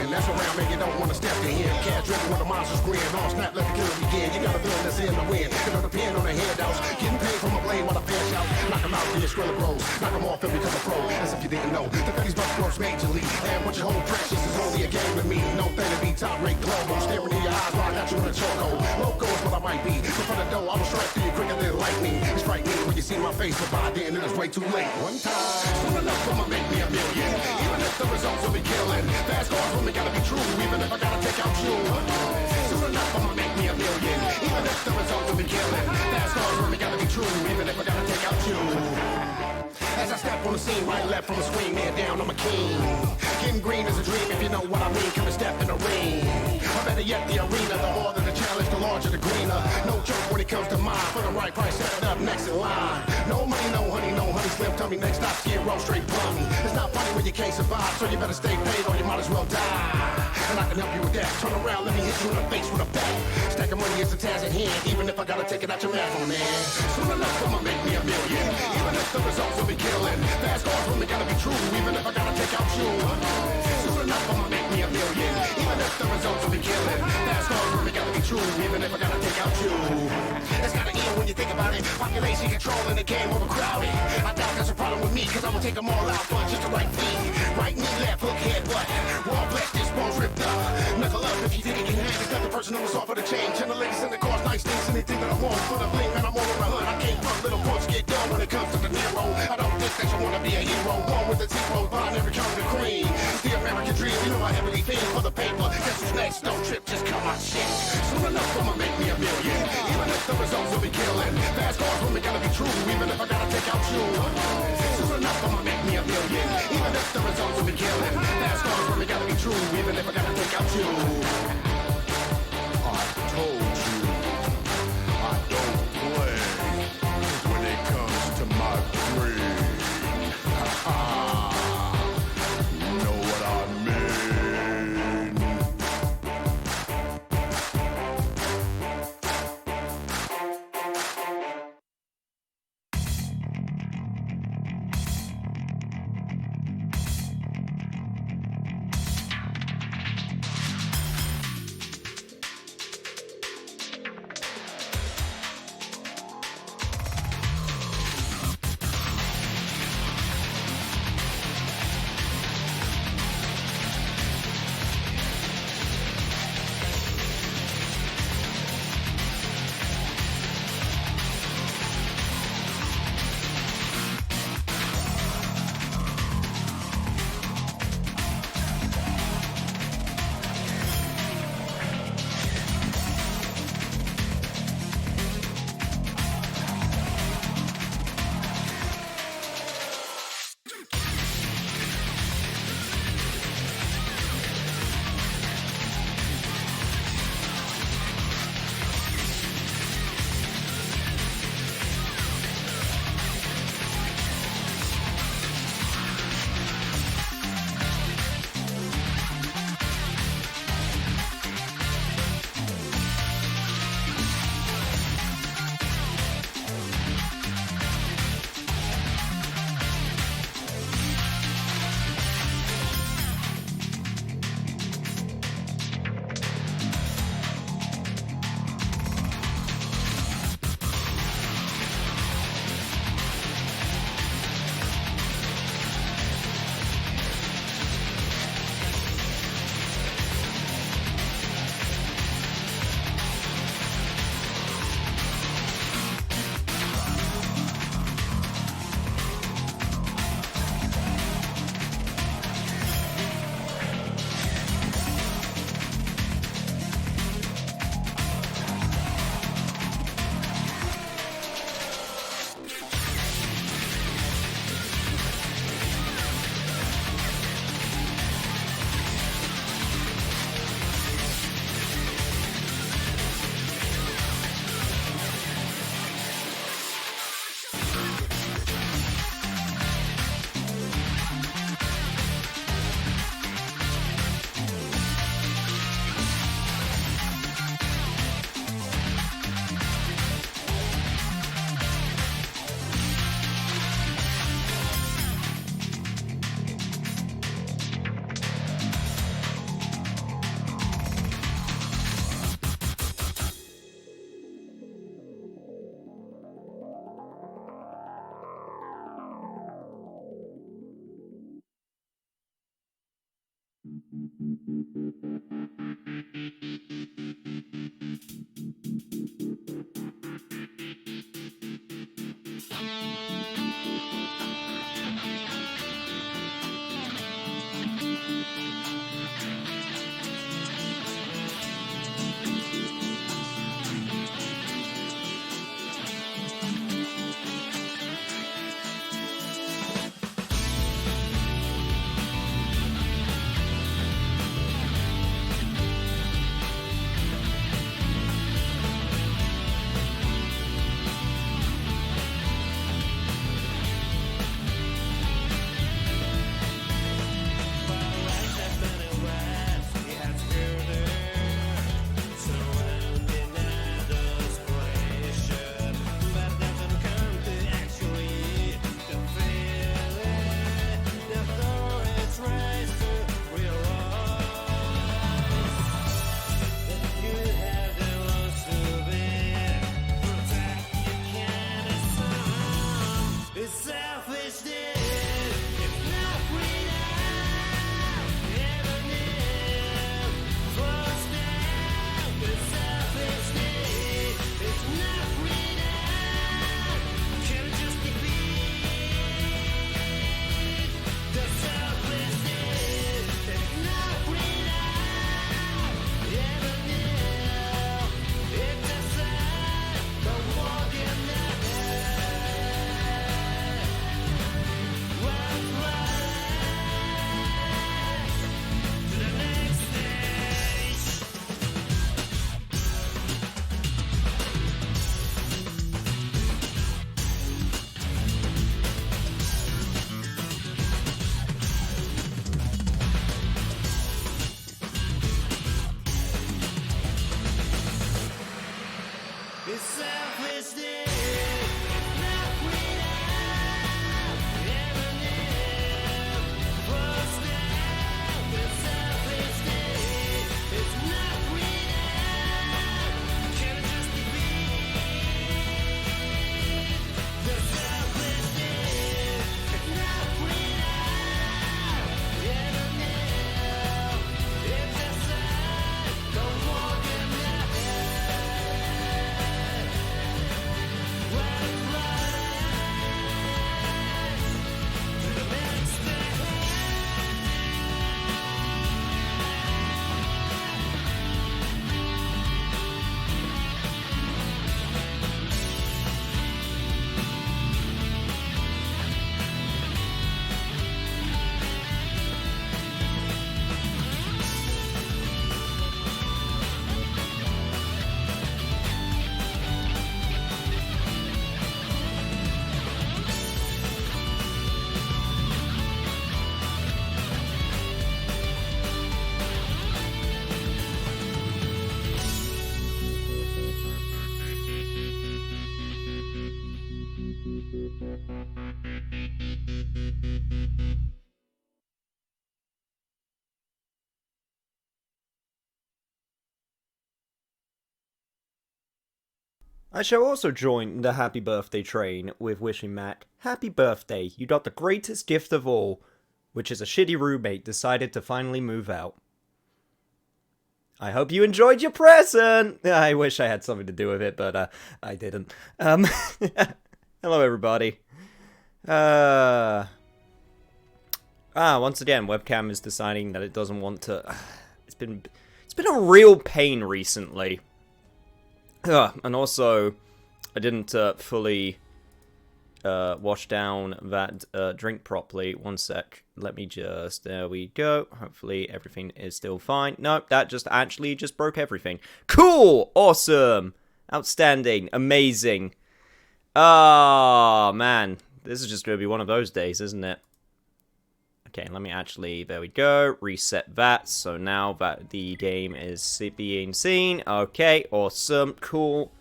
grin. That's around, man, you don't wanna step to him. Cash driven with a monster's grin. On snap, let the killer begin. You got a villain that's in the wind. It don't depend on the handouts. Getting paid from a blade while I fish out. Knock him out till your skrilla grows. Knock him off and become a pro. As if you didn't know. The 30s bucks grows majorly. And what you hold precious is only a game with me. No thing to be top rate global. Staring in your eyes while I got you in a chokehold. Loco is what I might be. But for the dough, I will strike through you quicker than lightning. It's frightening when you see my face, but by then it is way too late. One time, soon enough, I'ma make me a million. Even if the results will be killing. Fast cars when we gotta be true. Even if I gotta take out you. Soon enough, I'ma make me a million. Even if the results will be killing. Fast cars when we gotta be true. Even if I gotta take out you. As I step on the scene, right left from the screen, man down, I'm a king. Getting green is a dream, if you know what I mean. Come and step in the ring. Or better yet, the arena. The harder the challenge, the larger the greener. No joke when it comes to mine. For the right price, set it up next in line. No money, no honey, no honey. Slim tummy, next stop, skid roll, straight plummy. It's not funny when you can't survive, so you better stay paid or you might as well die. And I can help you with that. Turn around, let me hit you in the face with a bat. Stack of money is a task at hand, even if I gotta take it out your mouth, man. Soon enough, I'ma make me a million. Even if the results will be killing. Fast cars when we gotta be true, even if I gotta take out you. Soon enough, I'ma make me a million. Even if the results will be killing. Fast cars when we gotta be true, even if I gotta take out you. It's kinda ill when you think about it. Population control in the game overcrowded. I doubt that's a problem with me, cause I'ma take them all out for just the right feet. Right knee, left hook, head, butt. Raw flesh, this bone's ripped up. Knuckle up if you think it can hang. It's not the person who was off of the chain. Ten the ladies in the cars, nice things, anything that I want. For the bling, man, I'm all over the hood. I came from little punks get done when it comes to the Nero. I don't think that you wanna be a hero. Born with a T-roll, but I never count the cream. The American dream, you know I heavily feel for the paper. Guess who's next? Don't trip, just cut my shit. Soon enough, I'ma make me a million. Even if the results will be killing. Fast cars when we gotta be true, even if I gotta take out you. Soon enough, I'ma make me a million. Even if the results will be killing. Fast cars when we gotta be true, even if I gotta take out you. I told you, I don't play when it comes to my brain. You know what I mean? I shall also join the happy birthday train with wishing Matt, happy birthday, you got the greatest gift of all, which is a shitty roommate decided to finally move out. I hope you enjoyed your present! I wish I had something to do with it, but I didn't. Hello everybody. Once again, webcam is deciding that it doesn't want to... It's been a real pain recently. And also, I didn't fully wash down that drink properly. One sec. Let me just... There we go. Hopefully everything is still fine. Nope, that just broke everything. Cool! Awesome! Outstanding. Amazing. Ah, man. This is just going to be one of those days, isn't it? Okay, let me actually... There we go. Reset that. So now that the game is being seen. Okay, awesome. Cool.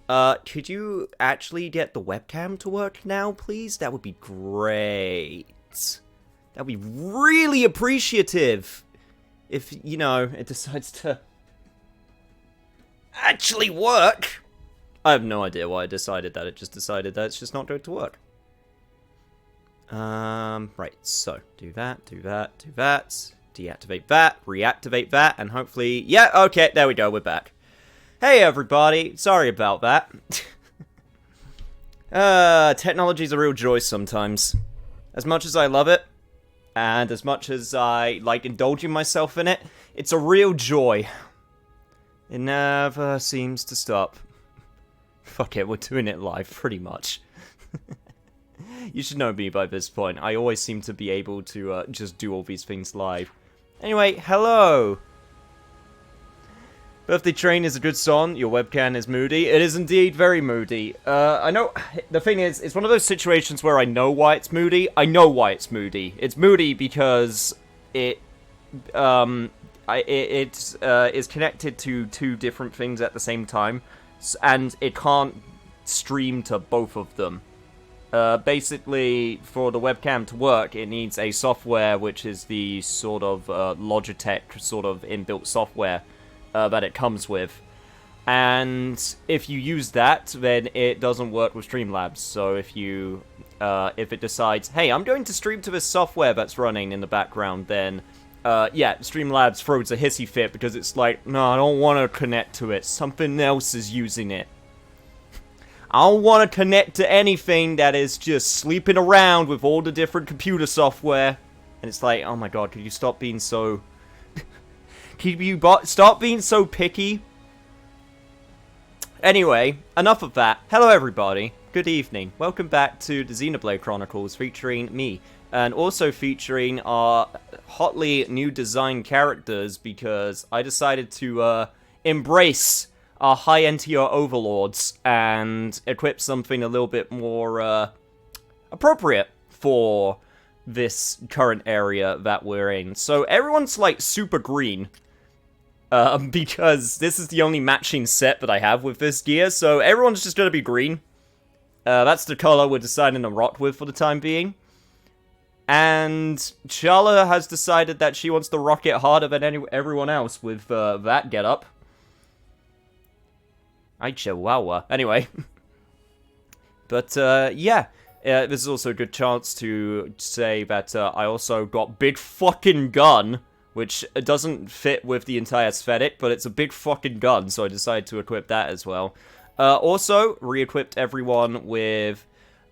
Could you actually get the webcam to work now, please? That would be great. That would be really appreciative. If, you know, it decides to actually work. I have no idea why I decided that. It just decided that it's just not going to work. Right, so, do that, Deactivate that, reactivate that, and hopefully... Yeah, okay, there we go, we're back. Hey everybody, sorry about that. Technology's a real joy sometimes. As much as I love it, and as much as I like indulging myself in it, it's a real joy. It never seems to stop. Fuck it, we're doing it live, pretty much. You should know me by this point. I always seem to be able to just do all these things live. Anyway, hello! Birthday Train is a good song. Your webcam is moody. It is indeed very moody. I know... The thing is, it's one of those situations where I know why it's moody. I know why it's moody. It's moody because it... It is connected to two different things at the same time. And it can't stream to both of them. Basically, for the webcam to work, it needs a software which is the sort of Logitech sort of inbuilt software that it comes with. And if you use that, then it doesn't work with Streamlabs. So if you, if it decides, hey, I'm going to stream to this software that's running in the background, then, yeah, Streamlabs throws a hissy fit because it's like, no, I don't want to connect to it. Something else is using it. I don't want to connect to anything that is just sleeping around with all the different computer software. And it's like, oh my god, could you stop being so... stop being so picky? Anyway, enough of that. Hello everybody. Good evening. Welcome back to the Xenoblade Chronicles featuring me. And also featuring our hotly new design characters because I decided to embrace our high-end tier overlords and equip something a little bit more appropriate for this current area that we're in. So everyone's like super green because this is the only matching set that I have with this gear, so everyone's just gonna be green. That's the color we're deciding to rock with for the time being. And Charla has decided that she wants to rock it harder than everyone else with that getup. I chihuahua. Anyway. But, yeah. This is also a good chance to say that I also got Big Fucking Gun, which doesn't fit with the entire aesthetic, but it's a big fucking gun, so I decided to equip that as well. Also, re-equipped everyone with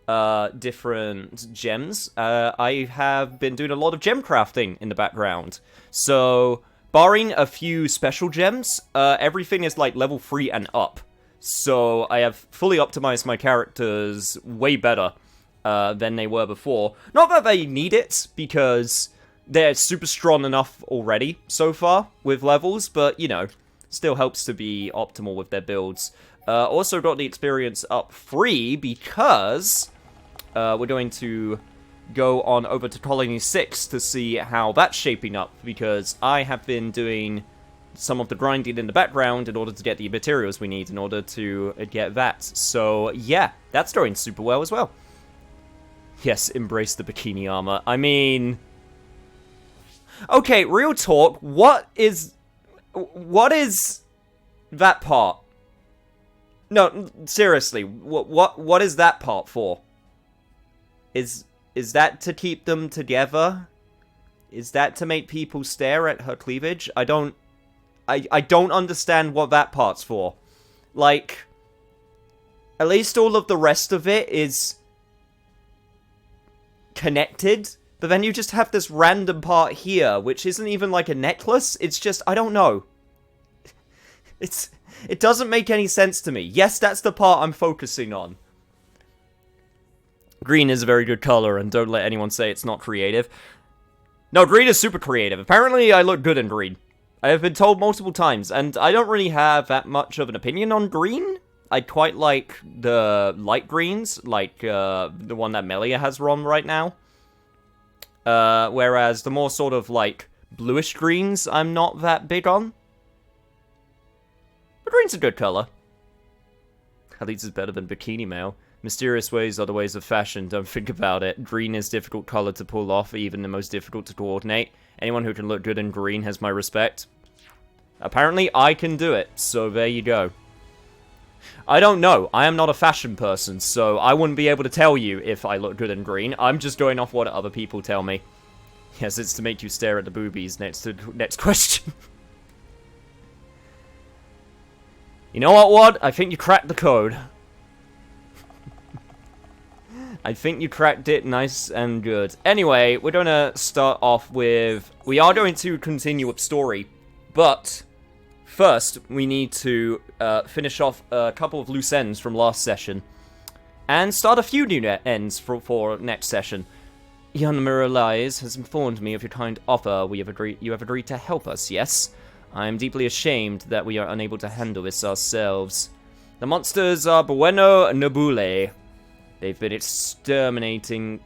different gems. I have been doing a lot of gem crafting in the background. So, barring a few special gems, everything is like level 3 and up. So, I have fully optimized my characters way better than they were before. Not that they need it, because they're super strong enough already so far with levels, but, you know, still helps to be optimal with their builds. Also got the experience up 3 because we're going to go on over to Colony 6 to see how that's shaping up, because I have been doing some of the grinding in the background in order to get the materials we need in order to get that. So, yeah, that's going super well as well. Yes, embrace the bikini armor. I mean... Okay, real talk, what is that part? No, seriously, what is that part for? Is that to keep them together? Is that to make people stare at her cleavage? I don't understand what that part's for. Like, at least all of the rest of it is connected, but then you just have this random part here, which isn't even like a necklace. It's just, I don't know. It doesn't make any sense to me. Yes, that's the part I'm focusing on. Green is a very good color, and don't let anyone say it's not creative. No, green is super creative. Apparently, I look good in green. I have been told multiple times, and I don't really have that much of an opinion on green. I quite like the light greens, like the one that Melia has on right now. Whereas the more sort of like bluish greens, I'm not that big on. But green's a good color. At least it's better than bikini male. Mysterious ways are the ways of fashion, don't think about it. Green is difficult color to pull off, even the most difficult to coordinate. Anyone who can look good in green has my respect. Apparently, I can do it, so there you go. I don't know. I am not a fashion person, so I wouldn't be able to tell you if I look good in green. I'm just going off what other people tell me. Yes, it's to make you stare at the boobies. Next question. You know what, Wad? I think you cracked the code. I think you cracked it nice and good. Anyway, we're going to start off with... We are going to continue with story, but first we need to finish off a couple of loose ends from last session and start a few new ends for next session. Young Miralais has informed me of your kind offer. You have agreed to help us, yes? I am deeply ashamed that we are unable to handle this ourselves. The monsters are Bueno Nebule. We've been exterminating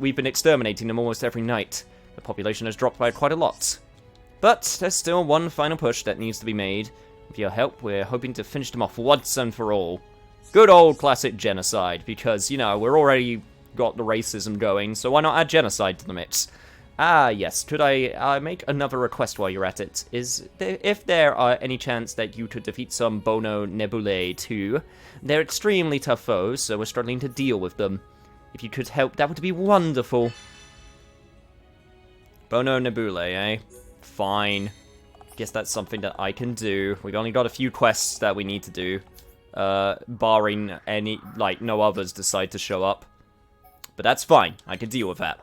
them almost every night. The population has dropped by quite a lot. But there's still one final push that needs to be made. With your help, we're hoping to finish them off once and for all. Good old classic genocide, because, you know, we're already got the racism going, so why not add genocide to the mix? Ah, yes, could I make another request while you're at it? If there are any chance that you could defeat some Bono Nebulae too. They're extremely tough foes, so we're struggling to deal with them. If you could help, that would be wonderful. Bono Nebulae, eh? Fine. Guess that's something that I can do. We've only got a few quests that we need to do. Barring any, like, no others decide to show up. But that's fine. I can deal with that.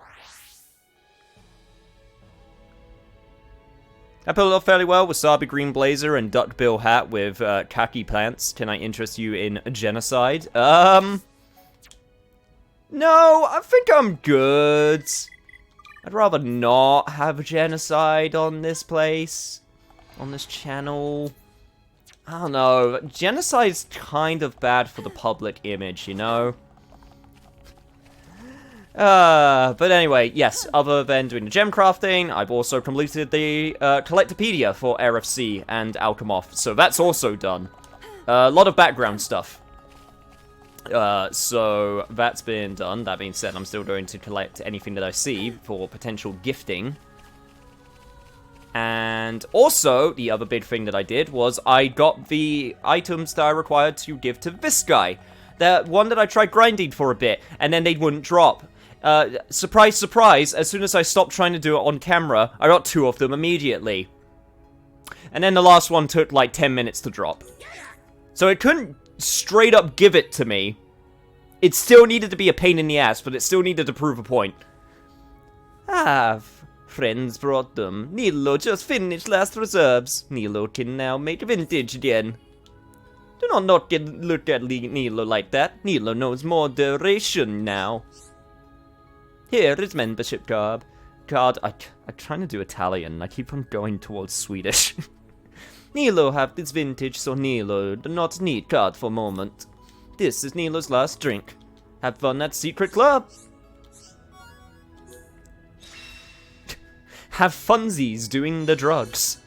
I pulled it off fairly well. Wasabi green blazer and duckbill hat with khaki pants. Can I interest you in genocide? No, I think I'm good. I'd rather not have genocide on this place. On this channel. I don't know. Genocide's kind of bad for the public image, you know? But anyway, yes, other than doing the gem crafting, I've also completed the Collectopedia for RFC and Alchemoth, so that's also done. A lot of background stuff. So that's been done. That being said, I'm still going to collect anything that I see for potential gifting. And also, the other big thing that I did was I got the items that I required to give to this guy. The one that I tried grinding for a bit, and then they wouldn't drop. Surprise, surprise, as soon as I stopped trying to do it on camera, I got 2 of them immediately. And then the last one took like 10 minutes to drop. So it couldn't straight up give it to me. It still needed to be a pain in the ass, but it still needed to prove a point. Friends brought them. Nilo just finished last reserves. Nilo can now make vintage again. Do not look at Nilo like that. Nilo knows moderation now. Here is membership card. I'm trying to do Italian. I keep on going towards Swedish. Nilo have this vintage, so Nilo do not need card for a moment. This is Nilo's last drink. Have fun at Secret Club. Have funsies doing the drugs.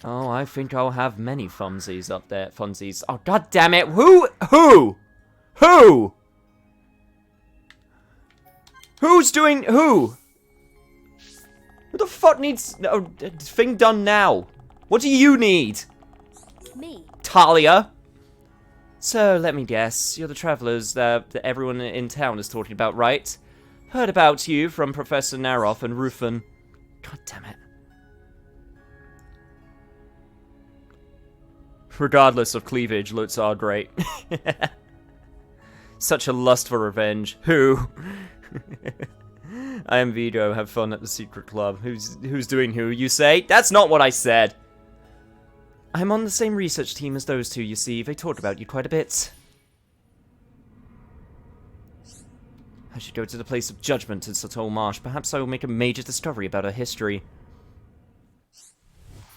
Oh, I think I'll have many funsies up there. Funsies. Oh, god damn it. Who? Who's doing who? Who the fuck needs a thing done now? What do you need? Me. Talia. So, let me guess. You're the travelers that everyone in town is talking about, right? Heard about you from Professor Naroth and Rufin. God damn it. Regardless of cleavage, looks are great. Such a lust for revenge. Who? I am Vigo. Have fun at the secret club. Who's doing who, you say? That's not what I said. I'm on the same research team as those two, you see. They talk about you quite a bit. I should go to the place of judgment in Sotol Marsh. Perhaps I will make a major discovery about her history.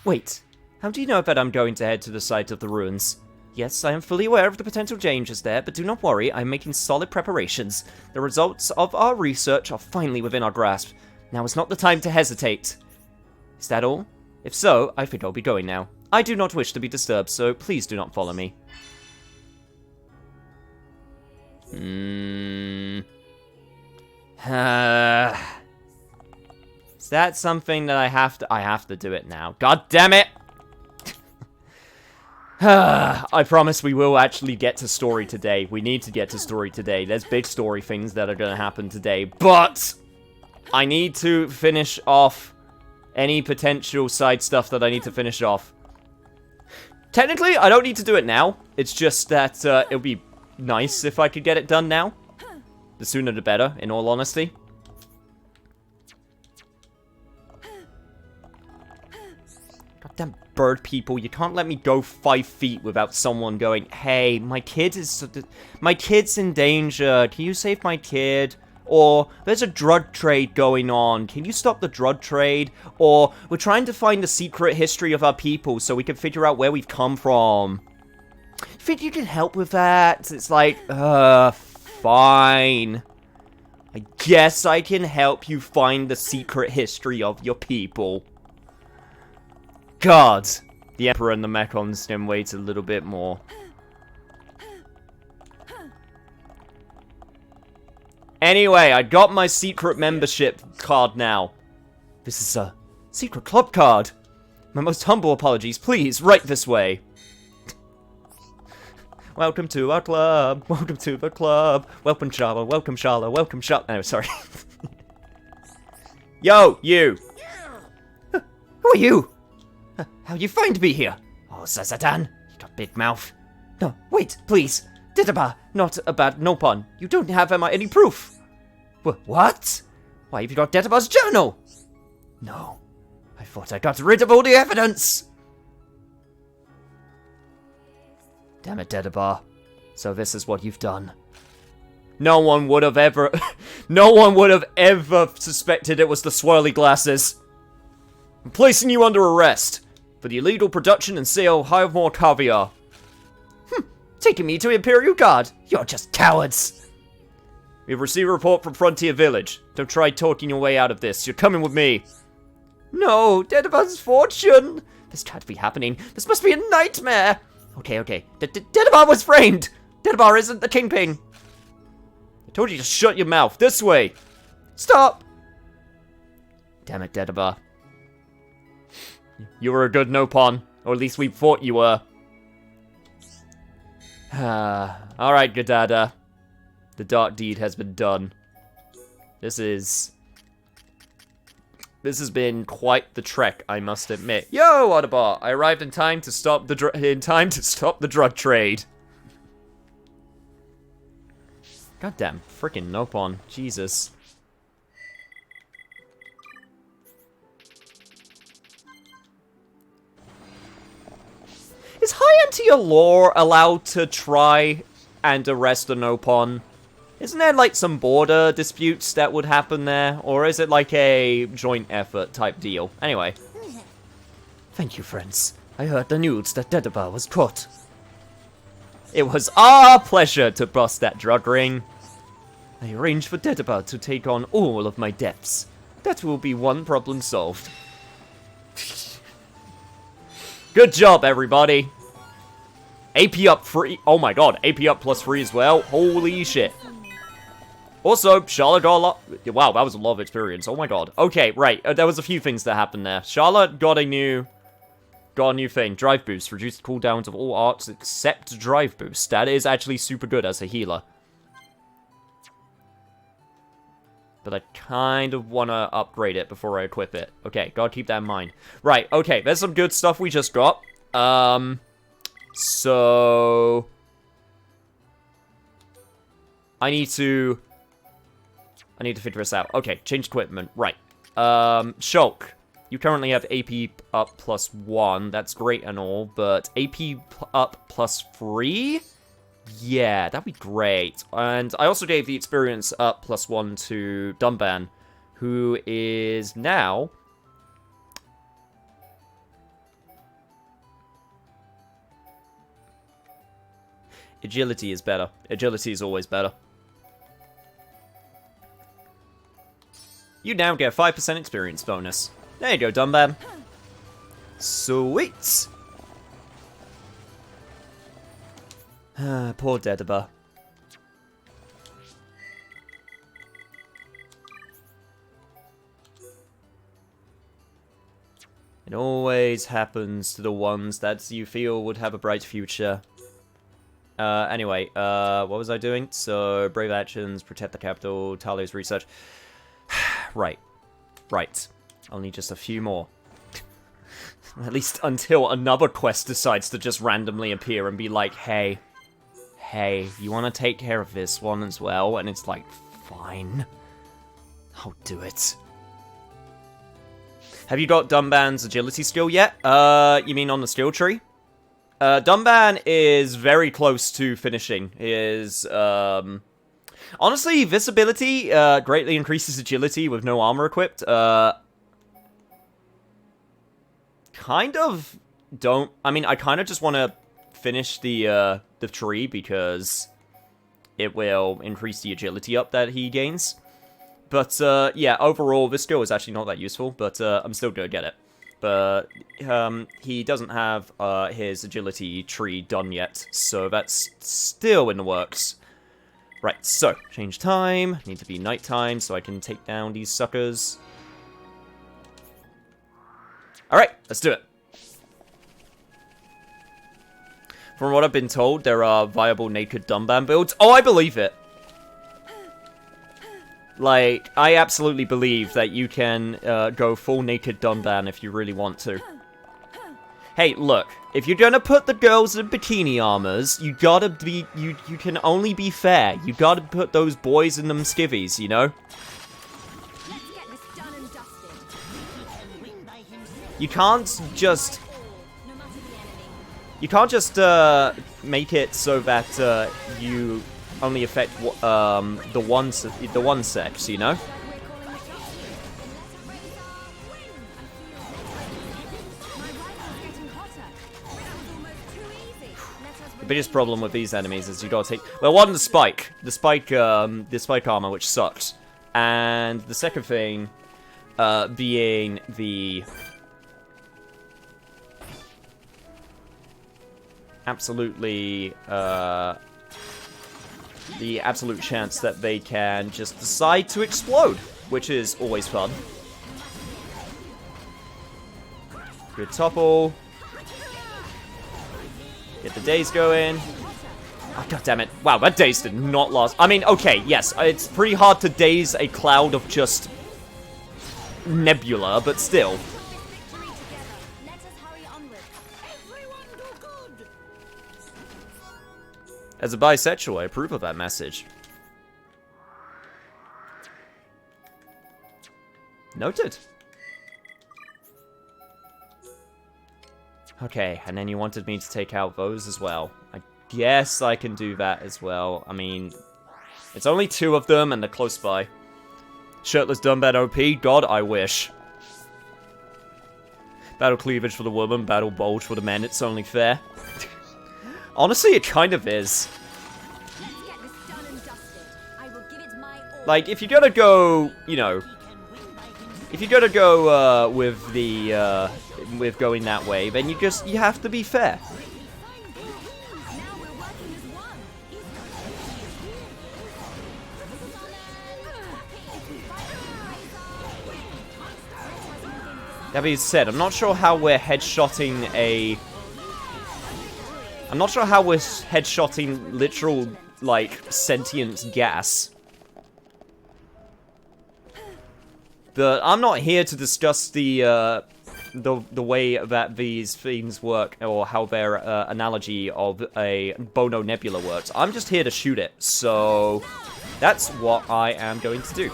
Wait. How do you know that I'm going to head to the site of the ruins? Yes, I am fully aware of the potential dangers there, but do not worry, I am making solid preparations. The results of our research are finally within our grasp. Now is not the time to hesitate. Is that all? If so, I think I'll be going now. I do not wish to be disturbed, so please do not follow me. Is that something that I have to do it now? God damn it! I promise we will actually get to story today. We need to get to story today. There's big story things that are going to happen today. But I need to finish off any potential side stuff that I need to finish off. Technically, I don't need to do it now. It's just that it would be nice if I could get it done now. The sooner the better, in all honesty. Goddamn bird people, you can't let me go 5 feet without someone going, hey, my kid's in danger, can you save my kid? Or, there's a drug trade going on, can you stop the drug trade? Or, we're trying to find the secret history of our people so we can figure out where we've come from. You think you can help with that? It's like, fine. I guess I can help you find the secret history of your people. God, the Emperor and the Mechons can wait a little bit more. Anyway, I got my secret membership card now. This is a secret club card. My most humble apologies. Please, right this way. Welcome to our club. Welcome to the club. Welcome, Shala. Welcome, Shala. Welcome, Shala. Oh, sorry. Yo, you. Who are you? How you find me here? Oh, Sazatan, you got big mouth. No, wait, please. Didaba, not a bad no pun. You don't have any proof. What? Why have you got Didaba's journal? No, I thought I got rid of all the evidence. Damn it, Didaba. So this is what you've done. No one would have ever suspected it was the swirly glasses. I'm placing you under arrest for the illegal production and sale of Highmore caviar. Taking me to Imperial Guard. You're just cowards. We've received a report from Frontier Village. Don't try talking your way out of this. You're coming with me. No, Dedabar's fortune. This can't be happening. This must be a nightmare. Okay. Dedabar was framed. Dedabar isn't the kingpin. I told you to shut your mouth. This way. Stop. Damn it, Dedabar. You were a good no-pawn, or at least we thought you were. Alright, Gadada. The dark deed has been done. This has been quite the trek, I must admit. Yo, Audubon! I arrived in time to stop the drug trade. Goddamn, freaking no-pawn. Jesus. Is High Antia Law allowed to try and arrest a no-pawn? Isn't there like some border disputes that would happen there? Or is it like a joint effort type deal? Anyway. Thank you, friends. I heard the news that Dedabar was caught. It was our pleasure to bust that drug ring. I arranged for Dedabar to take on all of my debts. That will be one problem solved. Good job, everybody. AP up free. Oh my god, AP up plus free as well. Holy shit. Also, Charlotte got a lot. Wow, that was a lot of experience. Oh my god. Okay, right. There was a few things that happened there. Charlotte got a new thing. Drive boost. Reduced cooldowns of all arts except drive boost. That is actually super good as a healer. But I kind of want to upgrade it before I equip it. Okay, gotta keep that in mind. Right, okay, there's some good stuff we just got. So... I need to figure this out. Okay, change equipment. Right. Shulk. You currently have AP up plus 1. That's great and all, but AP up plus 3? Yeah, that'd be great. And I also gave the experience up plus 1 to Dumban, who is now... Agility is better. Agility is always better. You now get a 5% experience bonus. There you go, Dumban. Sweet! Poor Dedabar. It always happens to the ones that you feel would have a bright future. Anyway, what was I doing? So, brave actions, protect the capital, Talio's research. Right. I'll need just a few more. At least until another quest decides to just randomly appear and be like, hey, you want to take care of this one as well? And it's like, fine. I'll do it. Have you got Dunban's agility skill yet? You mean on the skill tree? Dunban is very close to finishing. Honestly, this ability greatly increases agility with no armor equipped. Kind of don't... I mean, I kind of just want to finish the tree because it will increase the agility up that he gains. But, yeah, overall, this skill is actually not that useful, but I'm still gonna get it. But he doesn't have his agility tree done yet, so that's still in the works. Right, so, change time. Need to be nighttime so I can take down these suckers. Alright, let's do it. From what I've been told, there are viable naked Dunban builds. Oh, I believe it! Like, I absolutely believe that you can go full naked Dunban if you really want to. Hey, look, if you're gonna put the girls in bikini armors, you gotta be, you can only be fair. You gotta put those boys in them skivvies, you know? You can't just... You can't just make it so that you only affect the one sex, you know? The biggest problem with these enemies is you gotta take... Well, one, the spike armor, which sucks. And the second thing being the... absolutely, the absolute chance that they can just decide to explode, which is always fun. Good topple. Get the daze going. Oh, God damn it. Wow, that daze did not last. I mean, okay, yes, it's pretty hard to daze a cloud of just nebula, but still. As a bisexual, I approve of that message. Noted. Okay, and then you wanted me to take out those as well. I guess I can do that as well. I mean, it's only 2 of them and they're close by. Shirtless Dunban OP? God, I wish. Battle cleavage for the woman, battle bulge for the men, it's only fair. Honestly, it kind of is. Like, if you're gonna go, you know, if you're gonna go with the with going that way, then you have to be fair. That being said, I'm not sure how we're headshotting a... I'm not sure how we're headshotting literal, like, sentient gas. But I'm not here to discuss the way that these things work, or how their analogy of a Bono Nebula works. I'm just here to shoot it, so that's what I am going to do.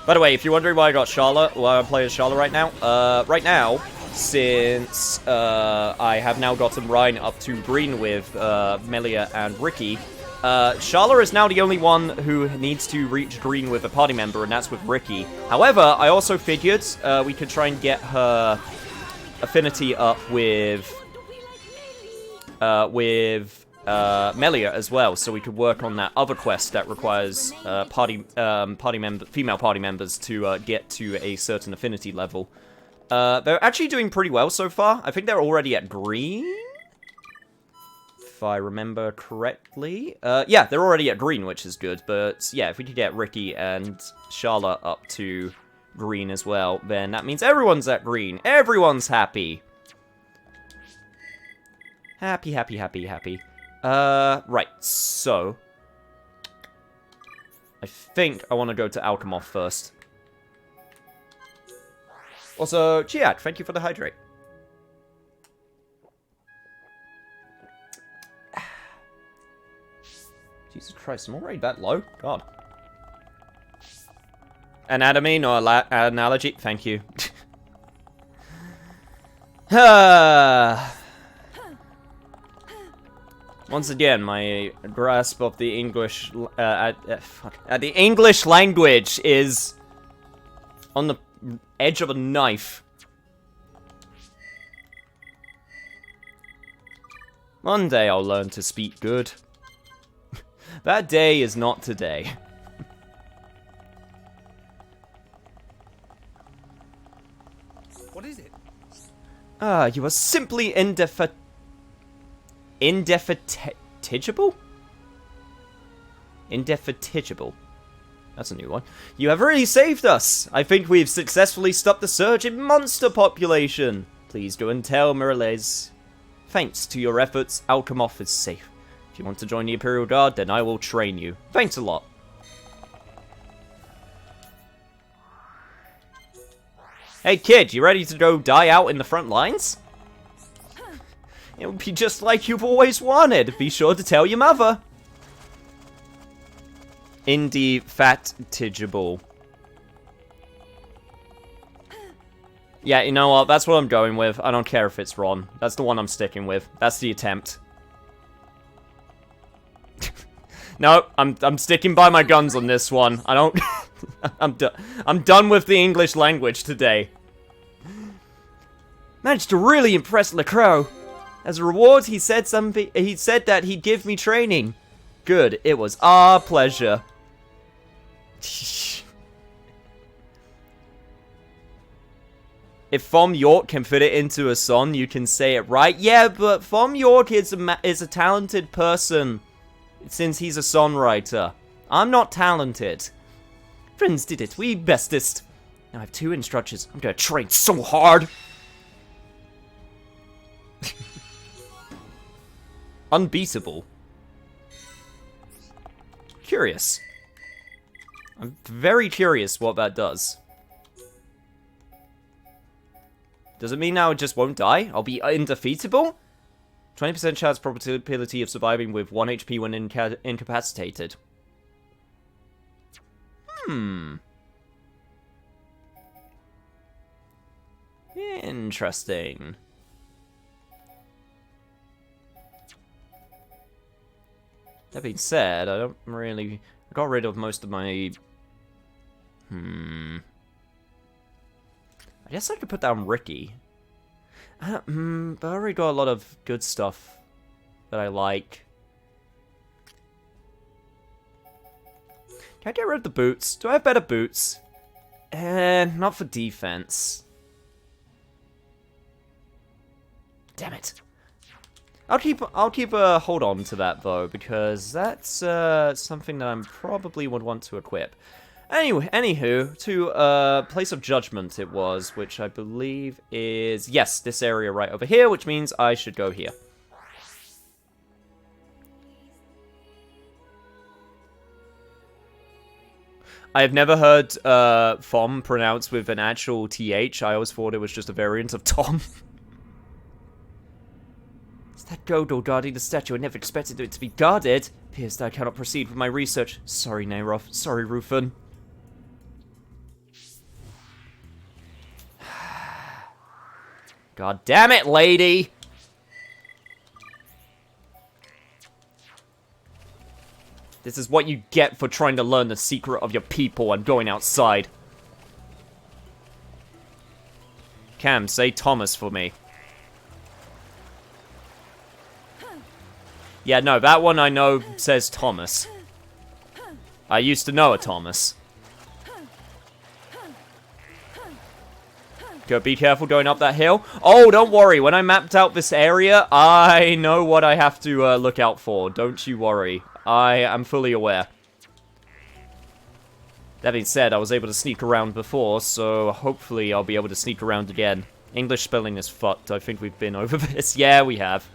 By the way, if you're wondering why I got Charlotte, why I'm playing Charlotte right now, since I have now gotten Ryan up to green with Melia and Ricky, Charla is now the only one who needs to reach green with a party member, and that's with Ricky. However, I also figured we could try and get her affinity up with Melia as well, so we could work on that other quest that requires female party members to get to a certain affinity level. They're actually doing pretty well so far. I think they're already at green, if I remember correctly. Yeah, they're already at green, which is good. But yeah, if we could get Ricky and Charla up to green as well, then that means everyone's at green. Everyone's happy. Happy, happy, happy, happy. Right, so... I think I want to go to Alchemoth first. Also, Chiak, thank you for the hydrate. Jesus Christ, I'm already that low? God. Anatomy, no analogy. Thank you. Once again, my grasp of the English the English language is on the edge of a knife. One day I'll learn to speak good. That day is not today. What is it? You are simply indefatigable? Indefatigable. That's a new one. You have really saved us! I think we've successfully stopped the surge in monster population! Please go and tell Mirales. Thanks to your efforts, Alchemoth is safe. If you want to join the Imperial Guard, then I will train you. Thanks a lot. Hey kid, you ready to go die out in the front lines? It would be just like you've always wanted. Be sure to tell your mother. Indefatigable. Yeah, you know what? That's what I'm going with. I don't care if it's wrong. That's the one I'm sticking with. That's the attempt. No, I'm sticking by my guns on this one. I don't... I'm done with the English language today. Managed to really impress Lacroix. As a reward, he said that he'd give me training. Good, it was our pleasure. If Thom Yorke can fit it into a song, you can say it right. Yeah, but Thom Yorke is a talented person, since he's a songwriter. I'm not talented. Friends did it, we bestest. Now I have 2 instructors. I'm gonna train so hard. Unbeatable. Curious. I'm very curious what that does. Does it mean now it just won't die? I'll be undefeatable? 20% chance probability of surviving with 1 HP when incapacitated. Interesting. That being said, I don't really... I got rid of most of my... I guess I could put down Ricky. But I already got a lot of good stuff that I like. Can I get rid of the boots? Do I have better boots? Not for defense. Damn it. I'll keep a hold on to that though, because that's something that I probably would want to equip. Anyway, anywho, to Place of Judgment it was, which I believe is, yes, this area right over here, which means I should go here. I have never heard Thom pronounced with an actual TH. I always thought it was just a variant of Tom. That Godor guarding the statue. I never expected it to be guarded. Appears that I cannot proceed with my research. Sorry, Nayroth. Sorry, Rufin. God damn it, lady! This is what you get for trying to learn the secret of your people and going outside. Cam, say Thomas for me. Yeah, no, that one I know says Thomas. I used to know a Thomas. Go, be careful going up that hill. Oh, don't worry. When I mapped out this area, I know what I have to look out for. Don't you worry. I am fully aware. That being said, I was able to sneak around before, so hopefully I'll be able to sneak around again. English spelling is fucked. I think we've been over this. Yeah, we have.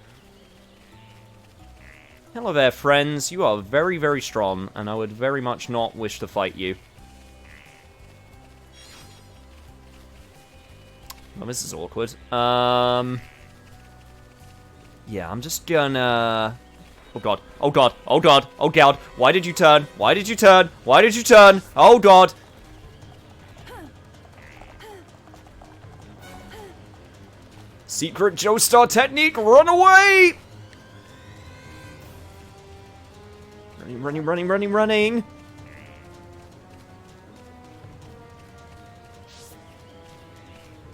Hello there, friends. You are very, very strong, and I would very much not wish to fight you. Well, this is awkward. Yeah, I'm just gonna... Oh god, oh god, oh god, oh god. Why did you turn? Why did you turn? Why did you turn? Oh god. Secret Joestar technique, run away! Running, running, running, running, running.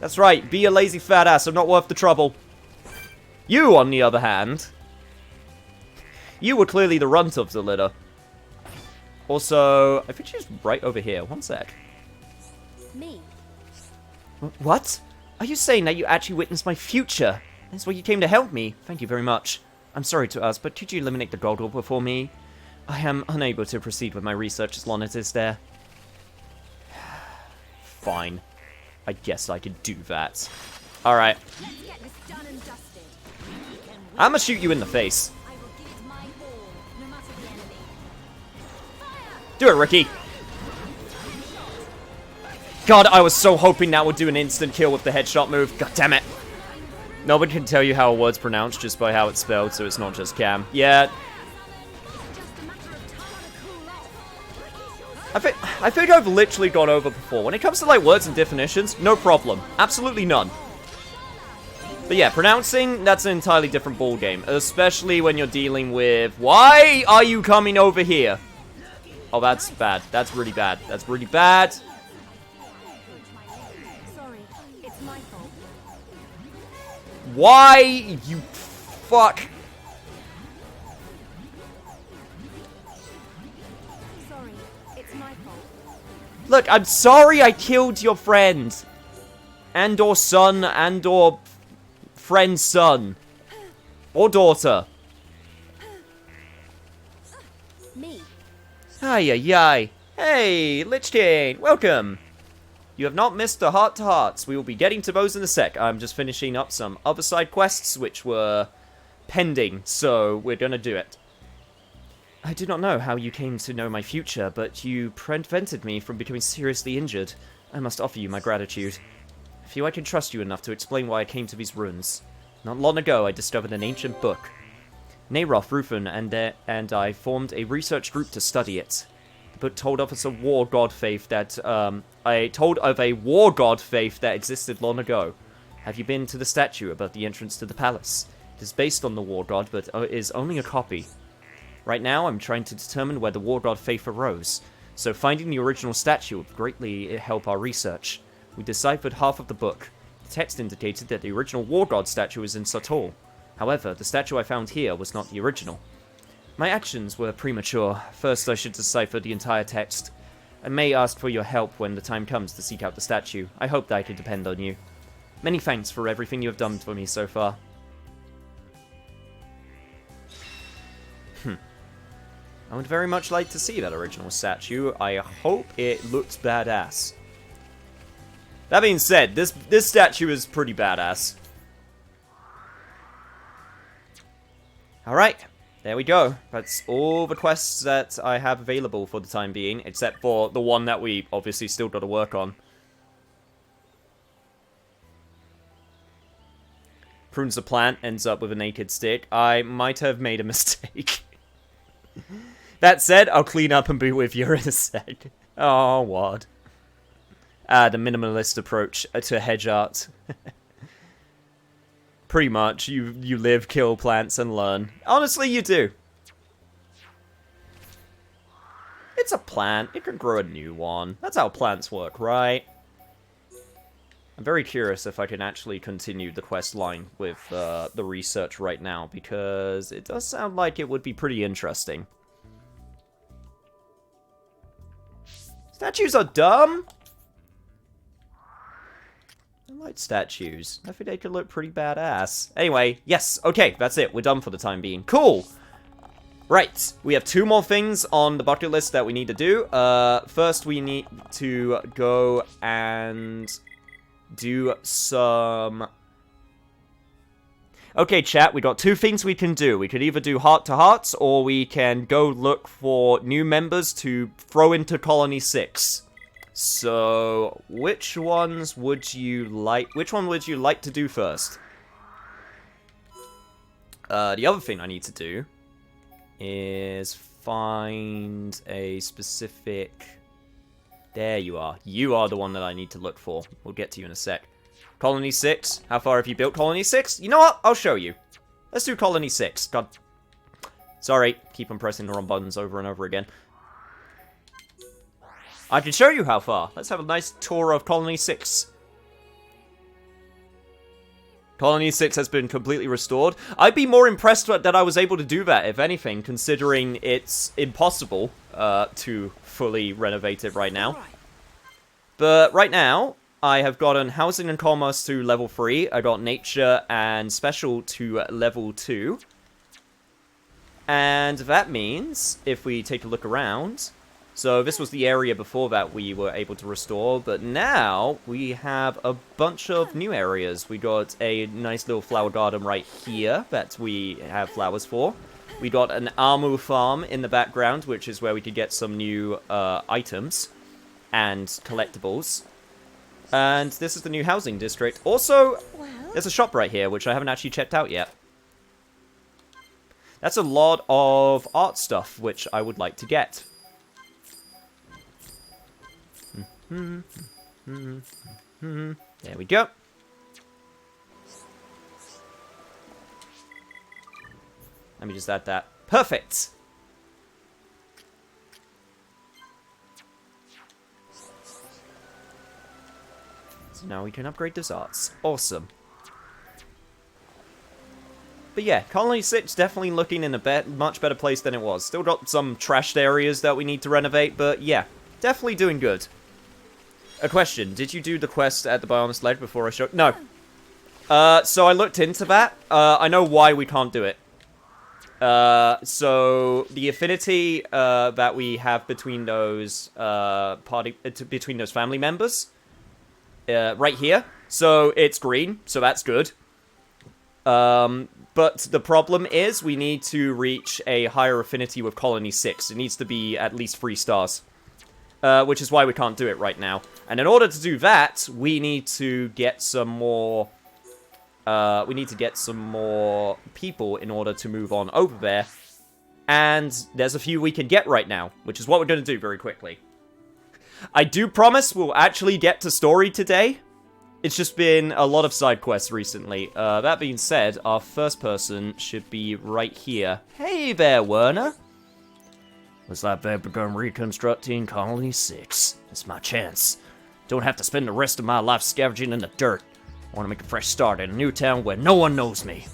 That's right, be a lazy fat ass, I'm not worth the trouble. You, on the other hand... You were clearly the runt of the litter. Also, I think she's right over here. One sec. Me? What? Are you saying that you actually witnessed my future? That's why you came to help me. Thank you very much. I'm sorry to ask, but could you eliminate the gold orb for me? I am unable to proceed with my research as long as it's there. Fine. I guess I could do that. Alright. I'm gonna shoot you in the face. Do it, Ricky! God, I was so hoping that would do an instant kill with the headshot move. God damn it. Nobody can tell you how a word's pronounced just by how it's spelled, so it's not just Cam. Yeah. I think I've literally gone over before. When it comes to, like, words and definitions, no problem. Absolutely none. But yeah, pronouncing, that's an entirely different ballgame. Especially when you're dealing with... Why are you coming over here? Oh, that's bad. That's really bad. That's really bad. Sorry, it's my fault. Why, you fuck? Sorry, it's my fault. Look, I'm sorry I killed your friend. And or son, and or friend's son. Or daughter. Me? Ay, ay, ay. Hey, Lich King, welcome. You have not missed the heart-to-hearts. We will be getting to those in a sec. I'm just finishing up some other side quests, which were pending, so we're gonna do it. I do not know how you came to know my future, but you prevented me from becoming seriously injured. I must offer you my gratitude. I feel I can trust you enough to explain why I came to these ruins. Not long ago, I discovered an ancient book. Nayroth, Rufin, and I formed a research group to study it. The book told of a war god faith that, existed long ago. Have you been to the statue above the entrance to the palace? It is based on the war god, but is only a copy. Right now, I'm trying to determine where the war god faith arose, so finding the original statue would greatly help our research. We deciphered half of the book. The text indicated that the original war god statue was in Sator. However, the statue I found here was not the original. My actions were premature. First, I should decipher the entire text. I may ask for your help when the time comes to seek out the statue. I hope that I can depend on you. Many thanks for everything you have done for me so far. I would very much like to see that original statue. I hope it looks badass. That being said, this statue is pretty badass. Alright, there we go. That's all the quests that I have available for the time being, except for the one that we obviously still got to work on. Prunes a plant, ends up with a naked stick. I might have made a mistake. That said, I'll clean up and be with you in a sec. Oh, what? The minimalist approach to hedge art. Pretty much, you live, kill plants, and learn. Honestly, you do. It's a plant. It can grow a new one. That's how plants work, right? I'm very curious if I can actually continue the quest line with the research right now, because it does sound like it would be pretty interesting. Statues are dumb! I like statues. I think they could look pretty badass. Anyway, yes, okay, that's it. We're done for the time being. Cool! Right, we have 2 more things on the bucket list that we need to do. First, we need to go and do some... Okay, chat, we got 2 things we can do. We could either do heart-to-hearts, or we can go look for new members to throw into Colony 6. So, which one would you like to do first? The other thing I need to do is find a specific... There you are. You are the one that I need to look for. We'll get to you in a sec. Colony 6. How far have you built Colony 6? You know what? I'll show you. Let's do Colony 6. God. Sorry. Keep on pressing the wrong buttons over and over again. I can show you how far. Let's have a nice tour of Colony 6. Colony 6 has been completely restored. I'd be more impressed that I was able to do that, if anything, considering it's impossible to fully renovate it right now. But right now, I have gotten Housing and Commerce to level 3. I got Nature and Special to level 2. And that means, if we take a look around... So this was the area before that we were able to restore, but now we have a bunch of new areas. We got a nice little flower garden right here that we have flowers for. We got an Amu farm in the background, which is where we could get some new items and collectibles. And this is the new housing district. Also, there's a shop right here, which I haven't actually checked out yet. That's a lot of art stuff, which I would like to get. There we go. Let me just add that. Perfect! So now we can upgrade those arts. Awesome. But yeah, Colony 6 definitely looking in a much better place than it was. Still got some trashed areas that we need to renovate, but yeah, definitely doing good. A question, did you do the quest at the Bionis Ledge before I showed? No. So I looked into that. I know why we can't do it. So the affinity that we have between those between those family members, right here. So it's green, so that's good. But the problem is we need to reach a higher affinity with Colony 6. It needs to be at least 3 stars. Which is why we can't do it right now. And in order to do that, we need to get some more... people in order to move on over there. And there's a few we can get right now, which is what we're going to do very quickly. I do promise we'll actually get to story today. It's just been a lot of side quests recently. That being said, our first person should be right here. Hey there, Werner. Looks like they've begun reconstructing Colony 6. It's my chance. Don't have to spend the rest of my life scavenging in the dirt. I want to make a fresh start in a new town where no one knows me.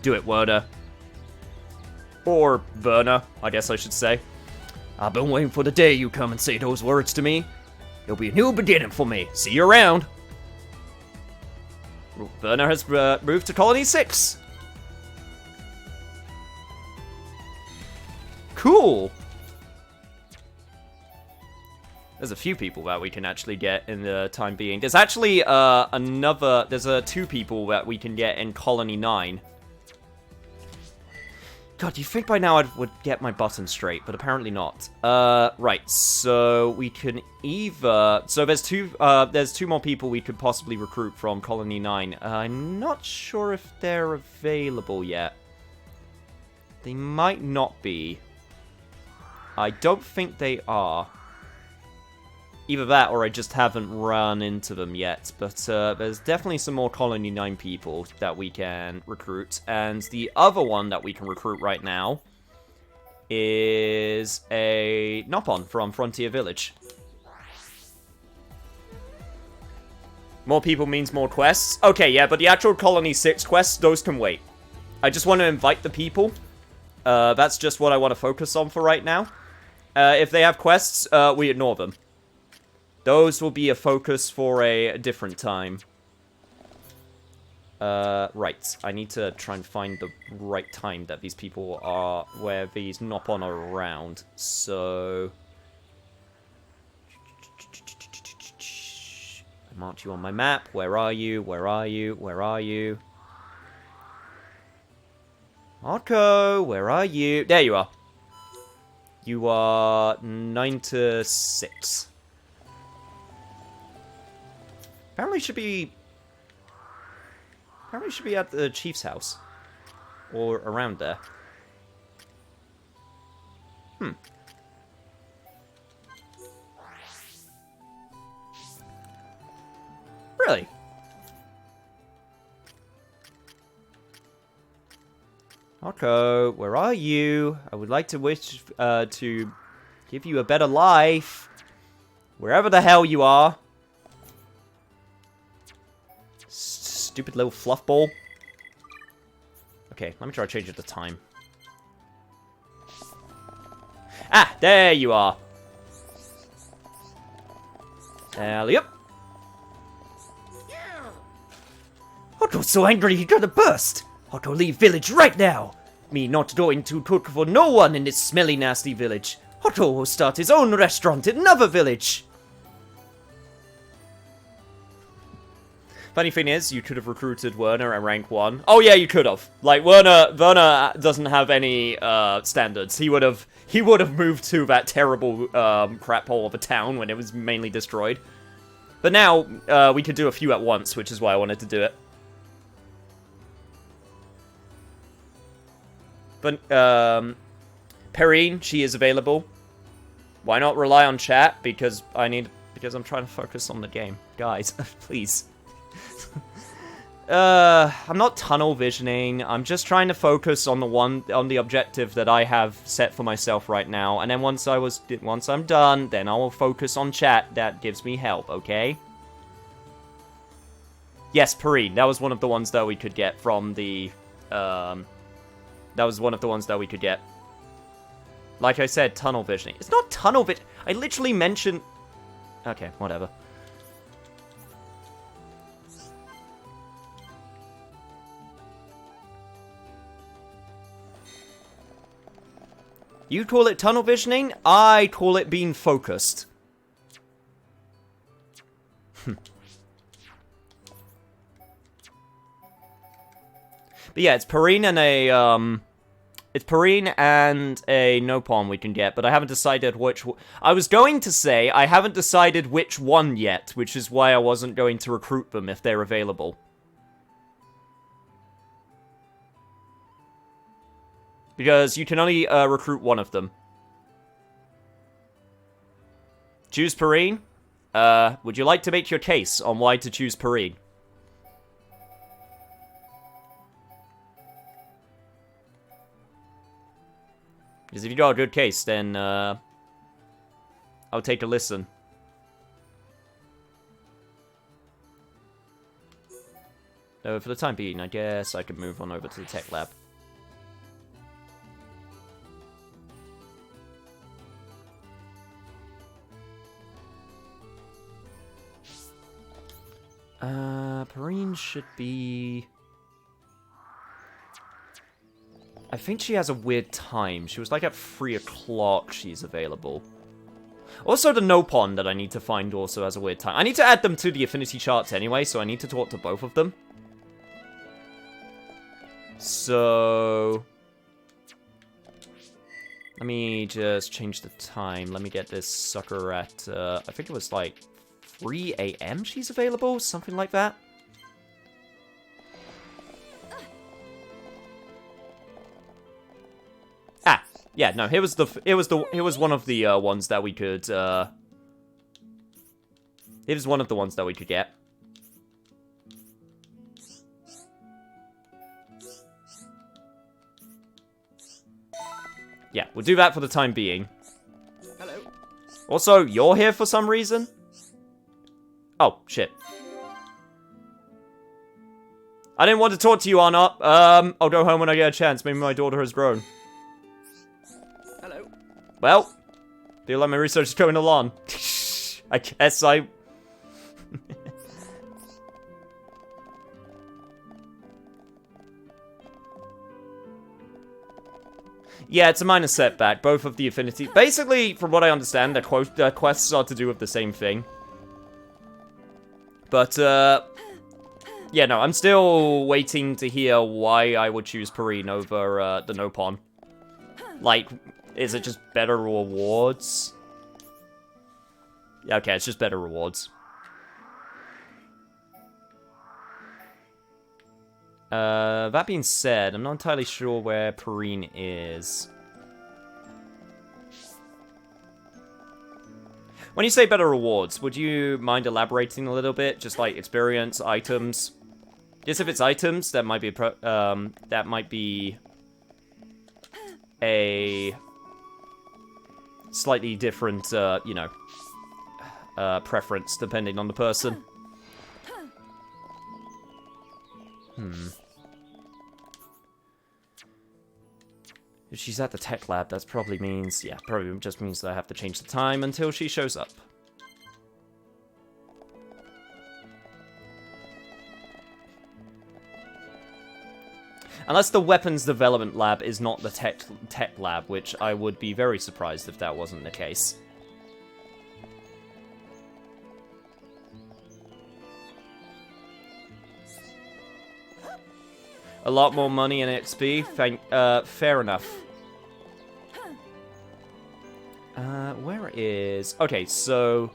Do it, Werner. Or Werner, I guess I should say. I've been waiting for the day you come and say those words to me. It'll be a new beginning for me. See you around. Werner has moved to Colony 6. Cool! There's a few people that we can actually get in the time being. There's actually there's 2 people that we can get in Colony 9. God, you'd think by now I would get my buttons straight, but apparently not. Right, so we can either... So there's 2 more people we could possibly recruit from Colony 9. I'm not sure if they're available yet. They might not be. I don't think they are. Either that, or I just haven't run into them yet. But there's definitely some more Colony 9 people that we can recruit. And the other one that we can recruit right now is a Nopon from Frontier Village. More people means more quests. Okay, yeah, but the actual Colony 6 quests, those can wait. I just want to invite the people. That's just what I want to focus on for right now. If they have quests, we ignore them. Those will be a focus for a different time. Right. I need to try and find the right time that these people are, where these Nopon are around. So... I marked you on my map. Where are you? Where are you? Where are you? Marco, where are you? There you are. You are 9 to 6. Apparently should be at the chief's house. Or around there. Really? Marco, where are you? I would like to wish to give you a better life. Wherever the hell you are. Stupid little fluff ball. Okay, let me try to change it to time. Ah, there you are. Alley up. Otto's so angry he gonna burst. Otto, leave village right now. Me not going to cook for no one in this smelly, nasty village. Otto will start his own restaurant in another village. Funny thing is, you could have recruited Werner at rank 1. Oh yeah, you could have. Like, Werner doesn't have any standards. He would have moved to that terrible crap hole of a town when it was mainly destroyed. But now, we could do a few at once, which is why I wanted to do it. But, Perrine, she is available. Why not rely on chat? Because I'm trying to focus on the game. Guys, please. I'm not tunnel visioning. I'm just trying to focus on the objective that I have set for myself right now. And then once I'm done, then I will focus on chat. That gives me help, okay? Yes, Perrine. That was one of the ones that we could get from the, that was one of the ones that we could get. Like I said, tunnel visioning. It's not tunnel vision. I literally mentioned... Okay, whatever. You call it tunnel visioning? I call it being focused. But yeah, it's Perrine and a, it's Perrine and a Nopon we can get, but I haven't decided which... I was going to say, I haven't decided which one yet, which is why I wasn't going to recruit them if they're available. Because you can only recruit one of them. Choose Perrine. Would you like to make your case on why to choose Perrine? Because if you got a good case, then I'll take a listen. For the time being, I guess I could move on over to the tech lab. Perrine should be... I think she has a weird time. She was like at 3 o'clock she's available. Also the Nopon that I need to find also has a weird time. I need to add them to the affinity charts anyway, so I need to talk to both of them. So... let me just change the time. Let me get this sucker at, I think it was like 3 a.m. she's available? Something like that. Ah, yeah, no, here was one of the ones that we could, it was one of the ones that we could get. Yeah, we'll do that for the time being. Hello. Also, you're here for some reason? Oh, shit. I didn't want to talk to you, Arnott. I'll go home when I get a chance. Maybe my daughter has grown. Hello. Well, feel like my research is going along. I guess I... Yeah, it's a minor setback. Both of the affinity... Basically, from what I understand, their quests are to do with the same thing. But, yeah, no, I'm still waiting to hear why I would choose Perrine over, the Nopon. Like, is it just better rewards? Yeah, okay, it's just better rewards. That being said, I'm not entirely sure where Perrine is. When you say better rewards, would you mind elaborating a little bit? Just like experience, items. Just if it's items, that might be a slightly different, you know, preference depending on the person. If she's at the tech lab, that probably means, yeah, probably just means that I have to change the time until she shows up. Unless the weapons development lab is not the tech lab, which I would be very surprised if that wasn't the case. A lot more money in XP. Fair enough. Where is... Okay, so...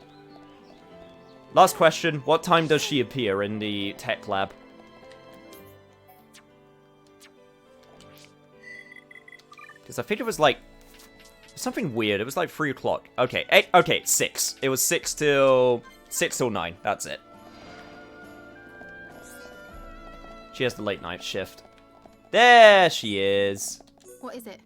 Last question. What time does she appear in the tech lab? Because I think it was like... something weird. It was like 3 o'clock. Okay, okay, 6. It was 6 till 9. That's it. She has the late night shift. There she is. What is it?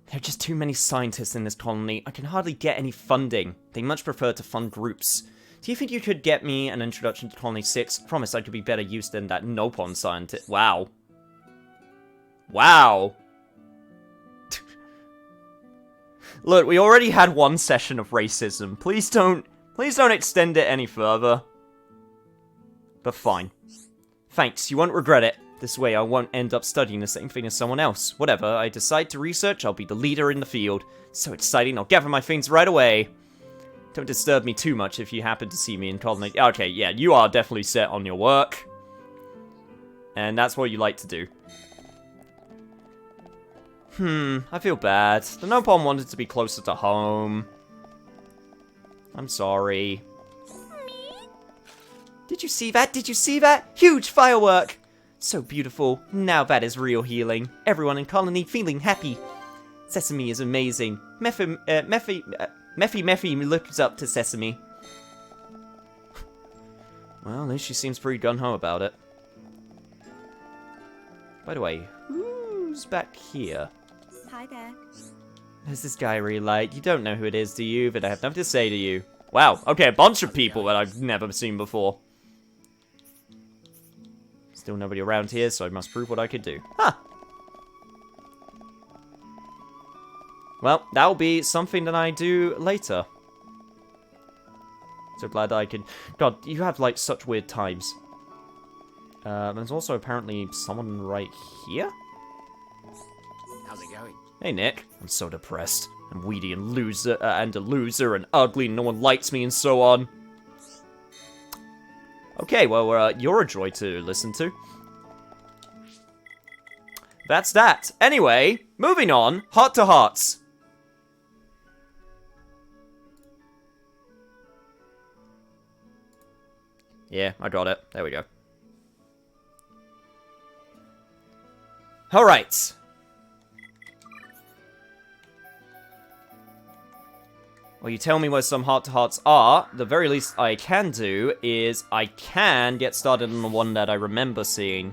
There are just too many scientists in this colony. I can hardly get any funding. They much prefer to fund groups. Do you think you could get me an introduction to Colony 6? I promise I could be better used than that Nopon scientist. Wow. Wow. Look, we already had one session of racism. Please don't extend it any further. But fine. Thanks, you won't regret it. This way I won't end up studying the same thing as someone else. Whatever I decide to research, I'll be the leader in the field. So exciting, I'll gather my things right away. Don't disturb me too much if you happen to see me in colony. Okay, yeah, you are definitely set on your work. And that's what you like to do. I feel bad. The Nopon wanted to be closer to home. I'm sorry. Did you see that? Did you see that? Huge firework! So beautiful. Now that is real healing. Everyone in colony feeling happy. Sesame is amazing. Meffy looks up to Sesame. Well, at least she seems pretty gung-ho about it. By the way, who's back here? Hi there. There's this guy I really like. You don't know who it is, do you? But I have nothing to say to you. Wow, okay, a bunch of people that I've never seen before. Still nobody around here, so I must prove what I could do. Huh. Well, that'll be something that I do later. So glad I can... God, you have, like, such weird times. There's also apparently someone right here? How's it going? Hey, Nick. I'm so depressed. I'm weedy and a loser and ugly and no one likes me and so on. Okay, well, you're a joy to listen to. That's that. Anyway, moving on. Heart to Hearts. Yeah, I got it. There we go. Alright. Well, you tell me where some heart-to-hearts are. The very least I can do is I can get started on the one that I remember seeing.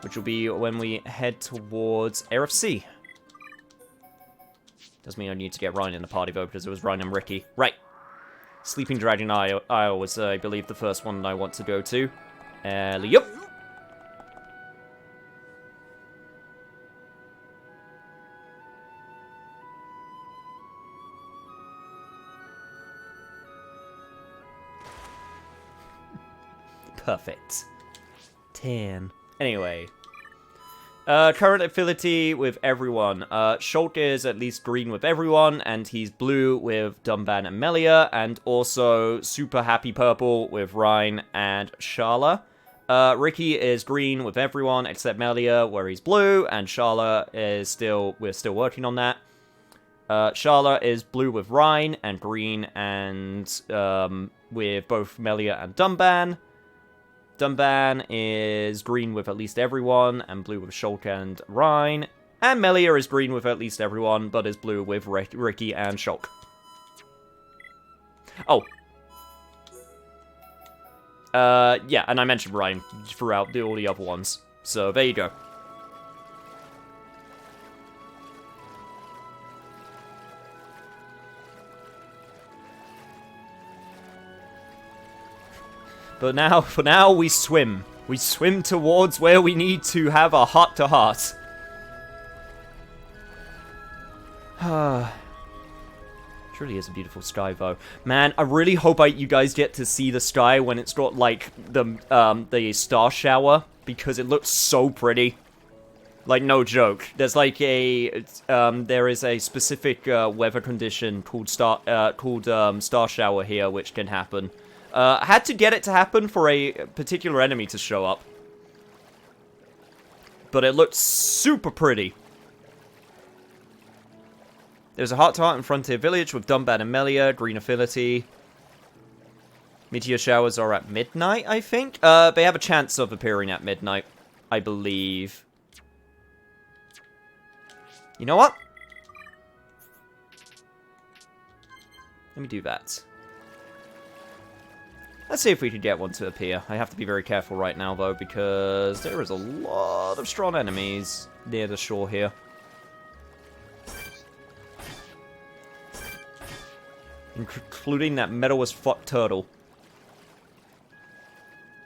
Which will be when we head towards ARFC. Doesn't mean I need to get Ryan in the party, though, because it was Ryan and Ricky. Right. Sleeping Dragon Isle was, I believe, the first one I want to go to. Yup. Perfect. 10. Anyway. Current affinity with everyone. Shulk is at least green with everyone, and he's blue with Dumban and Melia, and also super happy purple with Ryan and Sharla. Ricky is green with everyone except Melia, where he's blue, and Sharla is we're still working on that. Sharla is blue with Ryan, and green and, with both Melia and Dumban. Dumban is green with at least everyone, and blue with Shulk and Ryan. And Melia is green with at least everyone, but is blue with Ricky and Shulk. Oh. Yeah, and I mentioned Ryan throughout all the other ones. So, there you go. But now, for now, we swim. We swim towards where we need to have a heart-to-heart. Truly is a beautiful sky, though. Man, I really hope you guys get to see the sky when it's got, like, the star shower, because it looks so pretty. Like, no joke. There's, like, there is a specific, weather condition called star shower here, which can happen. I had to get it to happen for a particular enemy to show up. But it looks super pretty. There's a heart-to-heart in Frontier Village with Dumban and Melia, green affinity. Meteor Showers are at midnight, I think? They have a chance of appearing at midnight, I believe. You know what? Let me do that. Let's see if we can get one to appear. I have to be very careful right now, though, because there is a lot of strong enemies near the shore here. Including that metal-as-fuck turtle.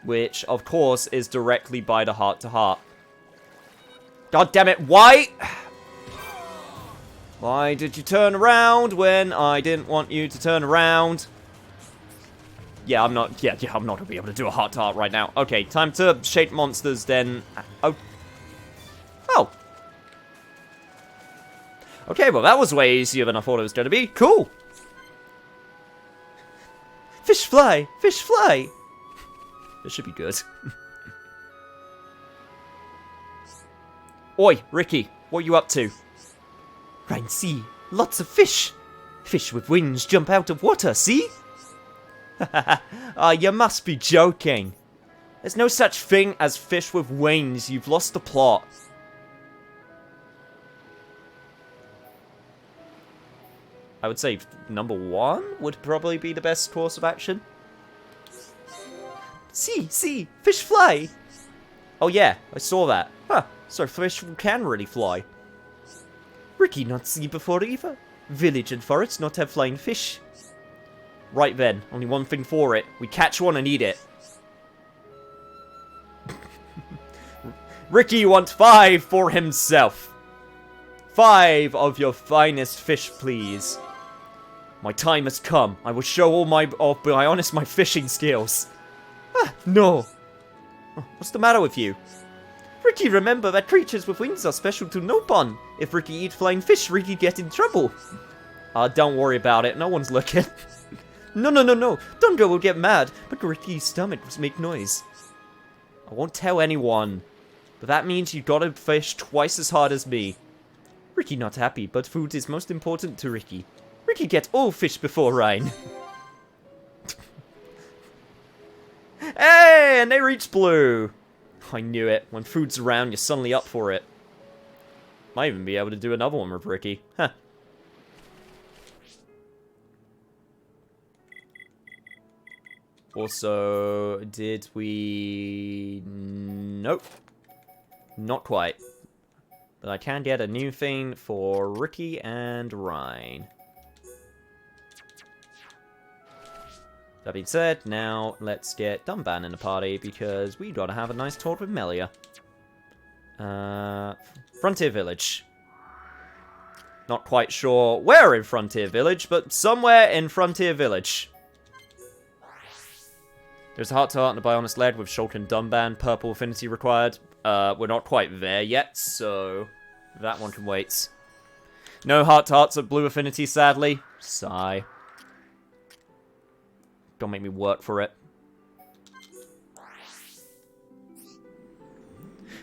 Which, of course, is directly by the heart-to-heart. God damn it, why? Why did you turn around when I didn't want you to turn around? Yeah, I'm not gonna be able to do a heart-to-heart right now. Okay, time to shake monsters, then. Oh. Oh. Okay, well, that was way easier than I thought it was gonna be. Cool. Fish fly! Fish fly! This should be good. Oi, Ricky, what are you up to? Ryan, see, lots of fish. Fish with wings jump out of water, see? You must be joking. There's no such thing as fish with wings. You've lost the plot. I would say number 1 would probably be the best course of action. See, fish fly. Oh yeah, I saw that. Huh, so fish can really fly. Ricky not see before either. Village and forest not have flying fish. Right then, only one thing for it. We catch one and eat it. Ricky wants 5 for himself. 5 of your finest fish, please. My time has come. I will show all my fishing skills. Ah, no. Oh, what's the matter with you? Ricky, remember that creatures with wings are special to no one. If Ricky eats flying fish, Ricky get in trouble. Don't worry about it. No one's looking. No. Dungo will get mad, but Ricky's stomach will make noise. I won't tell anyone. But that means you gotta fish twice as hard as me. Ricky not happy, but food is most important to Ricky. Ricky gets all fish before Ryan. Hey, and they reach blue. I knew it. When food's around, you're suddenly up for it. Might even be able to do another one with Ricky. Huh. Also, did we... Nope. Not quite. But I can get a new thing for Ricky and Ryan. That being said, now let's get Dumban in the party, because we gotta have a nice talk with Melia. Frontier Village. Not quite sure where in Frontier Village, but somewhere in Frontier Village. There's a heart-to-heart and a Bionis lead with Shulk and Dunban. Purple affinity required. We're not quite there yet, so that one can wait. No heart-to-hearts at blue affinity, sadly. Sigh. Don't make me work for it.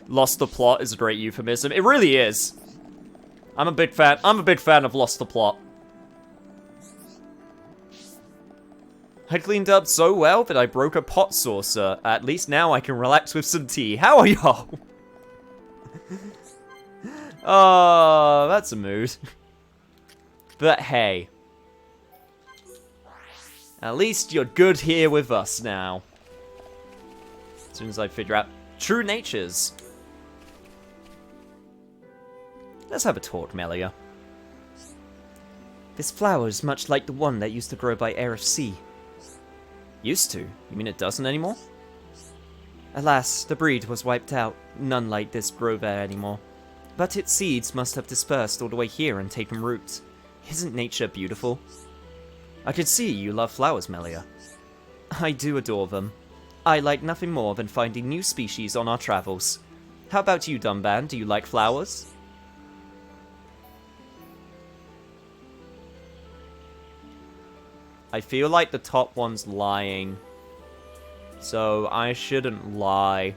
Lost the plot is a great euphemism. It really is. I'm a big fan of Lost the Plot. I cleaned up so well that I broke a pot saucer. At least now I can relax with some tea. How are y'all? Oh, that's a mood. But hey. At least you're good here with us now. As soon as I figure out true natures. Let's have a talk, Melia. This flower is much like the one that used to grow by Aerith Sea. Used to? You mean it doesn't anymore? Alas, the breed was wiped out. None like this grow there anymore. But its seeds must have dispersed all the way here and taken root. Isn't nature beautiful? I could see you love flowers, Melia. I do adore them. I like nothing more than finding new species on our travels. How about you, Dunban? Do you like flowers? I feel like the top one's lying. So I shouldn't lie.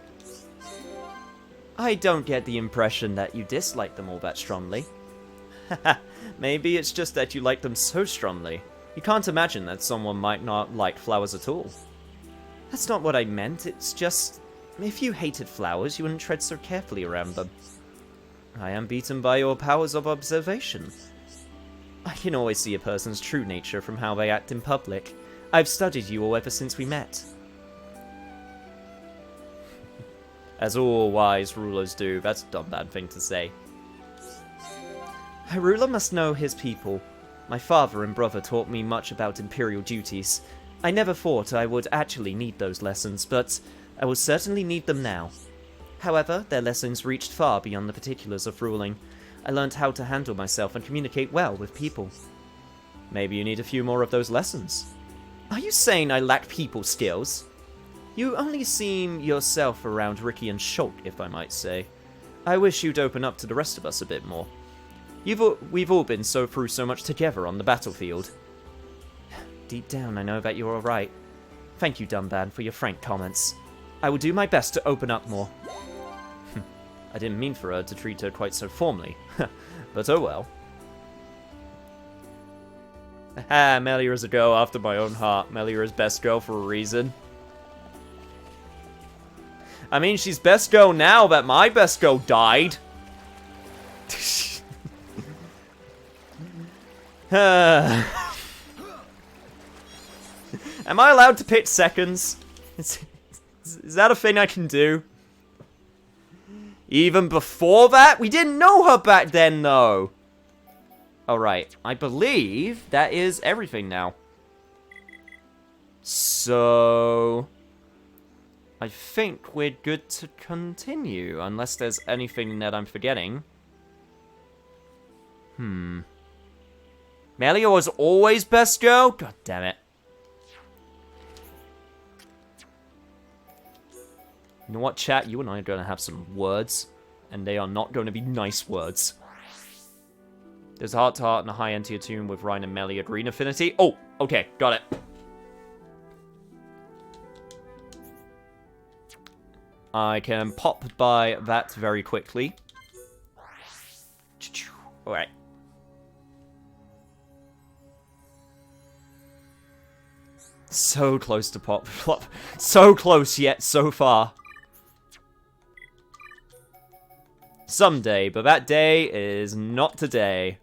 I don't get the impression that you dislike them all that strongly. Haha, maybe it's just that you like them so strongly. You can't imagine that someone might not like flowers at all. That's not what I meant, it's just... If you hated flowers, you wouldn't tread so carefully around them. I am beaten by your powers of observation. I can always see a person's true nature from how they act in public. I've studied you all ever since we met. As all wise rulers do, that's a dumb bad thing to say. A ruler must know his people. My father and brother taught me much about imperial duties. I never thought I would actually need those lessons, but I will certainly need them now. However, their lessons reached far beyond the particulars of ruling. I learned how to handle myself and communicate well with people. Maybe you need a few more of those lessons. Are you saying I lack people skills? You only seem yourself around Ricky and Shulk, if I might say. I wish you'd open up to the rest of us a bit more. We've all been through so much together on the battlefield. Deep down, I know that you're alright. Thank you, Dunban, for your frank comments. I will do my best to open up more. I didn't mean for her to treat her quite so formally, but oh well. Haha, Melia is a girl after my own heart. Melia is best girl for a reason. I mean, she's best girl now that my best girl died. Am I allowed to pitch seconds? Is that a thing I can do? Even before that? We didn't know her back then, though. Alright, I believe that is everything now. So... I think we're good to continue, unless there's anything that I'm forgetting. Melia was always best girl? God damn it. You know what, chat? You and I are going to have some words, and they are not going to be nice words. There's a heart-to-heart and a high entier tune with Ryan and Melia green affinity. Oh, okay, got it. I can pop by that very quickly. Alright. So close to pop. So close yet so far. Someday, but that day is not today.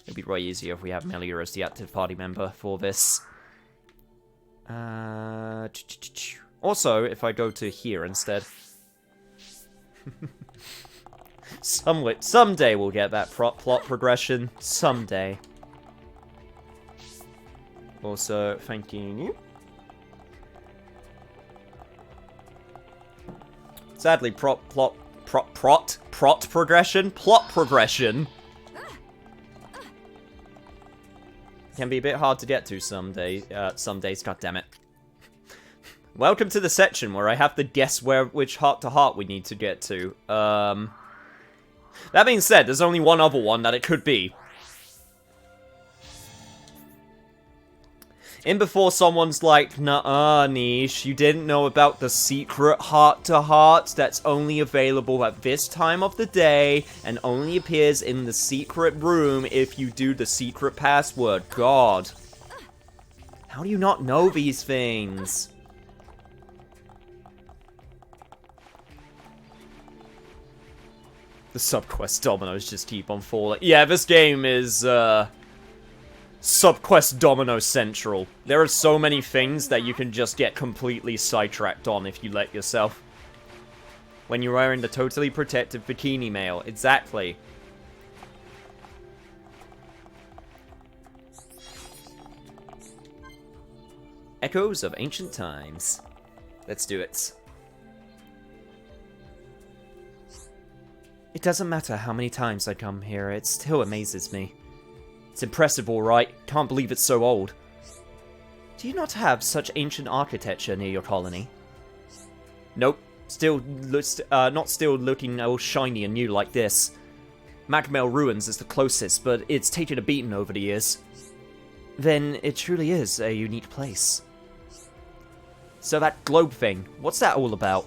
It'd be way easier if we have Melia as the active party member for this. Also, if I go to here instead. Someday we'll get that plot progression. Someday. Also, thanking you. Sadly, plot progression. can be a bit hard to get to some days, God damn it. Welcome to the section where I have to guess which heart-to-heart we need to get to. That being said, there's only one other one that it could be. In before someone's like, "Nuh-uh, Niche, you didn't know about the secret heart-to-heart that's only available at this time of the day and only appears in the secret room if you do the secret password." God. How do you not know these things? The subquest dominoes just keep on falling. Yeah, this game is, subquest domino central. There are so many things that you can just get completely sidetracked on if you let yourself. When you're wearing the totally protective bikini male. Exactly. Echoes of ancient times. Let's do it. It doesn't matter how many times I come here, it still amazes me. It's impressive, alright. Can't believe it's so old. Do you not have such ancient architecture near your colony? Nope. Not still looking all shiny and new like this. Magmel Ruins is the closest, but it's taken a beating over the years. Then it truly is a unique place. So that globe thing, what's that all about?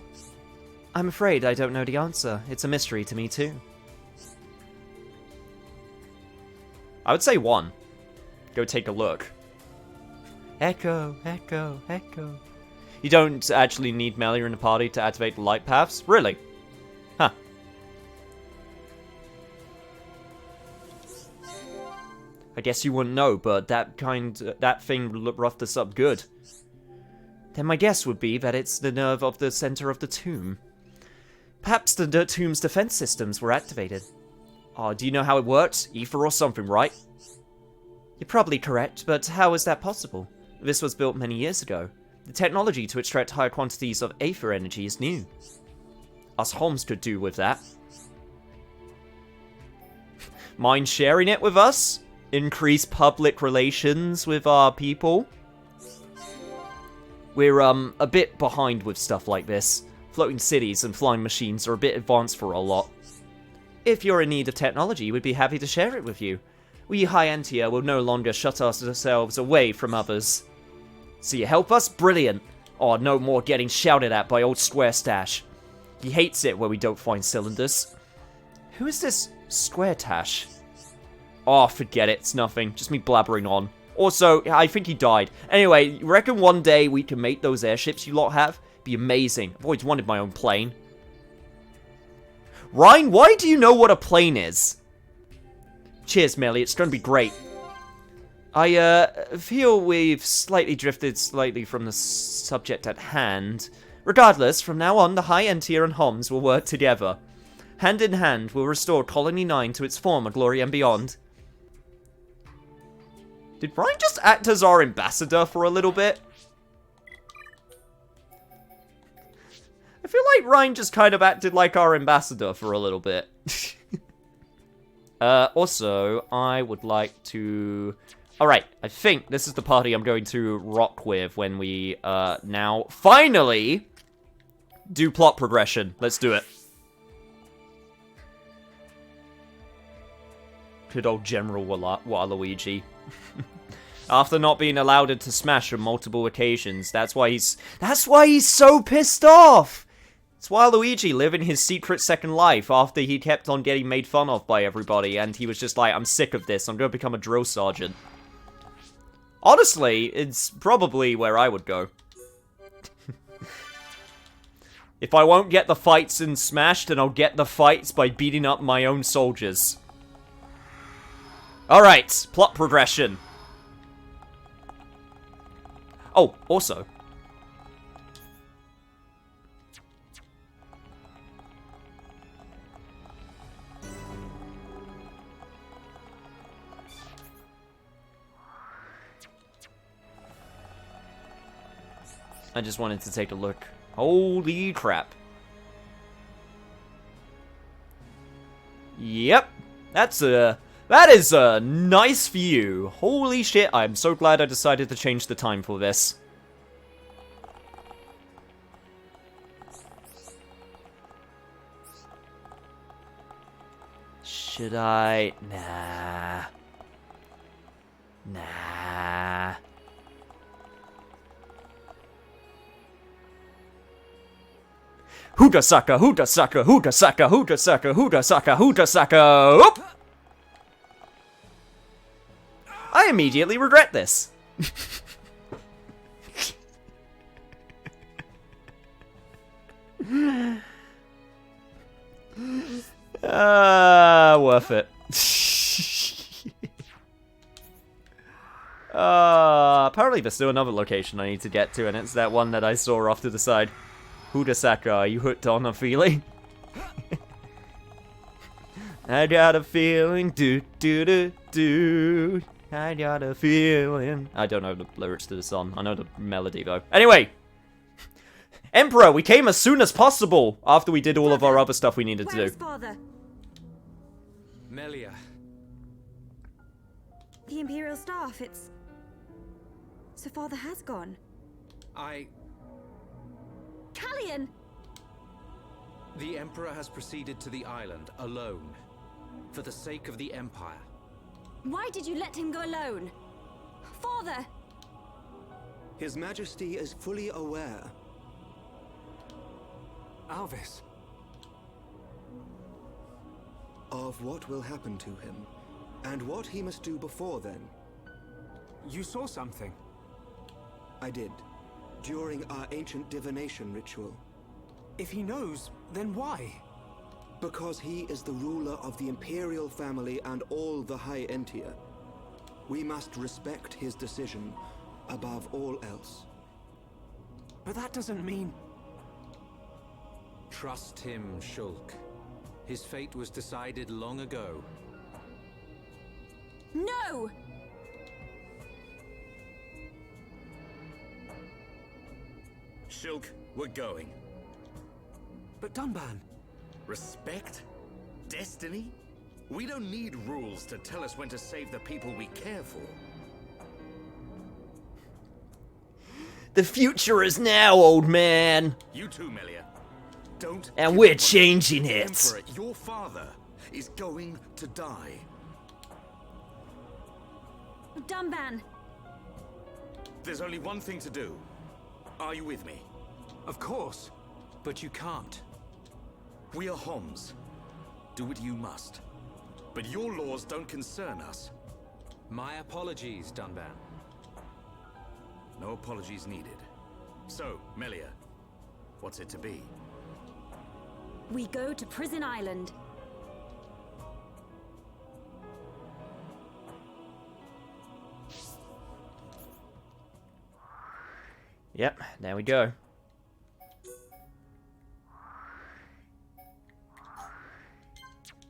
I'm afraid I don't know the answer. It's a mystery to me too. I would say 1. Go take a look. Echo, echo, echo. You don't actually need Melia in the party to activate the light paths? Really? Huh. I guess you wouldn't know, but that thing roughed us up good. Then my guess would be that it's the nerve of the center of the tomb. Perhaps the tomb's defense systems were activated. Oh, do you know how it works? Ether or something, right? You're probably correct, but how is that possible? This was built many years ago. The technology to extract higher quantities of Aether energy is new. Us Homs could do with that. Mind sharing it with us? Increase public relations with our people? We're, a bit behind with stuff like this. Floating cities and flying machines are a bit advanced for a lot. If you're in need of technology, we'd be happy to share it with you. We high-end here will no longer shut ourselves away from others. So you help us? Brilliant! Oh, no more getting shouted at by old Square Stash. He hates it when we don't find cylinders. Who is this Square Tash? Oh, forget it. It's nothing. Just me blabbering on. Also, I think he died. Anyway, you reckon one day we can make those airships you lot have? Be amazing. I've always wanted my own plane. Ryan, why do you know what a plane is? Cheers, Melly. It's going to be great. I feel we've slightly drifted from the subject at hand. Regardless, from now on, the high-end tier and Homs will work together. Hand in hand, we'll restore Colony 9 to its former glory and beyond. Did Ryan just act as our ambassador for a little bit? I feel like Ryan just kind of acted like our ambassador for a little bit. Also, I would like to... Alright, I think this is the party I'm going to rock with when we, now finally do plot progression. Let's do it. Good old General Waluigi. After not being allowed to smash on multiple occasions, that's why he's so pissed off! It's Waluigi living his secret second life after he kept on getting made fun of by everybody, and he was just like, I'm sick of this, I'm gonna become a drill sergeant. Honestly, it's probably where I would go. If I won't get the fights in Smash, then I'll get the fights by beating up my own soldiers. Alright, plot progression. Oh, also. I just wanted to take a look. Holy crap. Yep. That's a That is a nice view. Holy shit, I'm so glad I decided to change the time for this. Should I? Nah. Nah. Huda Saka, Huda Saka, Huda Saka, Huda Saka, Huda Saka, Huda Saka. Oop! I immediately regret this. Worth it. Apparently there's still another location I need to get to, and it's that one that I saw off to the side. Hudasaka, are you hooked on a feeling? I got a feeling, do do do do. I got a feeling. I don't know the lyrics to the song. I know the melody though. Anyway, Emperor, we came as soon as possible after we did all of our other stuff we needed to Where's do. Father? Melia. The Imperial staff, it's... So Father has gone. Callian! The Emperor has proceeded to the island alone, for the sake of the Empire. Why did you let him go alone? Father! His Majesty is fully aware. Alvis. Of what will happen to him, and what he must do before then. You saw something. I did, during our ancient divination ritual. If he knows, then why? Because he is the ruler of the Imperial family and all the High Entia. We must respect his decision above all else. But that doesn't mean... Trust him, Shulk. His fate was decided long ago. No! Shulk, we're going. But Dunban... Respect? Destiny? We don't need rules to tell us when to save the people we care for. The future is now, old man. You too, Melia. Don't. And give we're up on changing the it. Emperor, your father, is going to die. Dunban! There's only one thing to do. Are you with me? Of course. But you can't. We are Homs. Do what you must. But your laws don't concern us. My apologies, Dunban. No apologies needed. So, Melia, what's it to be? We go to Prison Island. Yep, there we go.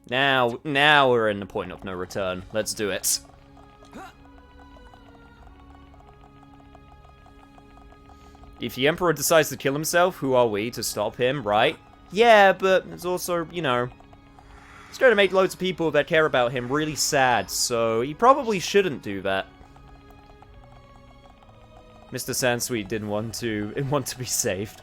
Now we're in the point of no return. Let's do it. If the Emperor decides to kill himself, who are we to stop him, right? Yeah, but it's also, you know, it's going to make loads of people that care about him really sad, so he probably shouldn't do that. Mr. Sansweet didn't want to be saved.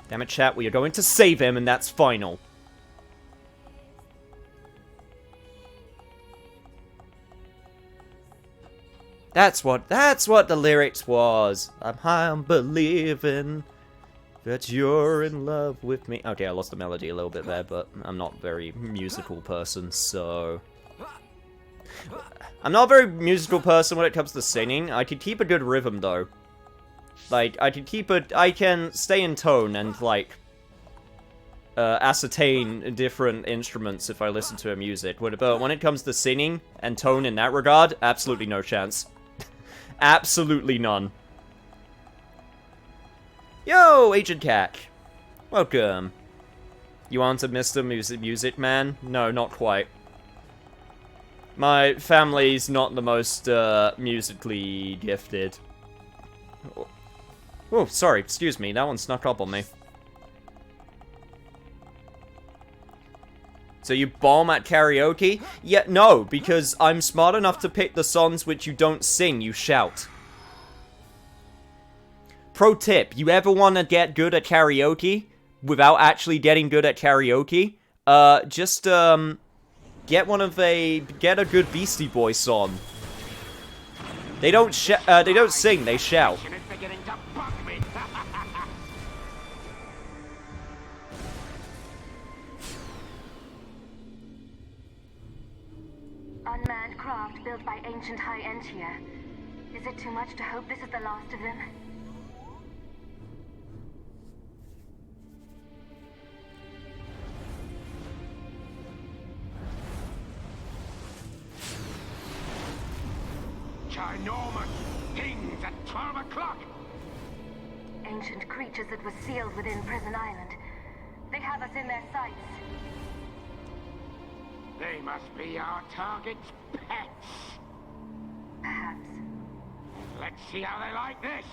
Damn it, chat, we are going to save him, and that's final. That's what the lyrics was. I'm believing that you're in love with me. Okay, I lost the melody a little bit there, but I'm not a very musical person, so... I'm not a very musical person when it comes to singing. I can keep a good rhythm, though. Like, I can stay in tone and, like, ascertain different instruments if I listen to a music. But when it comes to singing and tone in that regard, absolutely no chance. Absolutely none. Yo, Agent Cack. Welcome. You aren't a Mr. Music Man? No, not quite. My family's not the most, musically gifted. Oh, sorry, excuse me, that one snuck up on me. So you bomb at karaoke? Yeah, no, because I'm smart enough to pick the songs which you don't sing, you shout. Pro tip, you ever want to get good at karaoke without actually getting good at karaoke? Just get a good Beastie Boys song. They don't sing, they shout. Unmanned craft built by ancient High Entia. Is it too much to hope this is the last of them? Ginormous things at 12 o'clock! Ancient creatures that were sealed within Prison Island. They have us in their sights. They must be our target's pets. Perhaps. Let's see how they like this.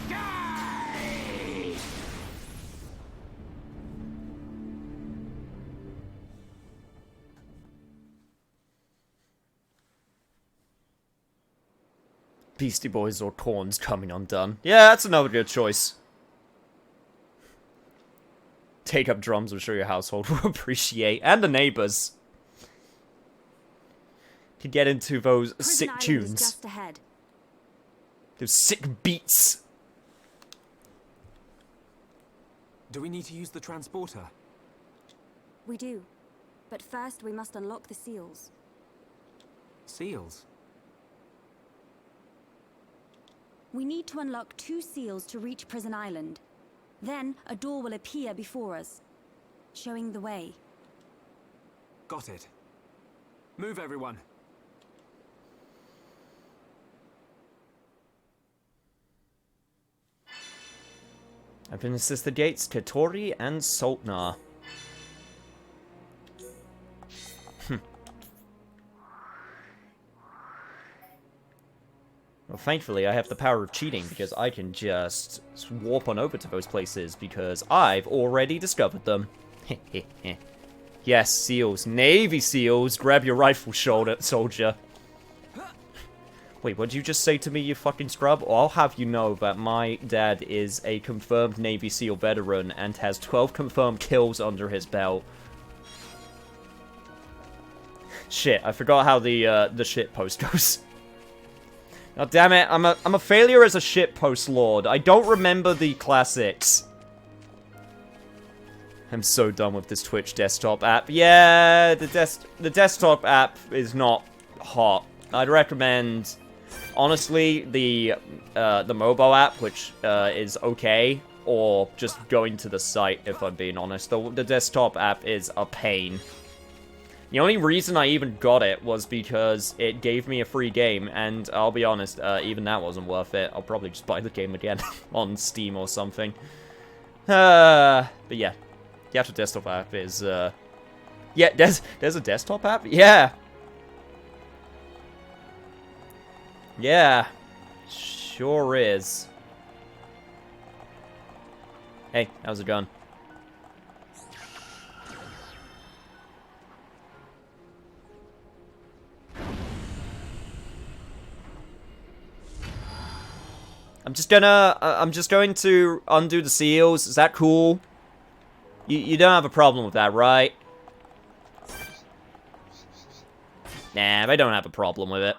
Die! Beastie Boys or Korn's coming undone. Yeah, that's another good choice. Take up drums, I'm sure your household will appreciate. And the neighbors. To get into those sick tunes. Just ahead. Those sick beats. Do we need to use the transporter? We do. But first we must unlock the seals. Seals? We need to unlock 2 seals to reach Prison Island. Then, a door will appear before us, showing the way. Got it. Move, everyone. I've been assist the gates, Katori and Sultnar. Well, thankfully, I have the power of cheating, because I can just warp on over to those places, because I've already discovered them. Yes, SEALs. Navy SEALs! Grab your rifle, soldier. Wait, what did you just say to me, you fucking scrub? Well, I'll have you know that my dad is a confirmed Navy SEAL veteran, and has 12 confirmed kills under his belt. Shit, I forgot how the shit post goes. Oh, damn it, I'm a failure as a shitpost lord. I don't remember the classics. I'm so done with this Twitch desktop app. Yeah, the desktop app is not hot. I'd recommend, honestly, the mobile app, which is okay, or just going to the site, if I'm being honest. The desktop app is a pain. The only reason I even got it was because it gave me a free game, and I'll be honest, even that wasn't worth it. I'll probably just buy the game again on Steam or something. But yeah, the actual desktop app is, yeah, there's a desktop app? Yeah! Yeah, sure is. Hey, how's it going? I'm just going to undo the seals. Is that cool? You don't have a problem with that, right? Nah, I don't have a problem with it.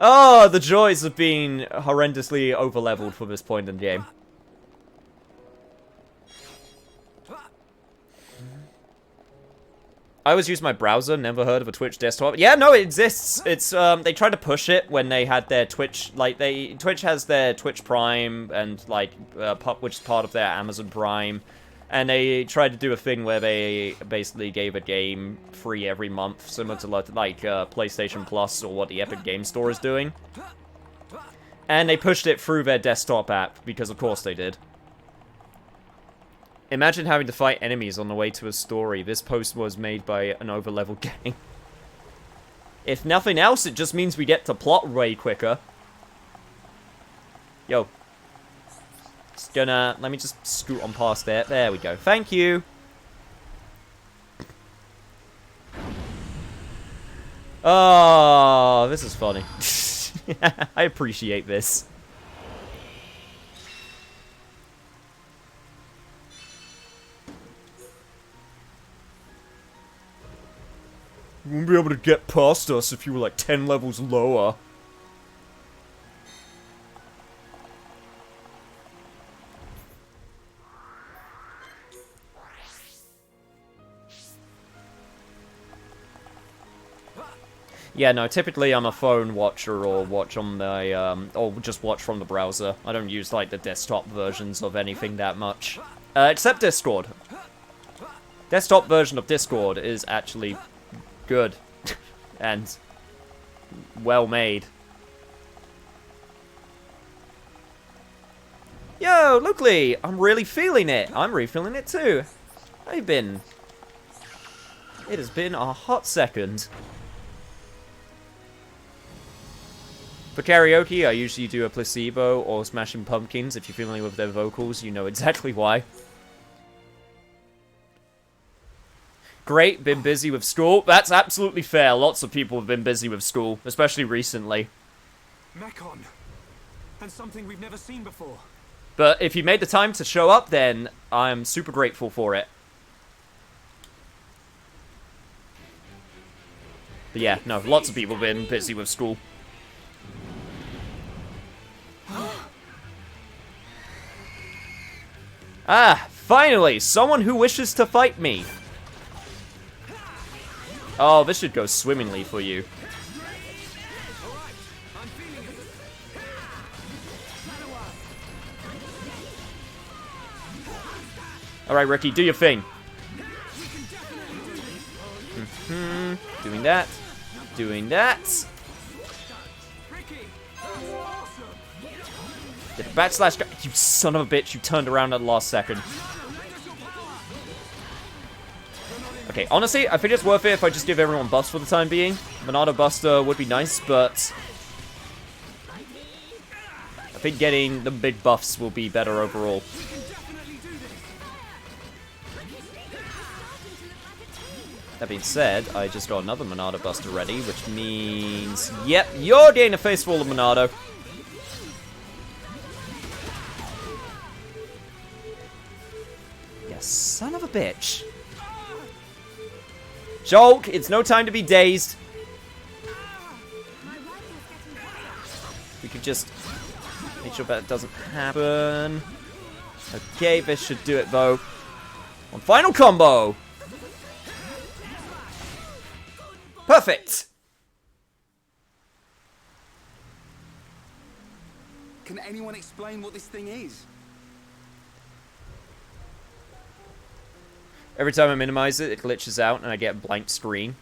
Oh, the joys of being horrendously overleveled for this point in the game. I always use my browser, never heard of a Twitch desktop. Yeah, no, it exists. It's, they tried to push it when they had their Twitch, like, Twitch has their Twitch Prime, and, like, which is part of their Amazon Prime, and they tried to do a thing where they basically gave a game free every month, similar to, like, PlayStation Plus, or what the Epic Game Store is doing. And they pushed it through their desktop app, because of course they did. Imagine having to fight enemies on the way to a story. This post was made by an overleveled gang. If nothing else, it just means we get to plot way quicker. Yo. Just gonna... Let me just scoot on past there. There we go. Thank you. Oh, this is funny. I appreciate this. You wouldn't be able to get past us if you were like 10 levels lower. Yeah, no, typically I'm a phone watcher or watch on my, or just watch from the browser. I don't use, like, the desktop versions of anything that much. Except Discord. Desktop version of Discord is actually good. And well made. Yo, Lukley! I'm really feeling it. I'm really feeling it too. It has been a hot second. For karaoke, I usually do a placebo or Smashing Pumpkins. If you're familiar with their vocals, you know exactly why. Great, been busy with school. That's absolutely fair. Lots of people have been busy with school, especially recently. Mechon. And something we've never seen before. But if you made the time to show up, then I'm super grateful for it. But yeah, no, lots of people have been busy with school. Ah, finally, someone who wishes to fight me. Oh, this should go swimmingly for you. Alright, Ricky, do your thing. Doing that. Doing that. Did a backslash go? You son of a bitch, you turned around at the last second. Okay, honestly, I think it's worth it if I just give everyone buffs for the time being. Monado Buster would be nice, but I think getting the big buffs will be better overall. That being said, I just got another Monado Buster ready, which means... Yep, you're getting a face full of Monado. Son of a bitch. Joke, it's no time to be dazed. We could just make sure that doesn't happen. Okay, this should do it though. One final combo. Perfect. Can anyone explain what this thing is? Every time I minimize it, it glitches out and I get a blank screen.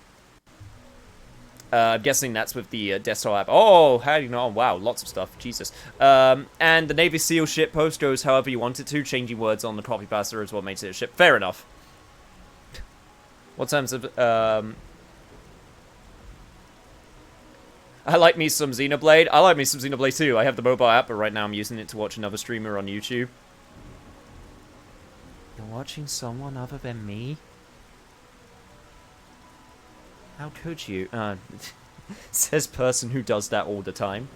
I'm guessing that's with the desktop app. Oh, how do you know? Oh, wow, lots of stuff. Jesus. And the Navy SEAL ship post goes however you want it to. Changing words on the copy pasta is what makes it a ship. Fair enough. What terms of... I like me some Xenoblade. I like me some Xenoblade too. I have the mobile app, but right now I'm using it to watch another streamer on YouTube. You're watching someone other than me? How could you? Says person who does that all the time.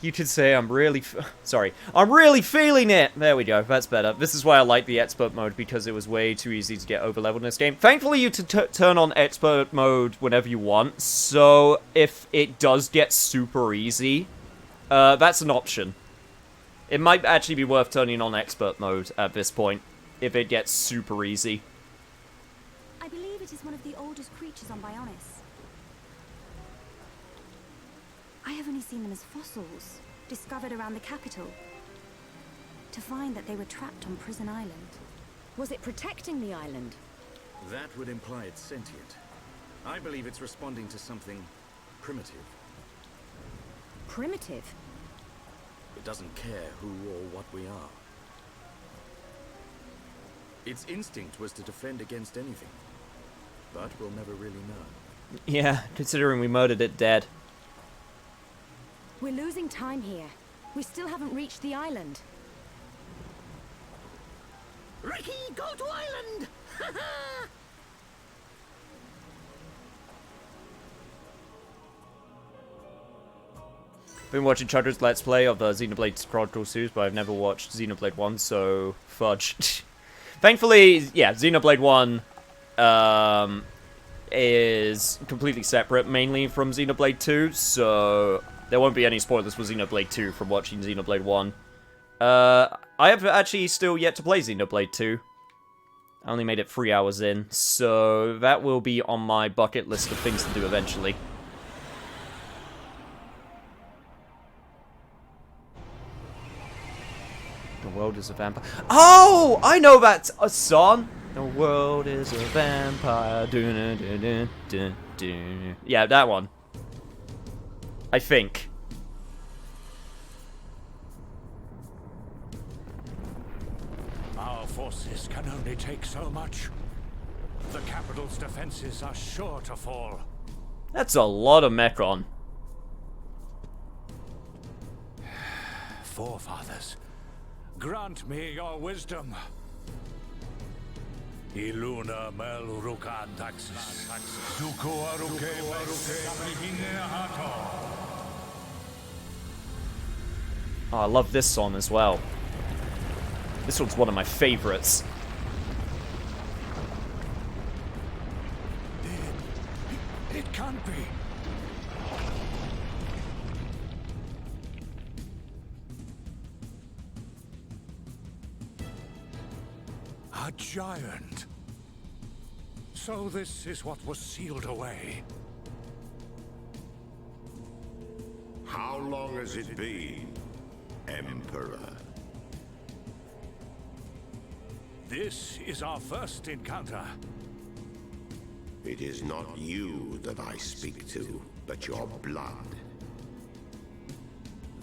You could say I'm really... Sorry. I'm really feeling it! There we go. That's better. This is why I like the expert mode, because it was way too easy to get overleveled in this game. Thankfully, you turn on expert mode whenever you want, so if it does get super easy, that's an option. It might actually be worth turning on expert mode at this point, if it gets super easy. I believe it is one of the oldest creatures on Bionis. I have only seen them as fossils, discovered around the capital. To find that they were trapped on Prison Island. Was it protecting the island? That would imply it's sentient. I believe it's responding to something primitive. Primitive? It doesn't care who or what we are. Its instinct was to defend against anything. But we'll never really know. Yeah, considering we murdered it dead. We're losing time here. We still haven't reached the island. Ricky, go to island! Been watching Chudder's Let's Play of the Xenoblade Chronicles series, but I've never watched Xenoblade 1, so fudge. Thankfully, yeah, Xenoblade 1 is completely separate, mainly from Xenoblade 2, so there won't be any spoilers for Xenoblade 2 from watching Xenoblade 1. I have actually still yet to play Xenoblade 2. I only made it 3 hours in, so that will be on my bucket list of things to do eventually. The world is a vampire. Oh, I know that's a song. The world is a vampire. Dun, dun, dun, dun, dun. Yeah, that one. I think. Our forces can only take so much. The capital's defenses are sure to fall. That's a lot of Mechon. Forefathers, grant me your wisdom. Iluna mel rukan taxis. Duku aruke Oh, I love this song as well. This one's one of my favorites. It can't be. A giant. So this is what was sealed away. How long has it been, Emperor? This is our first encounter. It is not you that I speak to, but your blood.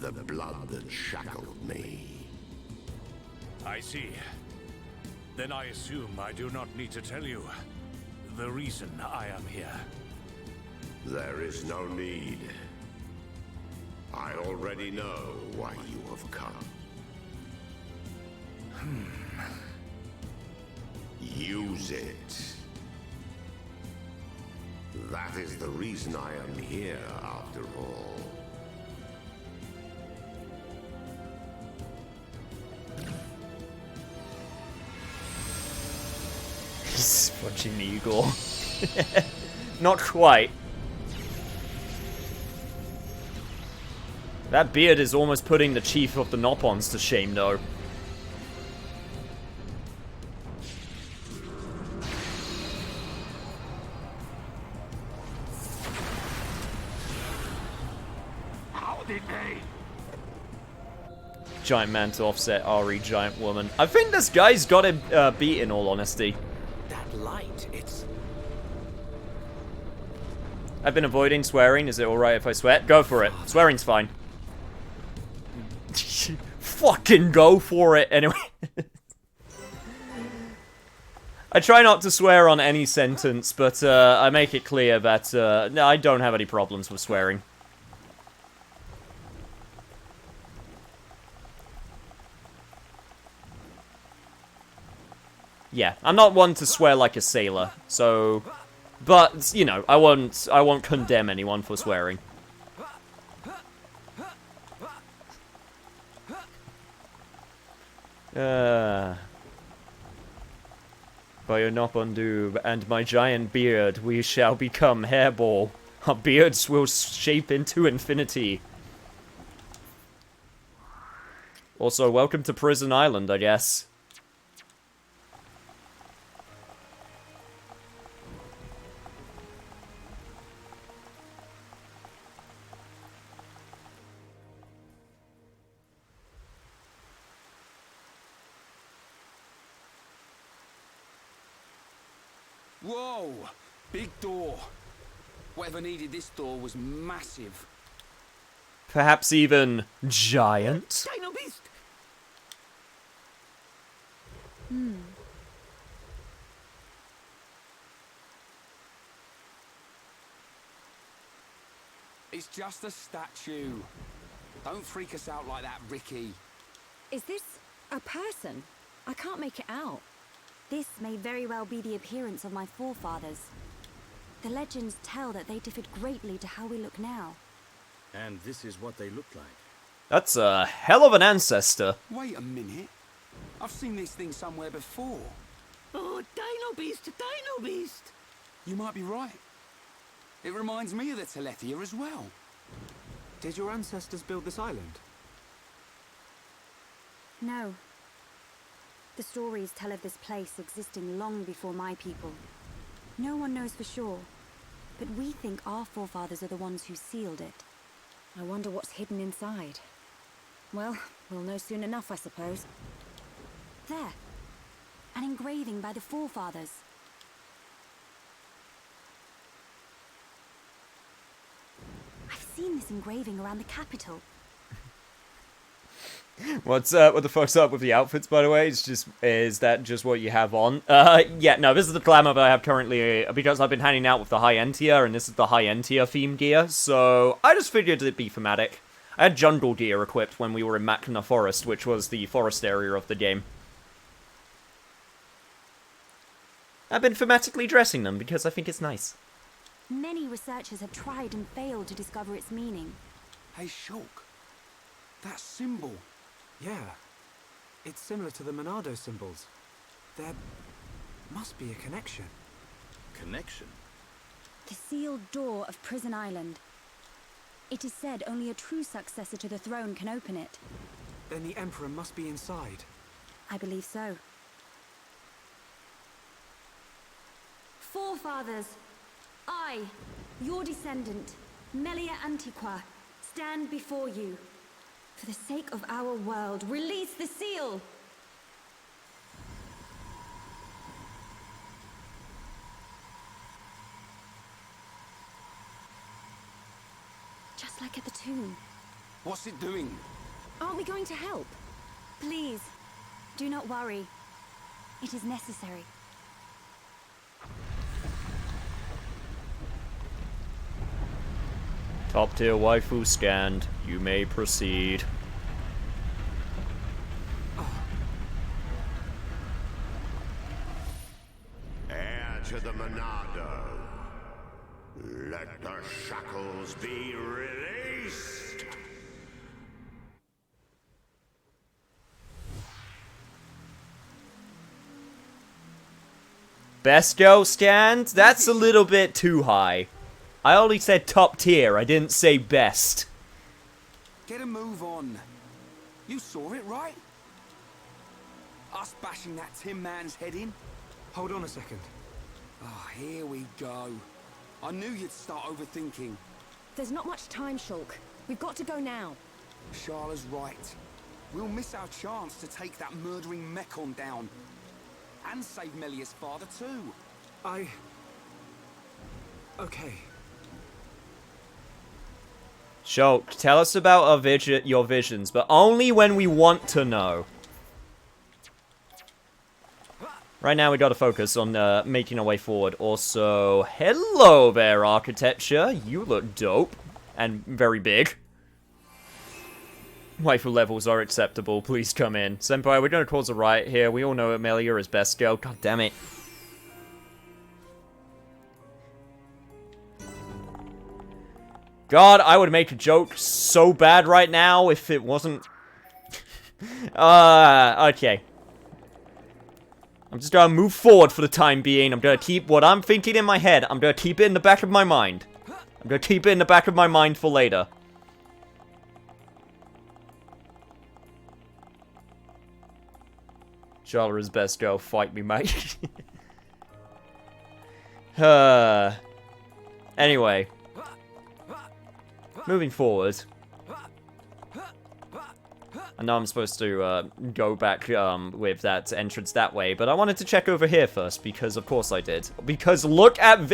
The blood that shackled me. I see. Then I assume I do not need to tell you the reason I am here. There is no need. I already know why you have come. Use it. That is the reason I am here, after all. He's watching the eagle. Not quite. That beard is almost putting the chief of the Nopons to shame, though. How did they? Giant man to offset RE giant woman. I think this guy's got him beat, in all honesty. That light, it's... I've been avoiding swearing. Is it alright if I swear? Go for it. Swearing's fine. Fucking go for it, anyway. I try not to swear on any sentence, but I make it clear that no, I don't have any problems with swearing. Yeah, I'm not one to swear like a sailor, so... But, you know, I won't condemn anyone for swearing. By your Nopondoob and my giant beard, we shall become hairball. Our beards will shape into infinity. Also, welcome to Prison Island, I guess. Whoa! Big door. Whatever needed this door was massive. Perhaps even giant? Dino Beast! It's just a statue. Don't freak us out like that, Ricky. Is this a person? I can't make it out. This may very well be the appearance of my forefathers. The legends tell that they differed greatly to how we look now. And this is what they look like. That's a hell of an ancestor. Wait a minute. I've seen this thing somewhere before. Oh, Dino Beast, Dino Beast! You might be right. It reminds me of the Telethia as well. Did your ancestors build this island? No. The stories tell of this place existing long before my people. No one knows for sure, but we think our forefathers are the ones who sealed it. I wonder what's hidden inside. Well, we'll know soon enough, I suppose. There. An engraving by the forefathers. I've seen this engraving around the capital. What the fuck's up with the outfits, by the way? Is that just what you have on? Yeah, no, this is the glamour that I have currently, because I've been hanging out with the high-end tier, and this is the high-end tier theme gear, so I just figured it'd be thematic. I had jungle gear equipped when we were in Machna Forest, which was the forest area of the game. I've been thematically dressing them because I think it's nice. Many researchers have tried and failed to discover its meaning. Hey, Shulk. That symbol. Yeah. It's similar to the Monado symbols. There must be a connection. Connection? The sealed door of Prison Island. It is said only a true successor to the throne can open it. Then the Emperor must be inside. I believe so. Forefathers, I, your descendant, Melia Antiqua, stand before you. For the sake of our world, release the seal! Just like at the tomb. What's it doing? Aren't we going to help? Please, do not worry. It is necessary. Top tier waifu scanned. You may proceed. Heir to the Monado. Let the shackles be released. Besto stand? That's a little bit too high. I only said top tier, I didn't say best. Get a move on. You saw it, right? Us bashing that Tin Man's head in? Hold on a second. Oh, here we go. I knew you'd start overthinking. There's not much time, Shulk. We've got to go now. Sharla's right. We'll miss our chance to take that murdering Mechon down. And save Melia's father, too. Okay. Shulk, tell us about your visions, but only when we want to know. Right now we gotta focus on making our way forward. Also, hello there, Architecture. You look dope. And very big. Waifu levels are acceptable. Please come in. Senpai, we're gonna cause a riot here. We all know Amelia is best girl. God damn it. God, I would make a joke so bad right now if it wasn't... okay. I'm just gonna move forward for the time being. I'm gonna keep what I'm thinking in my head. I'm gonna keep it in the back of my mind. I'm gonna keep it in the back of my mind for later. Sharla is best girl. Fight me, mate. Anyway. Moving forward. I know I'm supposed to go back with that entrance that way, but I wanted to check over here first, because of course I did. Because look at... Is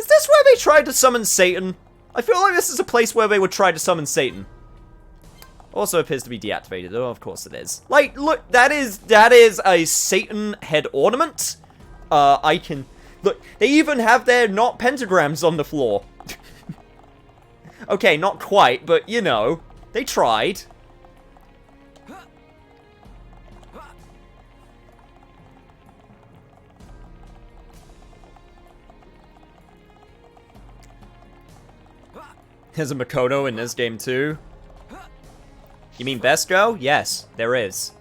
this where they tried to summon Satan? I feel like this is a place where they would try to summon Satan. Also appears to be deactivated. Oh, of course it is. Like, look, that is a Satan head ornament. I can... Look, they even have their not pentagrams on the floor. Okay, not quite, but, you know, they tried. There's a Makoto in this game, too. You mean Vesco? Yes, there is.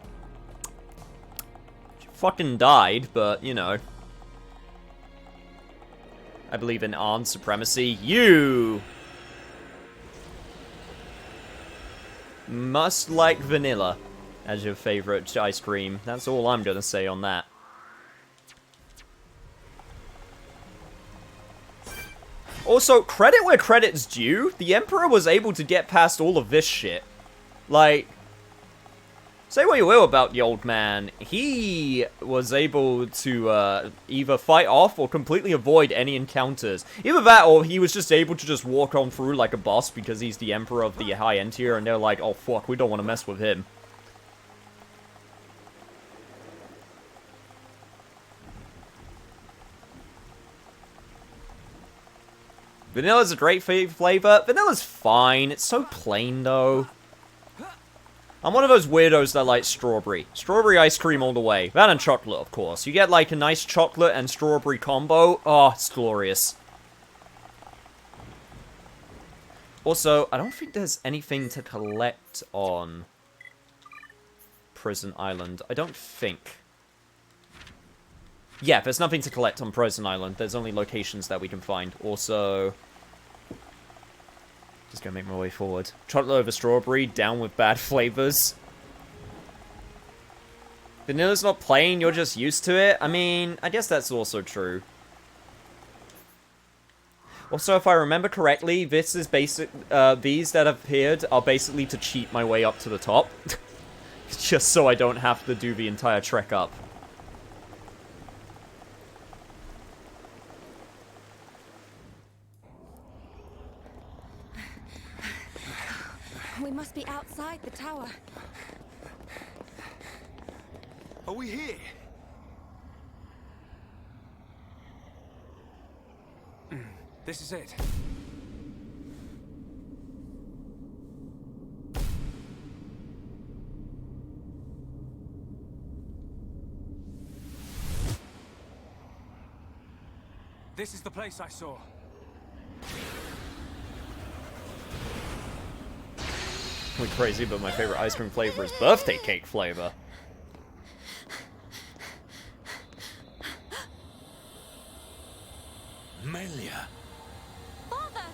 She fucking died, but, you know. I believe in armed supremacy. You must like vanilla as your favorite ice cream. That's all I'm gonna say on that. Also, credit where credit's due. The Emperor was able to get past all of this shit. Like, say what you will about the old man, he was able to either fight off or completely avoid any encounters. Either that or he was just able to just walk on through like a boss because he's the Emperor of the high end tier and they're like, oh fuck, we don't want to mess with him. Vanilla's a great flavor. Vanilla's fine. It's so plain, though. I'm one of those weirdos that like strawberry. Strawberry ice cream all the way. That and chocolate, of course. You get, like, a nice chocolate and strawberry combo. Oh, it's glorious. Also, I don't think there's anything to collect on Prison Island. I don't think. Yeah, there's nothing to collect on Prison Island. There's only locations that we can find. Also, just gonna make my way forward. Chocolate over strawberry, down with bad flavors. Vanilla's not plain, you're just used to it. I mean, I guess that's also true. Also, if I remember correctly, this is basic. These that have appeared are basically to cheat my way up to the top. Just so I don't have to do the entire trek up. We must be outside the tower. Are we here? This is it. This is the place I saw. We're crazy, but my favorite ice cream flavor is birthday cake flavor. Melia. Father!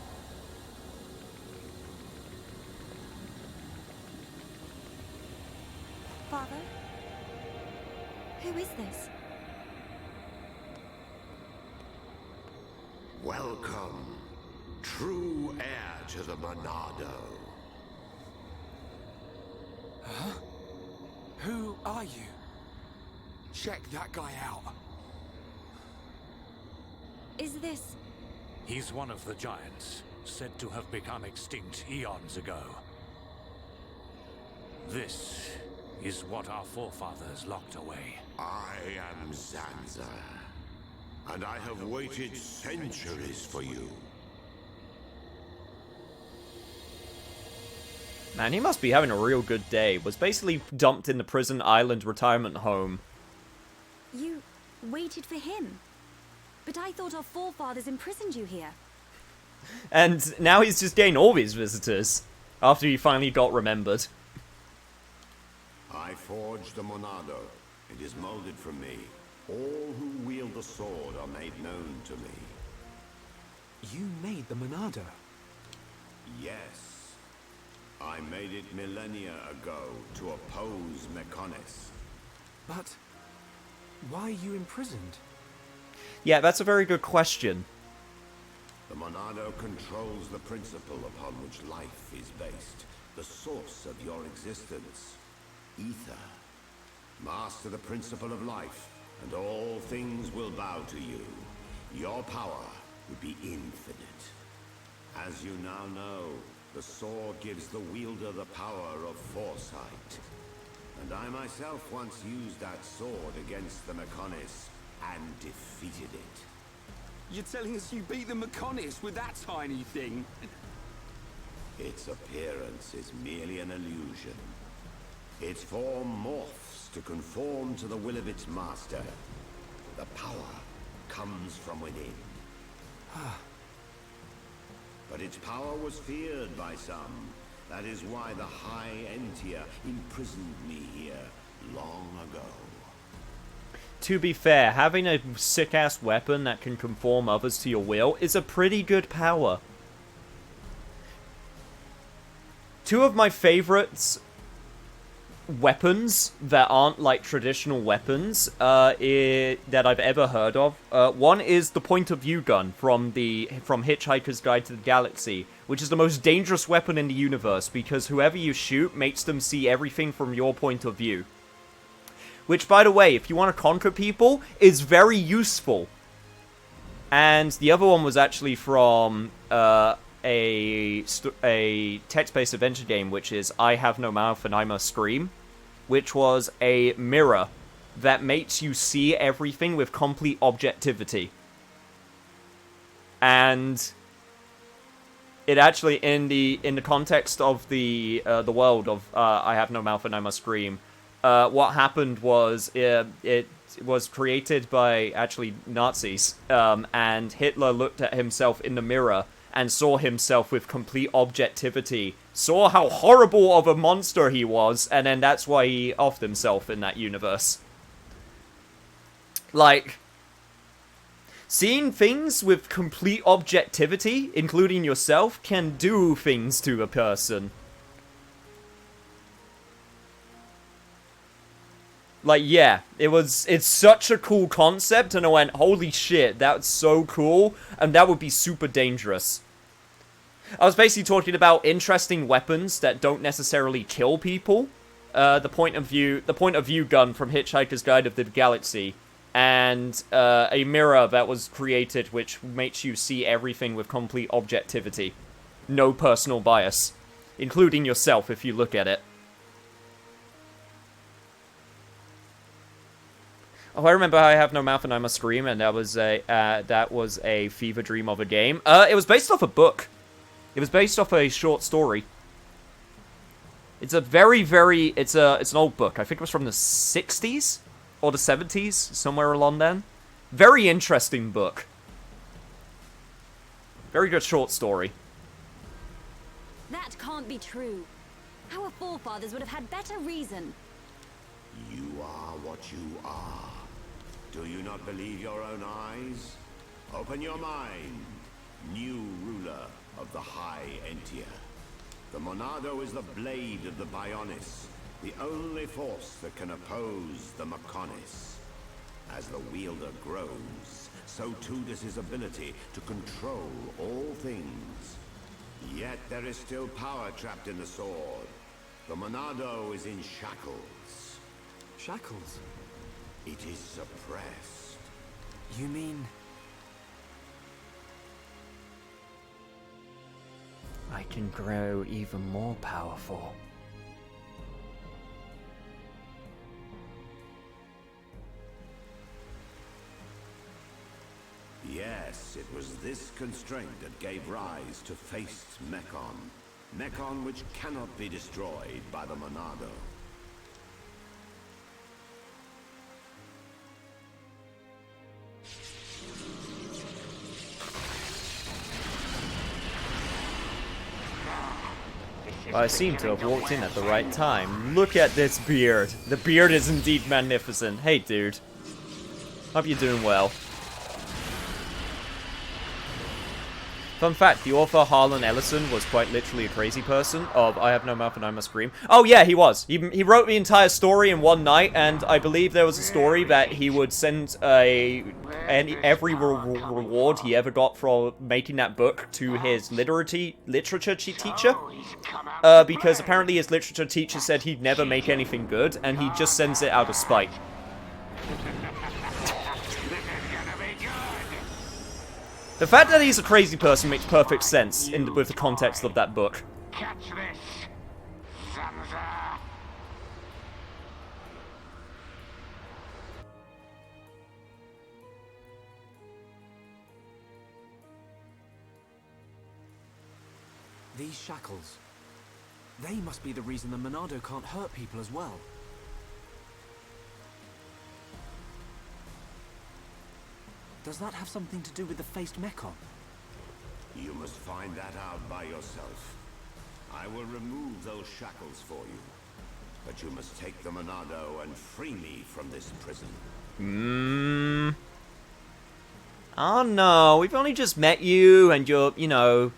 Father? Who is this? Welcome, true heir to the Monado. Huh? Who are you? Check that guy out. Is this... He's one of the giants, said to have become extinct eons ago. This is what our forefathers locked away. I am Zanza, and I have waited centuries for you. Man, he must be having a real good day. Was basically dumped in the Prison Island retirement home. You waited for him? But I thought our forefathers imprisoned you here. And now he's just getting all these visitors. After he finally got remembered. I forged the Monado. It is molded from me. All who wield the sword are made known to me. You made the Monado? Yes. I made it millennia ago to oppose Mechonis. But why are you imprisoned? Yeah, that's a very good question. The Monado controls the principle upon which life is based, the source of your existence. Ether. Master the principle of life, and all things will bow to you. Your power will be infinite. As you now know, the sword gives the wielder the power of foresight. And I myself once used that sword against the Mechonis and defeated it. You're telling us you beat the Mechonis with that tiny thing? Its appearance is merely an illusion. Its form morphs to conform to the will of its master. The power comes from within. But its power was feared by some. That is why the High Entia imprisoned me here long ago. To be fair, having a sick-ass weapon that can conform others to your will is a pretty good power. Two of my favorites weapons that aren't like traditional weapons that I've ever heard of. One is the point of view gun from Hitchhiker's Guide to the Galaxy, which is the most dangerous weapon in the universe because whoever you shoot makes them see everything from your point of view. Which, by the way, if you want to conquer people, is very useful. And the other one was actually from a text-based adventure game, which is I Have No Mouth and I Must Scream, which was a mirror that makes you see everything with complete objectivity. And it actually, in the context of the world of I Have No Mouth and I Must Scream, what happened was it was created by actually Nazis, and Hitler looked at himself in the mirror and saw himself with complete objectivity, saw how horrible of a monster he was, and then that's why he offed himself in that universe. Like, seeing things with complete objectivity, including yourself, can do things to a person. Like, yeah, it's such a cool concept, and I went, holy shit, that's so cool, and that would be super dangerous. I was basically talking about interesting weapons that don't necessarily kill people. The point of view gun from Hitchhiker's Guide of the Galaxy, and a mirror that was created which makes you see everything with complete objectivity. No personal bias, including yourself if you look at it. Oh, I remember I Have No Mouth and I Must Scream, and that was a fever dream of a game. It was based off a book. It was based off a short story. It's a it's an old book. I think it was from the 60s or the 70s, somewhere along then. Very interesting book. Very good short story. That can't be true. Our forefathers would have had better reason. You are what you are. Do you not believe your own eyes? Open your mind, new ruler of the High Entia. The Monado is the blade of the Bionis, the only force that can oppose the Mechonis. As the wielder grows, so too does his ability to control all things. Yet there is still power trapped in the sword. The Monado is in shackles. Shackles? It is suppressed. You mean... I can grow even more powerful. Yes, it was this constraint that gave rise to Faced Mechon. Mechon which cannot be destroyed by the Monado. I seem to have walked in at the right time. Look at this beard. The beard is indeed magnificent. Hey, dude. Hope you're doing well. Fun fact, the author Harlan Ellison was quite literally a crazy person of I Have No Mouth and I Must Scream. Oh yeah, he was. He wrote the entire story in one night, and I believe there was a story that he would send every reward he ever got for making that book to his literature teacher. Because apparently his literature teacher said he'd never make anything good, and he just sends it out of spite. The fact that he's a crazy person makes perfect sense with the context of that book. Catch this, Zanza. These shackles. They must be the reason the Monado can't hurt people as well. Does that have something to do with the faced Mekon? You must find that out by yourself. I will remove those shackles for you. But you must take the Monado and free me from this prison. Oh no, we've only just met you and you're, you know,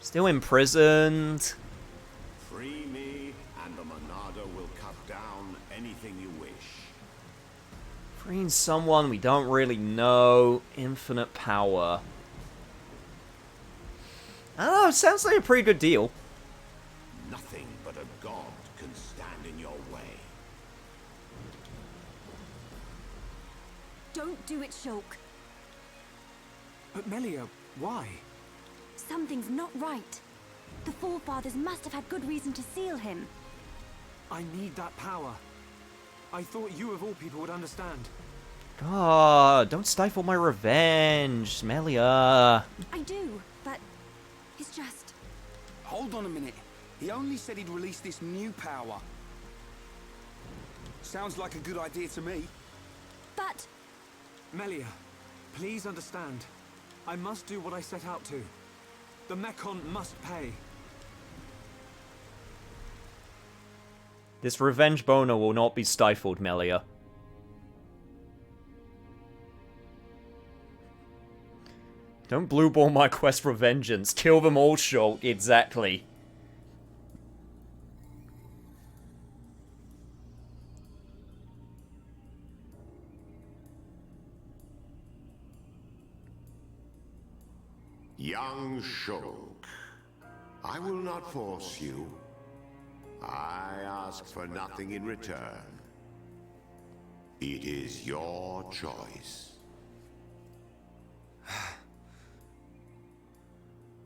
still imprisoned. Free me and the Monado will cut down anything you wish. Freeing someone we don't really know. Infinite power. I don't know, it sounds like a pretty good deal. Nothing but a god can stand in your way. Don't do it, Shulk. But Melia, why? Something's not right. The forefathers must have had good reason to seal him. I need that power. I thought you of all people would understand. God, don't stifle my revenge, Melia. I do, but it's just... Hold on a minute. He only said he'd release this new power. Sounds like a good idea to me. But... Melia, please understand. I must do what I set out to. The Mekon must pay. This revenge boner will not be stifled, Melia. Don't blueball my quest for vengeance. Kill them all, Shulk. Exactly. Young Shulk, I will not force you. I ask for nothing in return. It is your choice.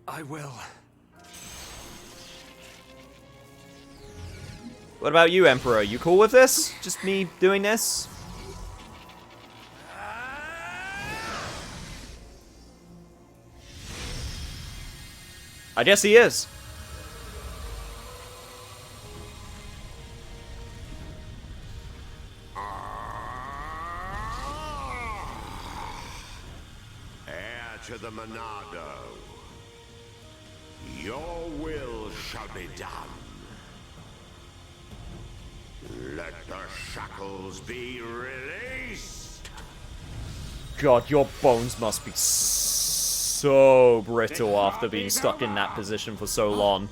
I will. What about you, Emperor? You cool with this? Just me doing this? I guess he is. Heir to the Monado. Your will shall be done. Let the shackles be released. God, your bones must be so brittle after being stuck in that position for so long.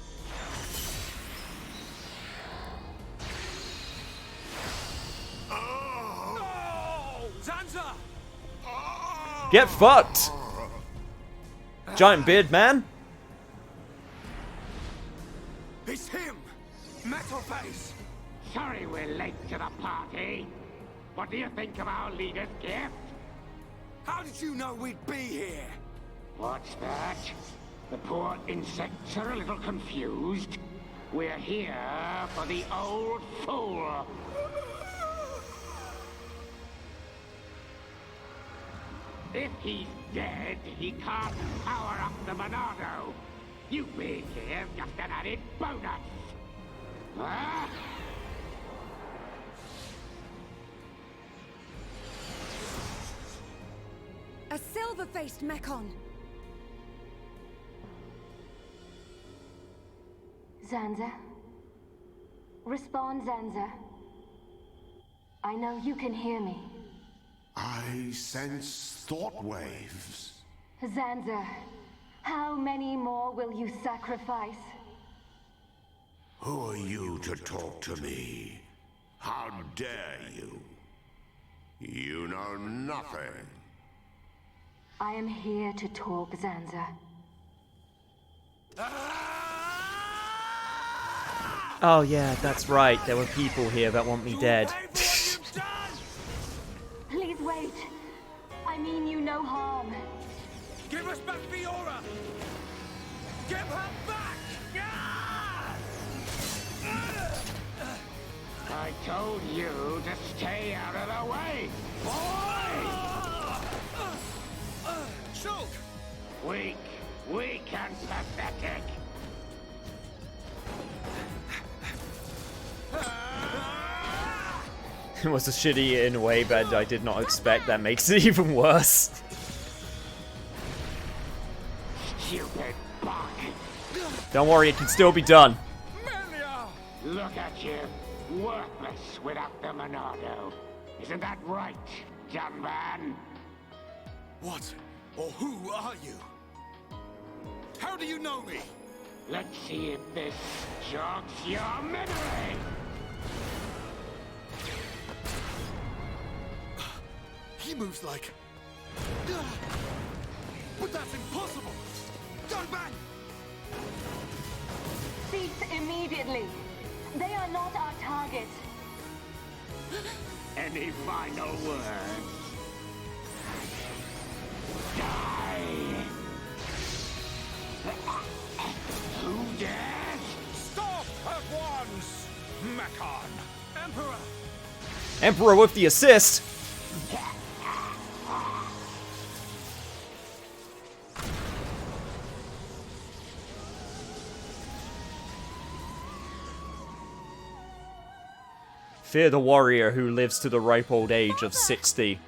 No! Zanza! Get fucked! Giant beard man? It's him! Metal Face! Sorry we're late to the party. What do you think of our leader's gift? How did you know we'd be here? What's that? The poor insects are a little confused. We're here for the old fool. If he's dead, he can't power up the Monado. You being here just an added bonus. Huh? A silver-faced Mekon. Zanza? Respond, Zanza. I know you can hear me. I sense thought waves. Zanza, how many more will you sacrifice? Who are you to talk to me? How dare you? You know nothing. I am here to talk, Zanza. Oh yeah, that's right. There were people here that want me dead. Please wait. I mean you no harm. Give Give us back Fiora! Give her back! I told you to stay out of the way, boy! Shulk! Weak and pathetic. It was a shitty in a way, but I did not expect. That makes it even worse. Stupid bug. Don't worry, it can still be done. Look at you, worthless without the Monado. Isn't that right, young man? What or who are you? How do you know me? Let's see if this jogs your memory. He moves like... But that's impossible! Dunban! Cease immediately. They are not our target. Any final words? Die! Who dares? Stop at once! Mechon! Emperor! Emperor with the assist. Fear the warrior who lives to the ripe old age of 60.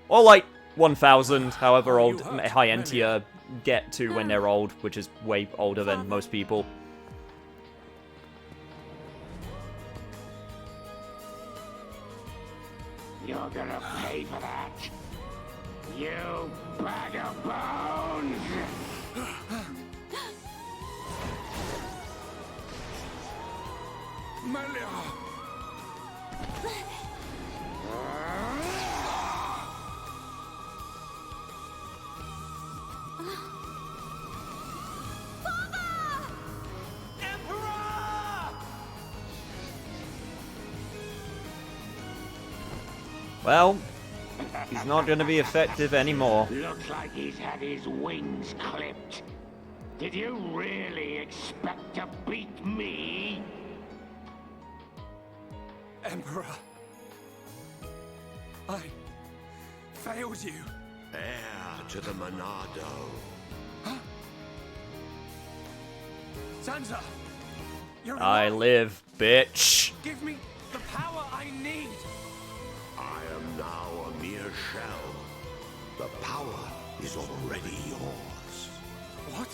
Or like 1,000, however old High Entier get to when they're old, which is way older than most people. You're gonna pay for that. You bag of bones! Melia! Well, he's not going to be effective anymore. Looks like he's had his wings clipped. Did you really expect to beat me? Emperor. I failed you. Heir to the Monado. Sansa! You're I alive. live, bitch. Give me the power I need. I am now a mere shell. The power is already yours. What?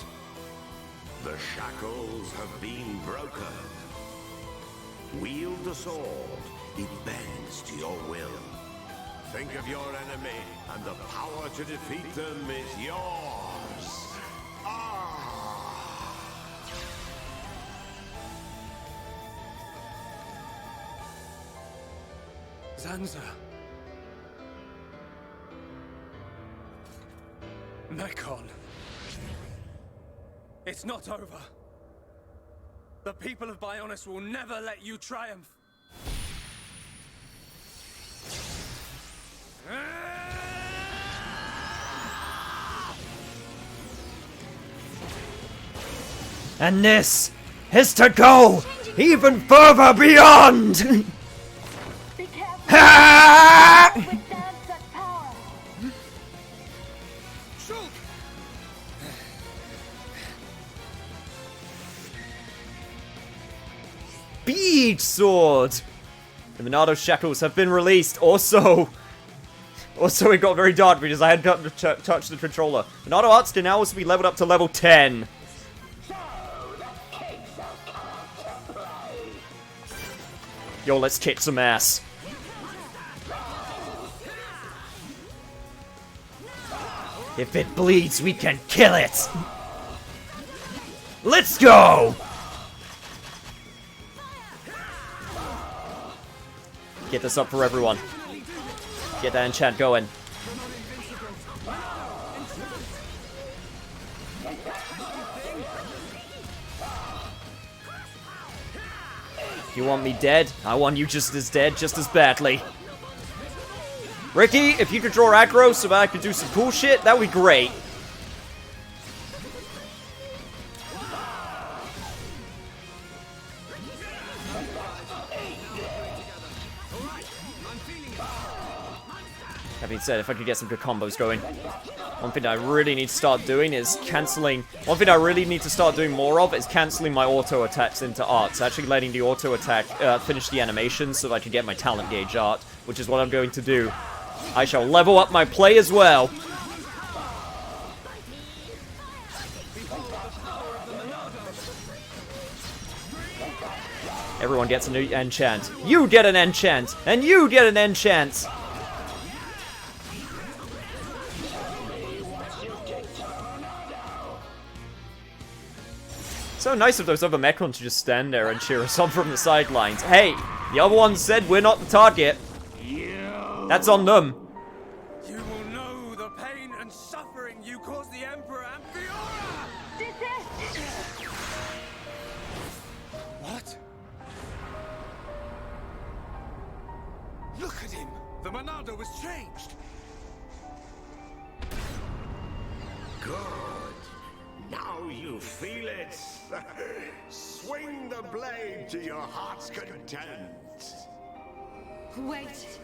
The shackles have been broken. Wield the sword. It bends to your will. Think of your enemy, and the power to defeat them is yours. Sansa. Mechon. It's not over. The people of Bionis will never let you triumph. And this is to go even further beyond! Ha! Beach sword! The Monado shackles have been released. Also, it got very dark because I had to touch the controller. Monado Arts can now also be leveled up to level 10. Yo, let's kick some ass. If it bleeds, we can kill it! Let's go! Get this up for everyone. Get that enchant going. You want me dead? I want you just as dead, just as badly. Ricky, if you could draw aggro so that I could do some cool shit, that would be great. That being said, if I could get some good combos going. One thing I really need to start doing is cancelling... One thing I really need to start doing more of is cancelling my auto attacks into arts. Actually letting the auto attack finish the animation so that I can get my talent gauge art, which is what I'm going to do. I shall level up my play as well. Everyone gets a new enchant. You get an enchant! And you get an enchant! So nice of those other Mechons to just stand there and cheer us on from the sidelines. Hey, the other ones said we're not the target. That's on them. You will know the pain and suffering you caused the Emperor and Fiora! What? Look at him! The Monado was changed! Good. Now you feel it. Swing the blade to your heart's content. Wait.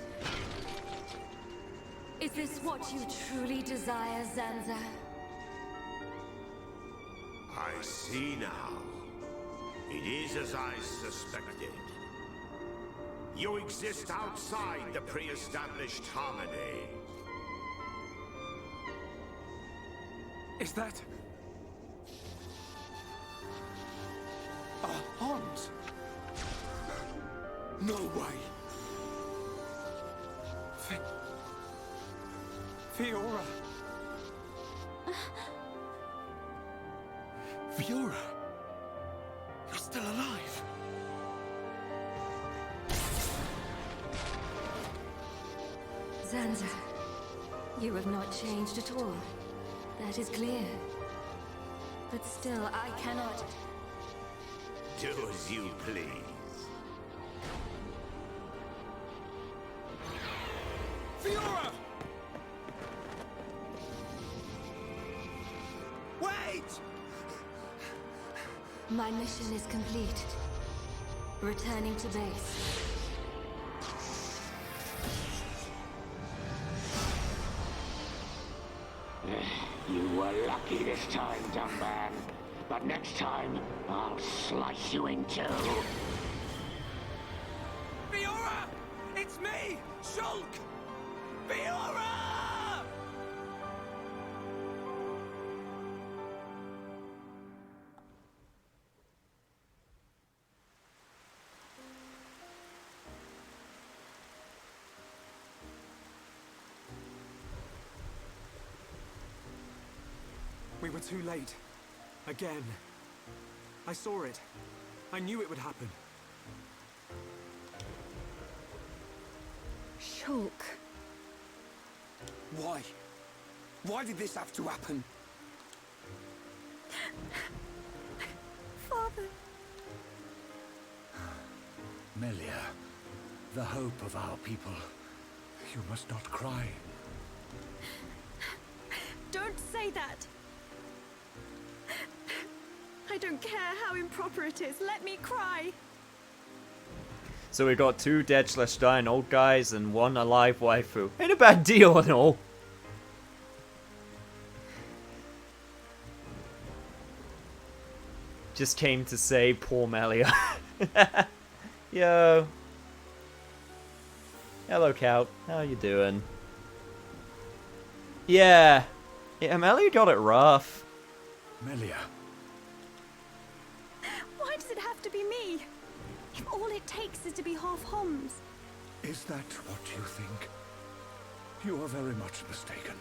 Is this what you truly desire, Zanza? I see now. It is as I suspected. You exist outside the pre-established harmony. Is that... Hans? No way. Fiora. Fiora? You're still alive. Zanza, you have not changed at all. That is clear. But still, I cannot... Do as you please. Fiora! Wait! My mission is complete. Returning to base. You were lucky this time, dumb man. But next time, I'll slice you in two. Fiora! It's me! Shulk! Fiora! We were too late. Again. I saw it. I knew it would happen. Shulk. Why? Why did this have to happen? Father. Melia, the hope of our people. You must not cry. Don't say that! I don't care how improper it is. Let me cry. So we got 2 dead/dying old guys and 1 alive waifu. Ain't a bad deal and all. Just came to say poor Melia. Yo. Hello, Cout. How you doing? Yeah. Yeah, Melia got it rough. Melia. Why does it have to be me? If all it takes is to be half Homs. Is that what you think? You are very much mistaken.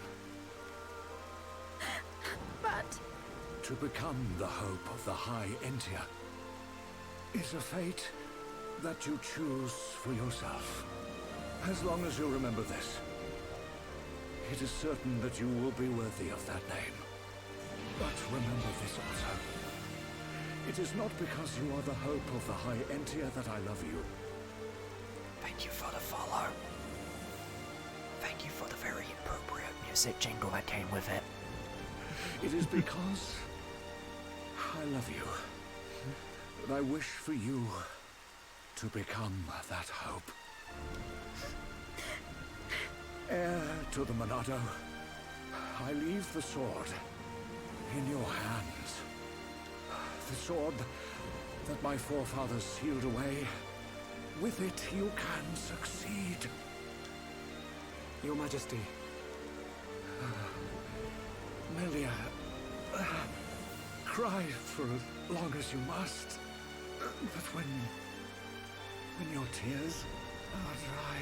But... To become the hope of the High Entia is a fate that you choose for yourself. As long as you remember this, it is certain that you will be worthy of that name. But remember this also. It is not because you are the hope of the High Entia that I love you. Thank you for the follow. Thank you for the very appropriate music jingle that came with it. It is because I love you that I wish for you to become that hope. heir to the Monado, I leave the sword in your hands. The sword that my forefathers sealed away. With it, you can succeed. Your Majesty. Melia, cry for as long as you must. But when your tears are dry...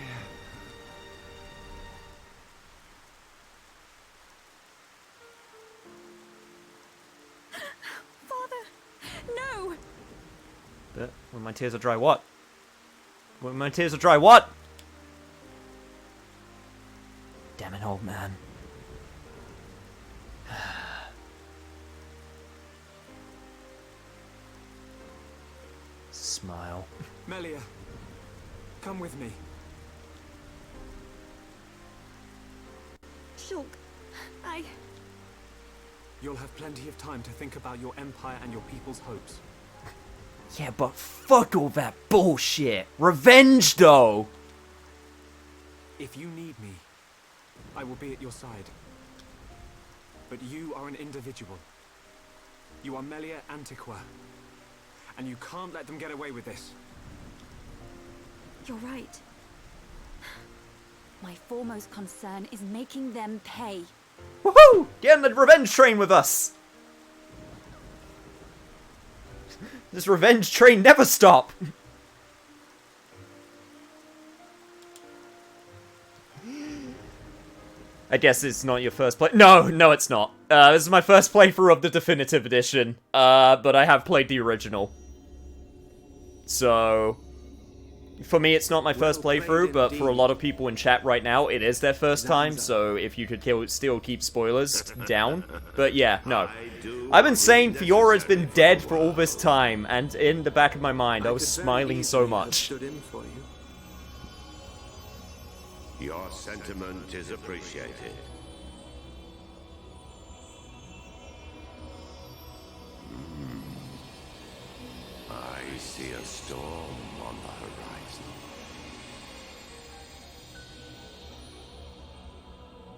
Father, no! But when my tears are dry, what? When my tears are dry, what? Damn it, old man. Smile. Melia, come with me. Shulk, You'll have plenty of time to think about your empire and your people's hopes. Yeah, but fuck all that bullshit. Revenge, though! If you need me, I will be at your side. But you are an individual. You are Melia Antiqua. And you can't let them get away with this. You're right. My foremost concern is making them pay. Woohoo! Get on the revenge train with us! This revenge train never stop! I guess it's not your first play. No, it's not. This is my first playthrough of the definitive edition. But I have played the original. So, for me, it's not my first playthrough, but for a lot of people in chat right now, it is their first time, so if you could still keep spoilers down. But yeah, no. I've been saying Fiora's been dead for all this time, and in the back of my mind, I was smiling so much. Your sentiment is appreciated. I see a storm on the horizon.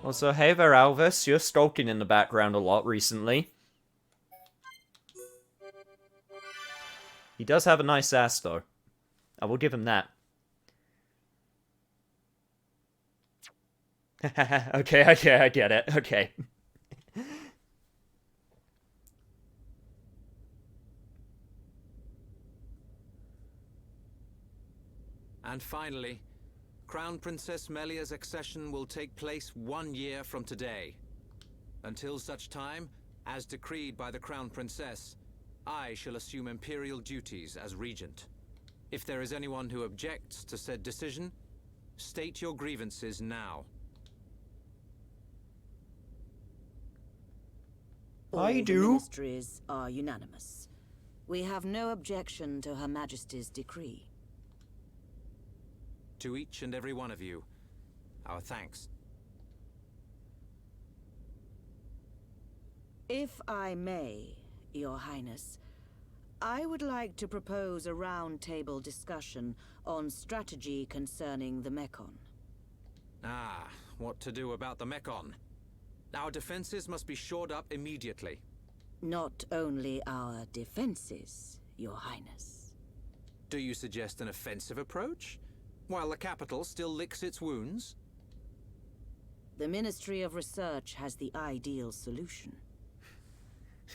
Also, hey there, Alvis. You're skulking in the background a lot recently. He does have a nice ass, though. I will give him that. Okay, I get it. Okay. And finally, Crown Princess Melia's accession will take place 1 year from today. Until such time, as decreed by the Crown Princess, I shall assume imperial duties as regent. If there is anyone who objects to said decision, state your grievances now. All the ministries are unanimous. We have no objection to Her Majesty's decree. To each and every one of you, our thanks. If I may, Your Highness, I would like to propose a round-table discussion on strategy concerning the Mekon. Ah, what to do about the Mekon? Our defenses must be shored up immediately. Not only our defenses, Your Highness. Do you suggest an offensive approach? While the capital still licks its wounds? The Ministry of Research has the ideal solution.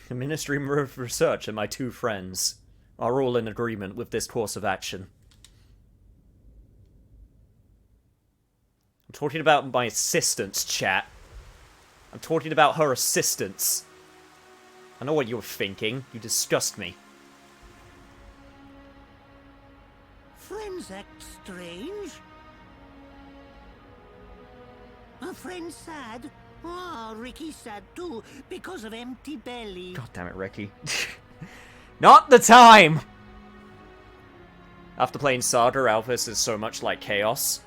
The Ministry of Research and my two friends are all in agreement with this course of action. I'm talking about my assistants, chat. I'm talking about her assistants. I know what you're thinking. You disgust me. Friends act strange. A friend sad? Oh, Ricky's sad too, because of empty belly. God damn it, Ricky. Not the time! After playing Saga, Alphys is so much like Chaos.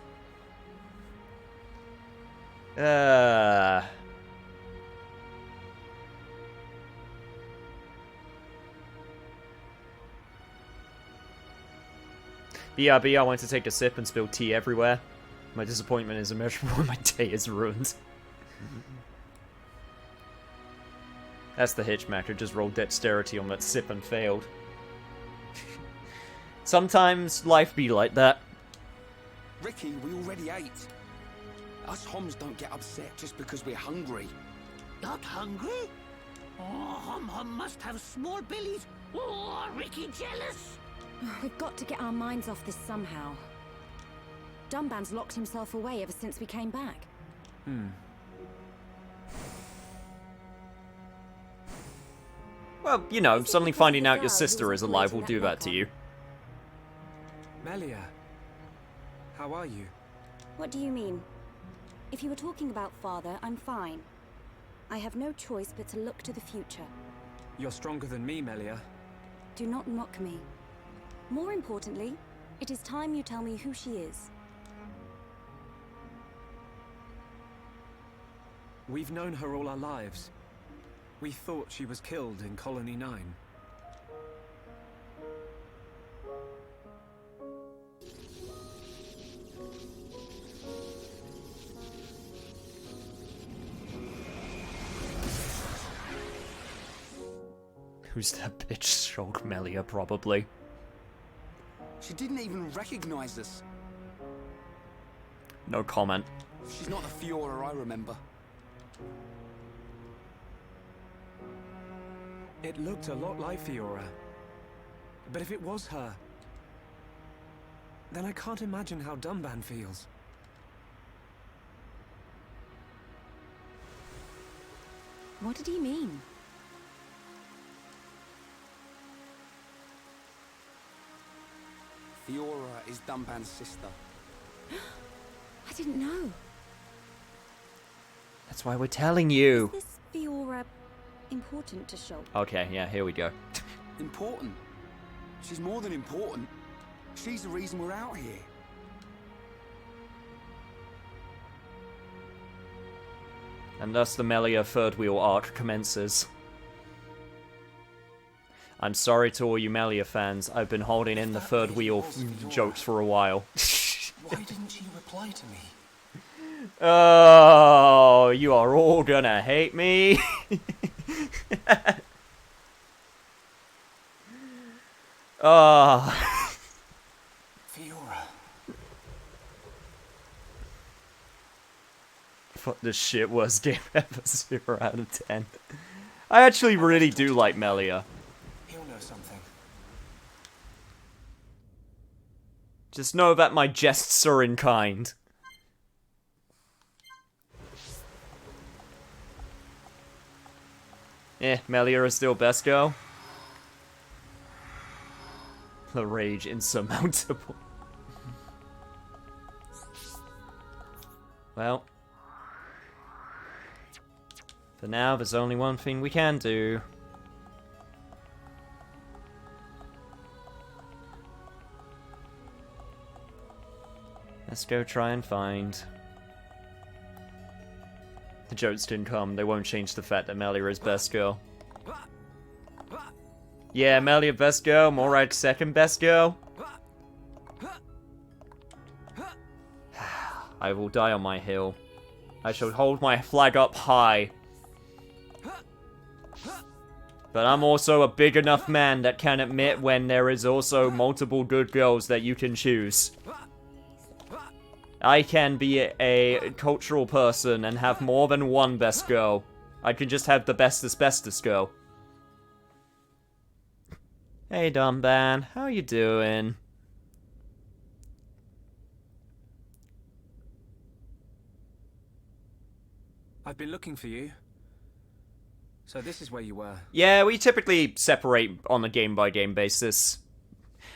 BRB, I went to take a sip and spilled tea everywhere. My disappointment is immeasurable when my day is ruined. That's the Hitchmaker, just rolled dexterity on that sip and failed. Sometimes life be like that. Ricky, we already ate. Us Homs don't get upset just because we're hungry. Not hungry? Oh, Hom must have small bellies. Oh, Ricky jealous. We've got to get our minds off this somehow. Dumban's locked himself away ever since we came back. Well, you know, suddenly finding out your sister is alive will do that to you. Melia, how are you? What do you mean? If you were talking about father, I'm fine. I have no choice but to look to the future. You're stronger than me, Melia. Do not mock me. More importantly, it is time you tell me who she is. We've known her all our lives. We thought she was killed in Colony 9. Who's that bitch? Shulk Melia, probably. She didn't even recognize us. No comment. She's not the Fiora I remember. It looked a lot like Fiora. But if it was her, then I can't imagine how Dumban feels. What did he mean? Fiora is Dumban's sister. I didn't know. That's why we're telling you. Is this Fiora important to Shulk? Okay, yeah, here we go. Important? She's more than important. She's the reason we're out here. And thus the Melia third wheel arc commences. I'm sorry to all you Melia fans, I've been holding in the third wheel jokes for a while. Why didn't she reply to me? Oh, you are all gonna hate me. Oh. Fiora. Fuck this shit, worst game ever, 0 out of 10. I actually really do like Melia. He'll know something. Just know that my jests are in kind. Melia is still best girl. The rage insurmountable. Well. For now, there's only one thing we can do. Let's go try and find... The jokes didn't come. They won't change the fact that Melia is best girl. Yeah, Melia best girl. Morag second best girl. I will die on my hill. I shall hold my flag up high. But I'm also a big enough man that can admit when there is also multiple good girls that you can choose. I can be a cultural person and have more than one best girl. I can just have the bestest girl. Hey, Dumban, how you doing? I've been looking for you. So this is where you were. Yeah, we typically separate on a game-by-game basis.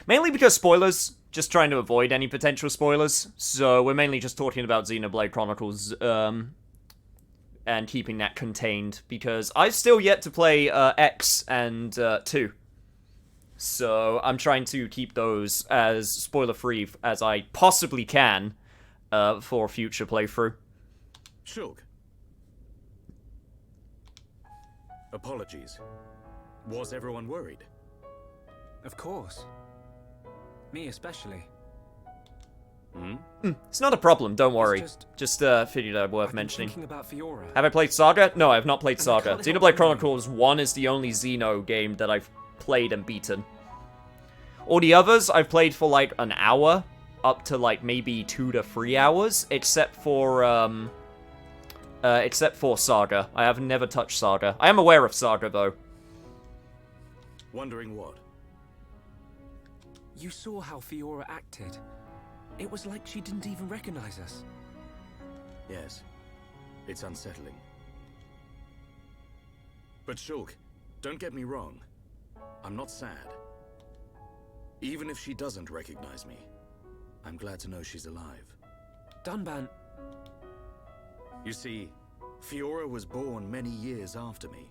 Mainly because spoilers, just trying to avoid any potential spoilers. So we're mainly just talking about Xenoblade Chronicles, and keeping that contained. Because I've still yet to play X and 2. So I'm trying to keep those as spoiler-free as I possibly can for future playthrough. Shulk. Apologies. Was everyone worried? Of course. Me especially. It's not a problem, don't worry. Just figured out worth mentioning. Thinking about Fiora. Have I played Saga? No, I have not played Saga. Xenoblade Chronicles 1 is the only Xeno game that I've played and beaten. All the others I've played for like an hour, up to like maybe 2 to 3 hours, except for Saga. I have never touched Saga. I am aware of Saga though. Wondering what? You saw how Fiora acted. It was like she didn't even recognize us. Yes. It's unsettling. But Shulk, don't get me wrong. I'm not sad. Even if she doesn't recognize me, I'm glad to know she's alive. Dunban. You see, Fiora was born many years after me.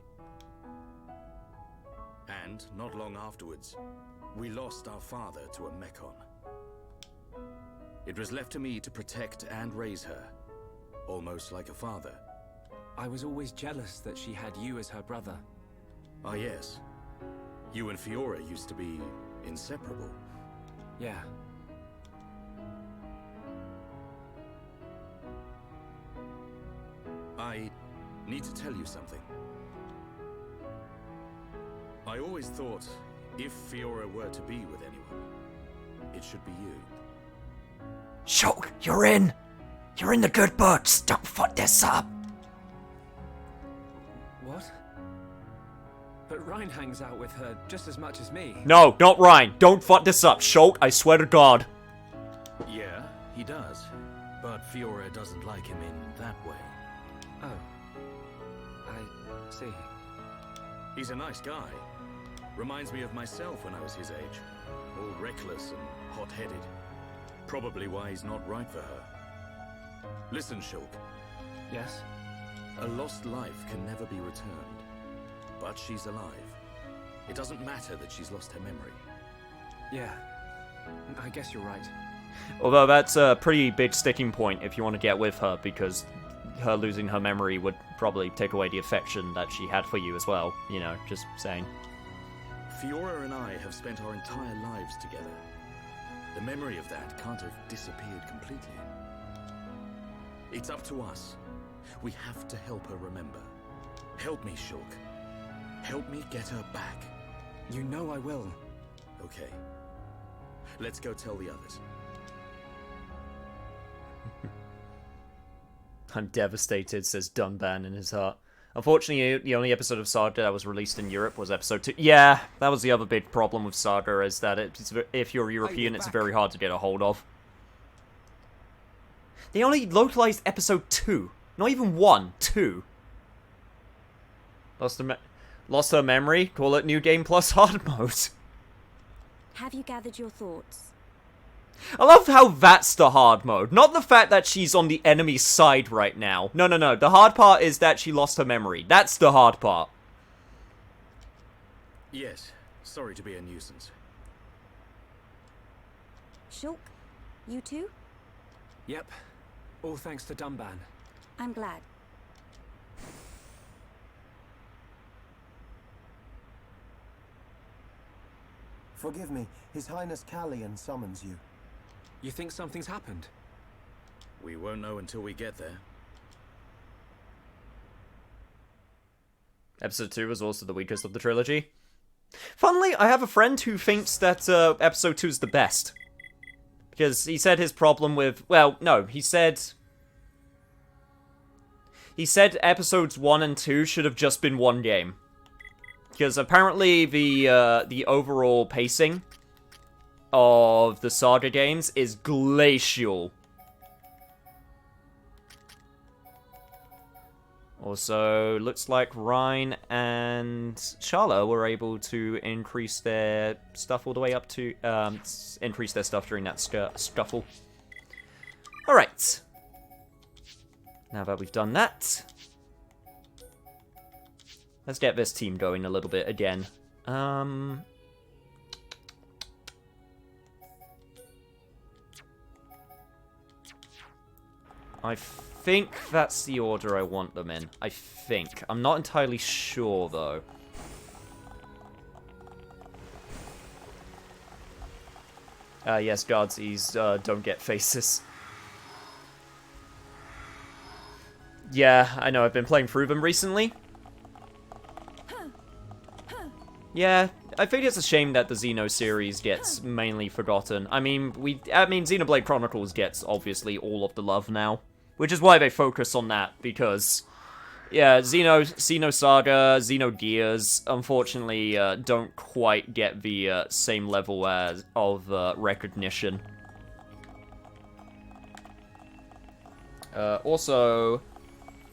And, not long afterwards, we lost our father to a Mechon. It was left to me to protect and raise her, almost like a father. I was always jealous that she had you as her brother. Ah yes. You and Fiora used to be inseparable. Yeah. I need to tell you something. I always thought, if Fiora were to be with anyone, it should be you. Shulk, you're in! You're in the good books! Don't fuck this up! What? But Ryan hangs out with her just as much as me. No, not Ryan. Don't fuck this up, Shulk. I swear to God. Yeah, he does. But Fiora doesn't like him in that way. Oh. I see. He's a nice guy. Reminds me of myself when I was his age. All reckless and hot-headed. Probably why he's not right for her. Listen, Shulk. Yes? A lost life can never be returned. But she's alive. It doesn't matter that she's lost her memory. Yeah. I guess you're right. Although that's a pretty big sticking point if you want to get with her, because her losing her memory would probably take away the affection that she had for you as well. You know, just saying. Fiora and I have spent our entire lives together. The memory of that can't have disappeared completely. It's up to us. We have to help her remember. Help me, Shulk. Help me get her back. You know I will. Okay. Let's go tell the others. I'm devastated, says Dunban in his heart. Unfortunately, the only episode of Saga that was released in Europe was episode 2. Yeah, that was the other big problem with Saga, is that if you're European, it's very hard to get a hold of. They only localized episode 2. Not even 1, 2. Lost her memory? Call it New Game Plus hard mode. Have you gathered your thoughts? I love how that's the hard mode. Not the fact that she's on the enemy side right now. No, no, no. The hard part is that she lost her memory. That's the hard part. Yes. Sorry to be a nuisance. Shulk, you too? Yep. All thanks to Dunban. I'm glad. Forgive me. His Highness Callian summons you. You think something's happened? We won't know until we get there. Episode 2 was also the weakest of the trilogy. Funnily, I have a friend who thinks that episode 2 is the best. Because he said his problem with... Well, no, he said episodes 1 and 2 should have just been one game. Because apparently the overall pacing of the Saga games is glacial. Also, looks like Ryan and Charlotte were able to increase their stuff all the way up to, increase their stuff during that scuffle. Alright. Now that we've done that, let's get this team going a little bit again. I think that's the order I want them in. I think. I'm not entirely sure, though. Yes, Guardsies don't get faces. Yeah, I know, I've been playing through them recently. Yeah, I think it's a shame that the Xeno series gets mainly forgotten. I mean, Xenoblade Chronicles gets, obviously, all of the love now. Which is why they focus on that, because... Yeah, Xenosaga, Xenogears, unfortunately, don't quite get the same level of recognition. Also,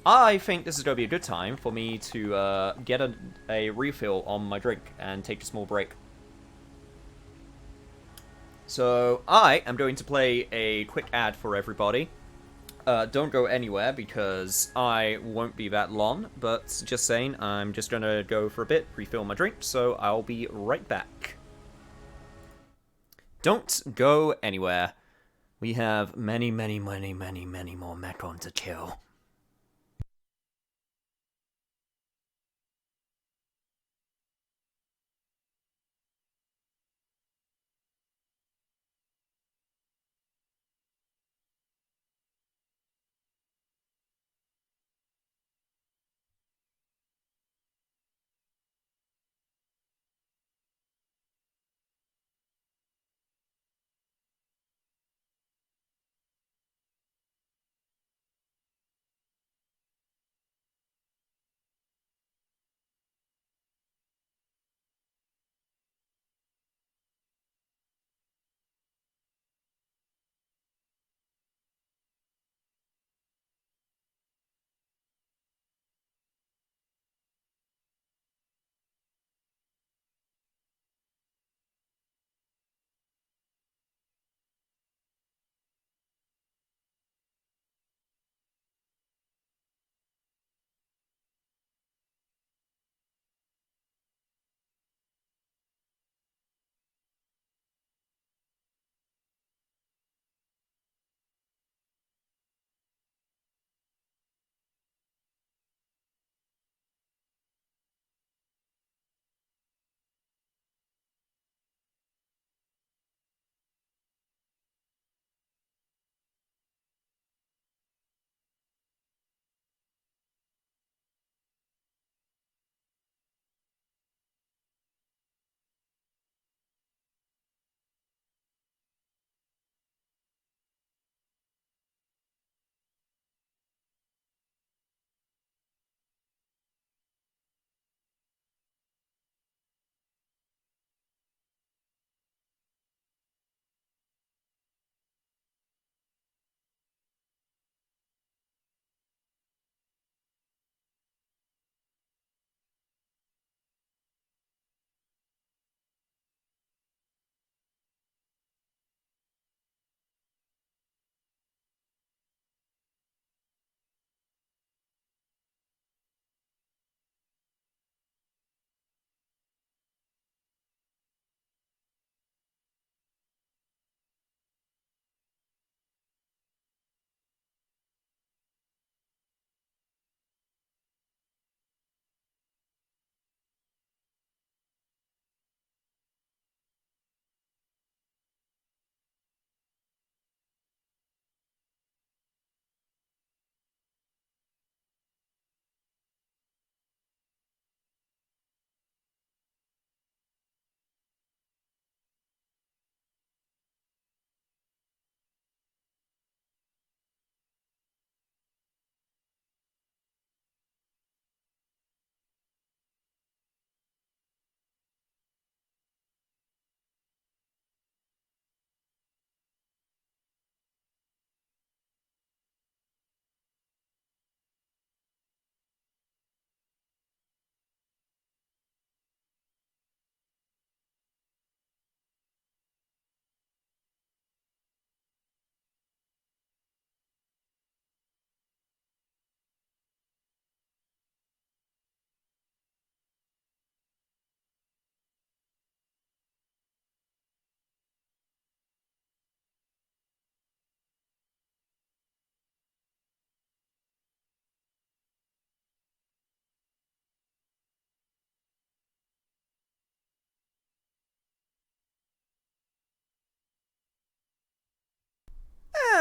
I think this is going to be a good time for me to get a refill on my drink and take a small break. So, I am going to play a quick ad for everybody. Don't go anywhere, because I won't be that long, but just saying, I'm just gonna go for a bit, refill my drink, so I'll be right back. Don't go anywhere. We have many, many, many, many, many more Mechon to kill.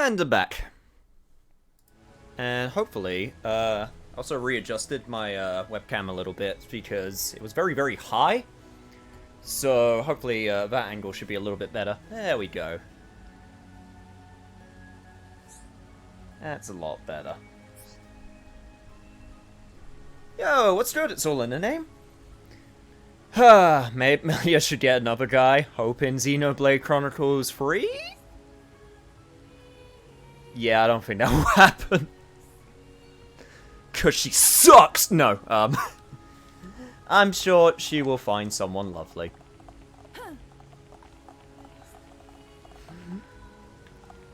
And I'm back. And hopefully, also readjusted my webcam a little bit because it was very, very high. So hopefully that angle should be a little bit better. There we go. That's a lot better. Yo, what's good? It's all in the name. Maybe I should get another guy. Hoping Xenoblade Chronicles 3? Yeah, I don't think that will happen. Cause she sucks! No, I'm sure she will find someone lovely.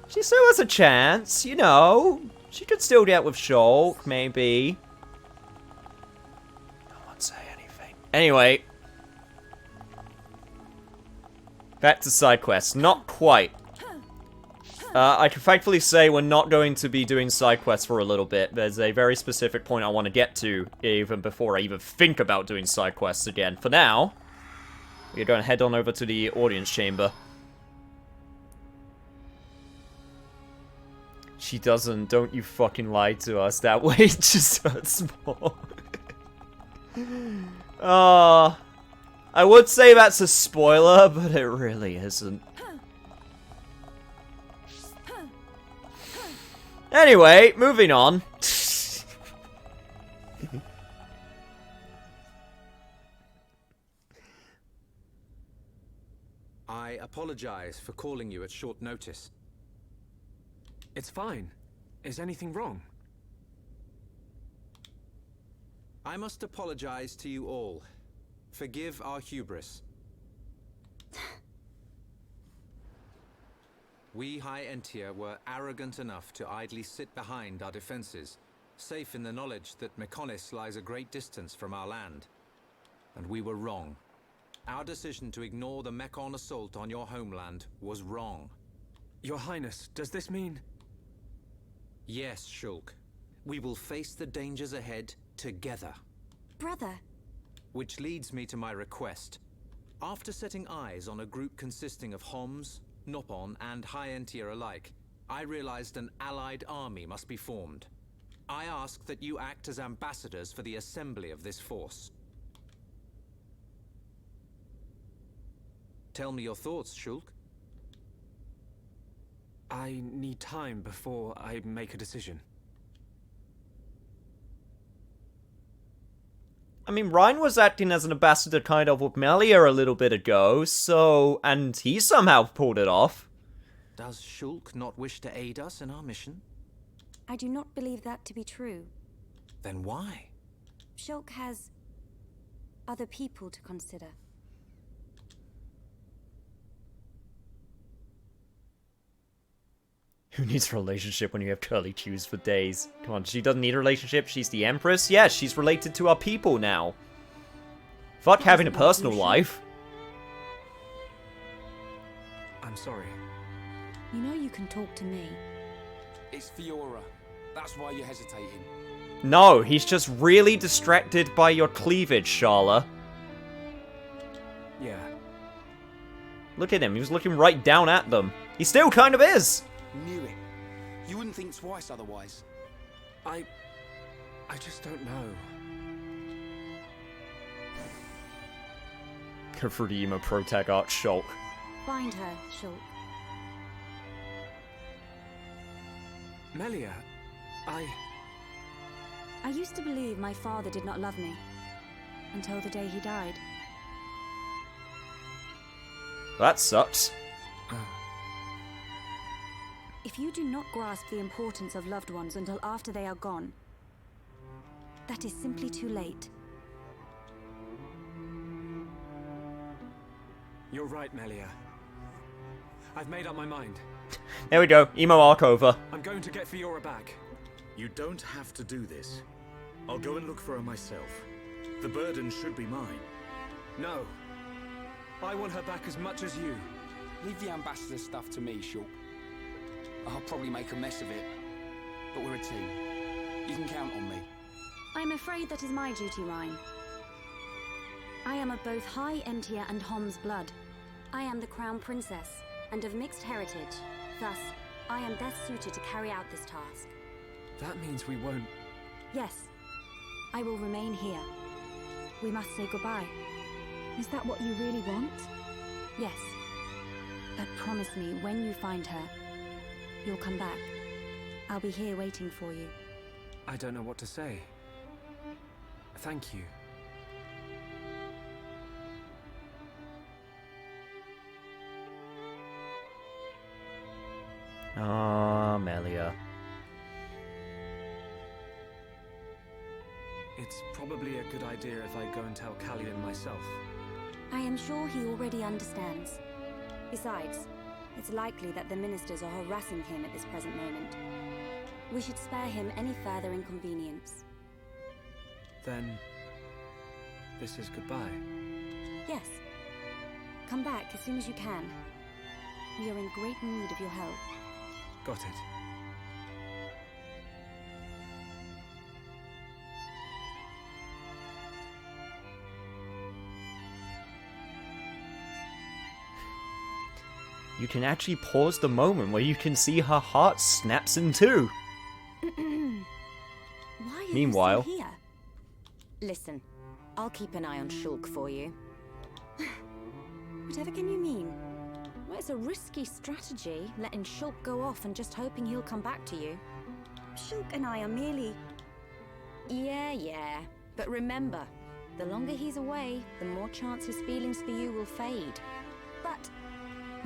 She still has a chance, you know. She could still get with Shulk, maybe. No one say anything. Anyway. Back to side quests. Not quite. I can thankfully say we're not going to be doing side quests for a little bit. There's a very specific point I want to get to, even before I even think about doing side quests again. For now, we're going to head on over to the audience chamber. She doesn't. Don't you fucking lie to us. That way it just hurts more. I would say that's a spoiler, but it really isn't. Anyway, moving on. I apologize for calling you at short notice. It's fine. Is anything wrong? I must apologize to you all. Forgive our hubris. We High Entia were arrogant enough to idly sit behind our defenses, safe in the knowledge that Mekonis lies a great distance from our land. And we were wrong. Our decision to ignore the Mekon assault on your homeland was wrong. Your Highness, does this mean... Yes, Shulk. We will face the dangers ahead together. Brother. Which leads me to my request. After setting eyes on a group consisting of Homs, Nopon, and High Entia alike, I realized an allied army must be formed. I ask that you act as ambassadors for the assembly of this force. Tell me your thoughts, Shulk. I need time before I make a decision. I mean, Ryan was acting as an ambassador kind of with Melia a little bit ago, so... And he somehow pulled it off. Does Shulk not wish to aid us in our mission? I do not believe that to be true. Then why? Shulk has... other people to consider. Who needs a relationship when you have curly cues for days? Come on, she doesn't need a relationship. She's the Empress. Yeah, she's related to our people now. Fuck having a personal life. I'm sorry. You know you can talk to me. It's Fiora. That's why you're hesitating. No, he's just really distracted by your cleavage, Sharla. Yeah. Look at him. He was looking right down at them. He still kind of is. Knew it. You wouldn't think twice otherwise. I just don't know. Go for the emo protag art, Shulk. Find her, Shulk. Melia, I used to believe my father did not love me. Until the day he died. That sucks. If you do not grasp the importance of loved ones until after they are gone, that is simply too late. You're right, Melia. I've made up my mind. There we go. Emo arc over. I'm going to get Fiora back. You don't have to do this. I'll go and look for her myself. The burden should be mine. No. I want her back as much as you. Leave the ambassador stuff to me, Shulk. I'll probably make a mess of it, but we're a team. You can count on me. I'm afraid that is my duty, Ryan. I am of both High Entia and Hom's blood. I am the Crown Princess, and of mixed heritage. Thus, I am best suited to carry out this task. That means we won't... Yes, I will remain here. We must say goodbye. Is that what you really want? Yes. But promise me, when you find her, you'll come back. I'll be here waiting for you. I don't know what to say. Thank you. Ah, Melia. It's probably a good idea if I go and tell Callian myself. I am sure he already understands. Besides, it's likely that the ministers are harassing him at this present moment. We should spare him any further inconvenience. Then... this is goodbye. Yes. Come back as soon as you can. We are in great need of your help. Got it. You can actually pause the moment where you can see her heart snaps in two. Why are Meanwhile, you still here? Listen, I'll keep an eye on Shulk for you. Whatever can you mean? Well, it's a risky strategy, letting Shulk go off and just hoping he'll come back to you. Shulk and I are merely... Yeah. But remember, the longer he's away, the more chance his feelings for you will fade. But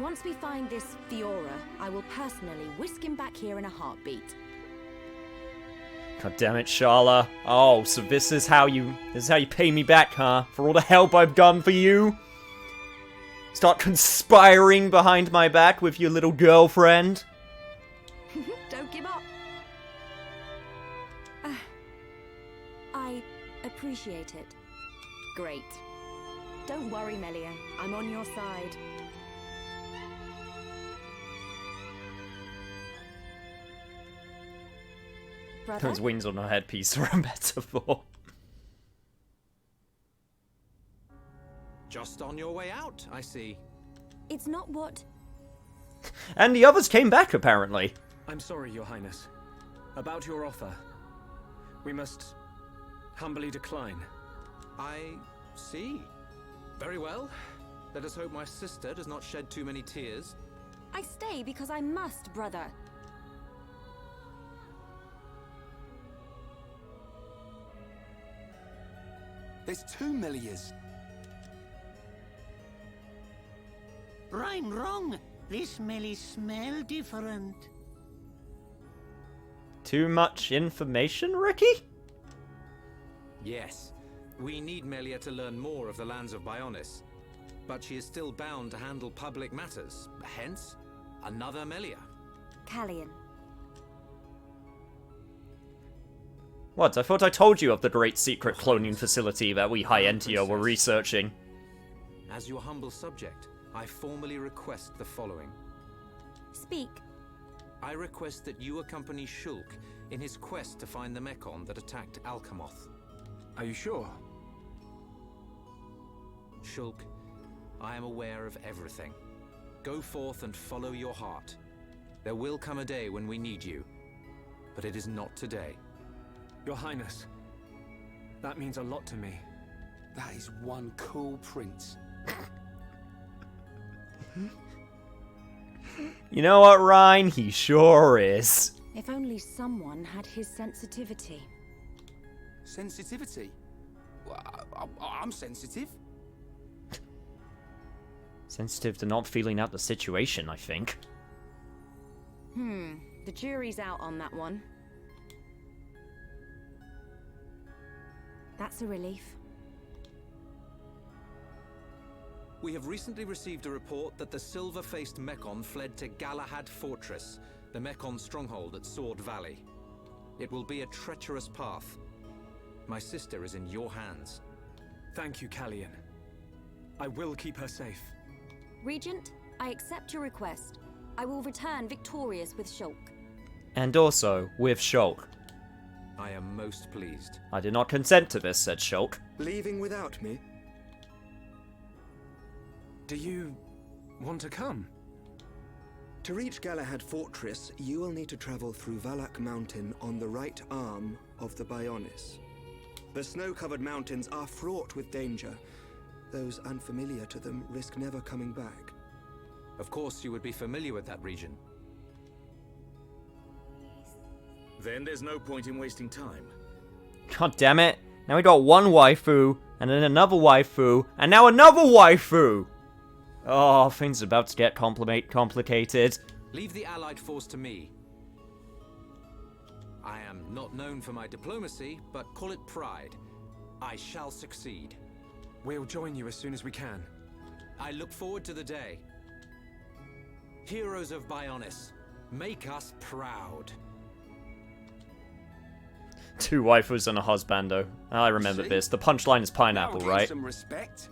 once we find this Fiora, I will personally whisk him back here in a heartbeat. God damn it, Sharla. Oh, so this is how you pay me back, huh? For all the help I've done for you? Start conspiring behind my back with your little girlfriend? Don't give up. I appreciate it. Great. Don't worry, Melia. I'm on your side. Brother? Those wings on her headpiece are a metaphor. Just on your way out, I see. It's not what... And the others came back, apparently. I'm sorry, Your Highness. About your offer. We must humbly decline. I see. Very well. Let us hope my sister does not shed too many tears. I stay because I must, brother. There's 2 Melias. Right wrong. This Melly smell different. Too much information, Ricky? Yes. We need Melia to learn more of the lands of Bionis. But she is still bound to handle public matters. Hence, another Melia. Callian. What? I thought I told you of the great secret cloning facility that we High Entia were researching. As your humble subject, I formally request the following. Speak. I request that you accompany Shulk in his quest to find the Mechon that attacked Alcamoth. Are you sure? Shulk, I am aware of everything. Go forth and follow your heart. There will come a day when we need you, but it is not today. Your Highness, that means a lot to me. That is one cool prince. You know what, Ryan? He sure is. If only someone had his sensitivity. Sensitivity? Well, I'm sensitive. Sensitive to not feeling out the situation, I think. The jury's out on that one. That's a relief. We have recently received a report that the silver-faced Mechon fled to Galahad Fortress, the Mechon stronghold at Sword Valley. It will be a treacherous path. My sister is in your hands. Thank you, Callian. I will keep her safe. Regent, I accept your request. I will return victorious with Shulk. And also, with Shulk. I am most pleased. I did not consent to this, said Shulk. Leaving without me? Do you want to come? To reach Galahad Fortress, you will need to travel through Valak Mountain on the right arm of the Bionis. The snow-covered mountains are fraught with danger. Those unfamiliar to them risk never coming back. Of course you would be familiar with that region. Then there's no point in wasting time. God damn it. Now we got one waifu, and then another waifu, and now another waifu! Oh, things are about to get complicated. Leave the Allied force to me. I am not known for my diplomacy, but call it pride. I shall succeed. We'll join you as soon as we can. I look forward to the day. Heroes of Bionis, make us proud. 2 waifus and a husbando. I remember this. The punchline is pineapple, right? Some respect.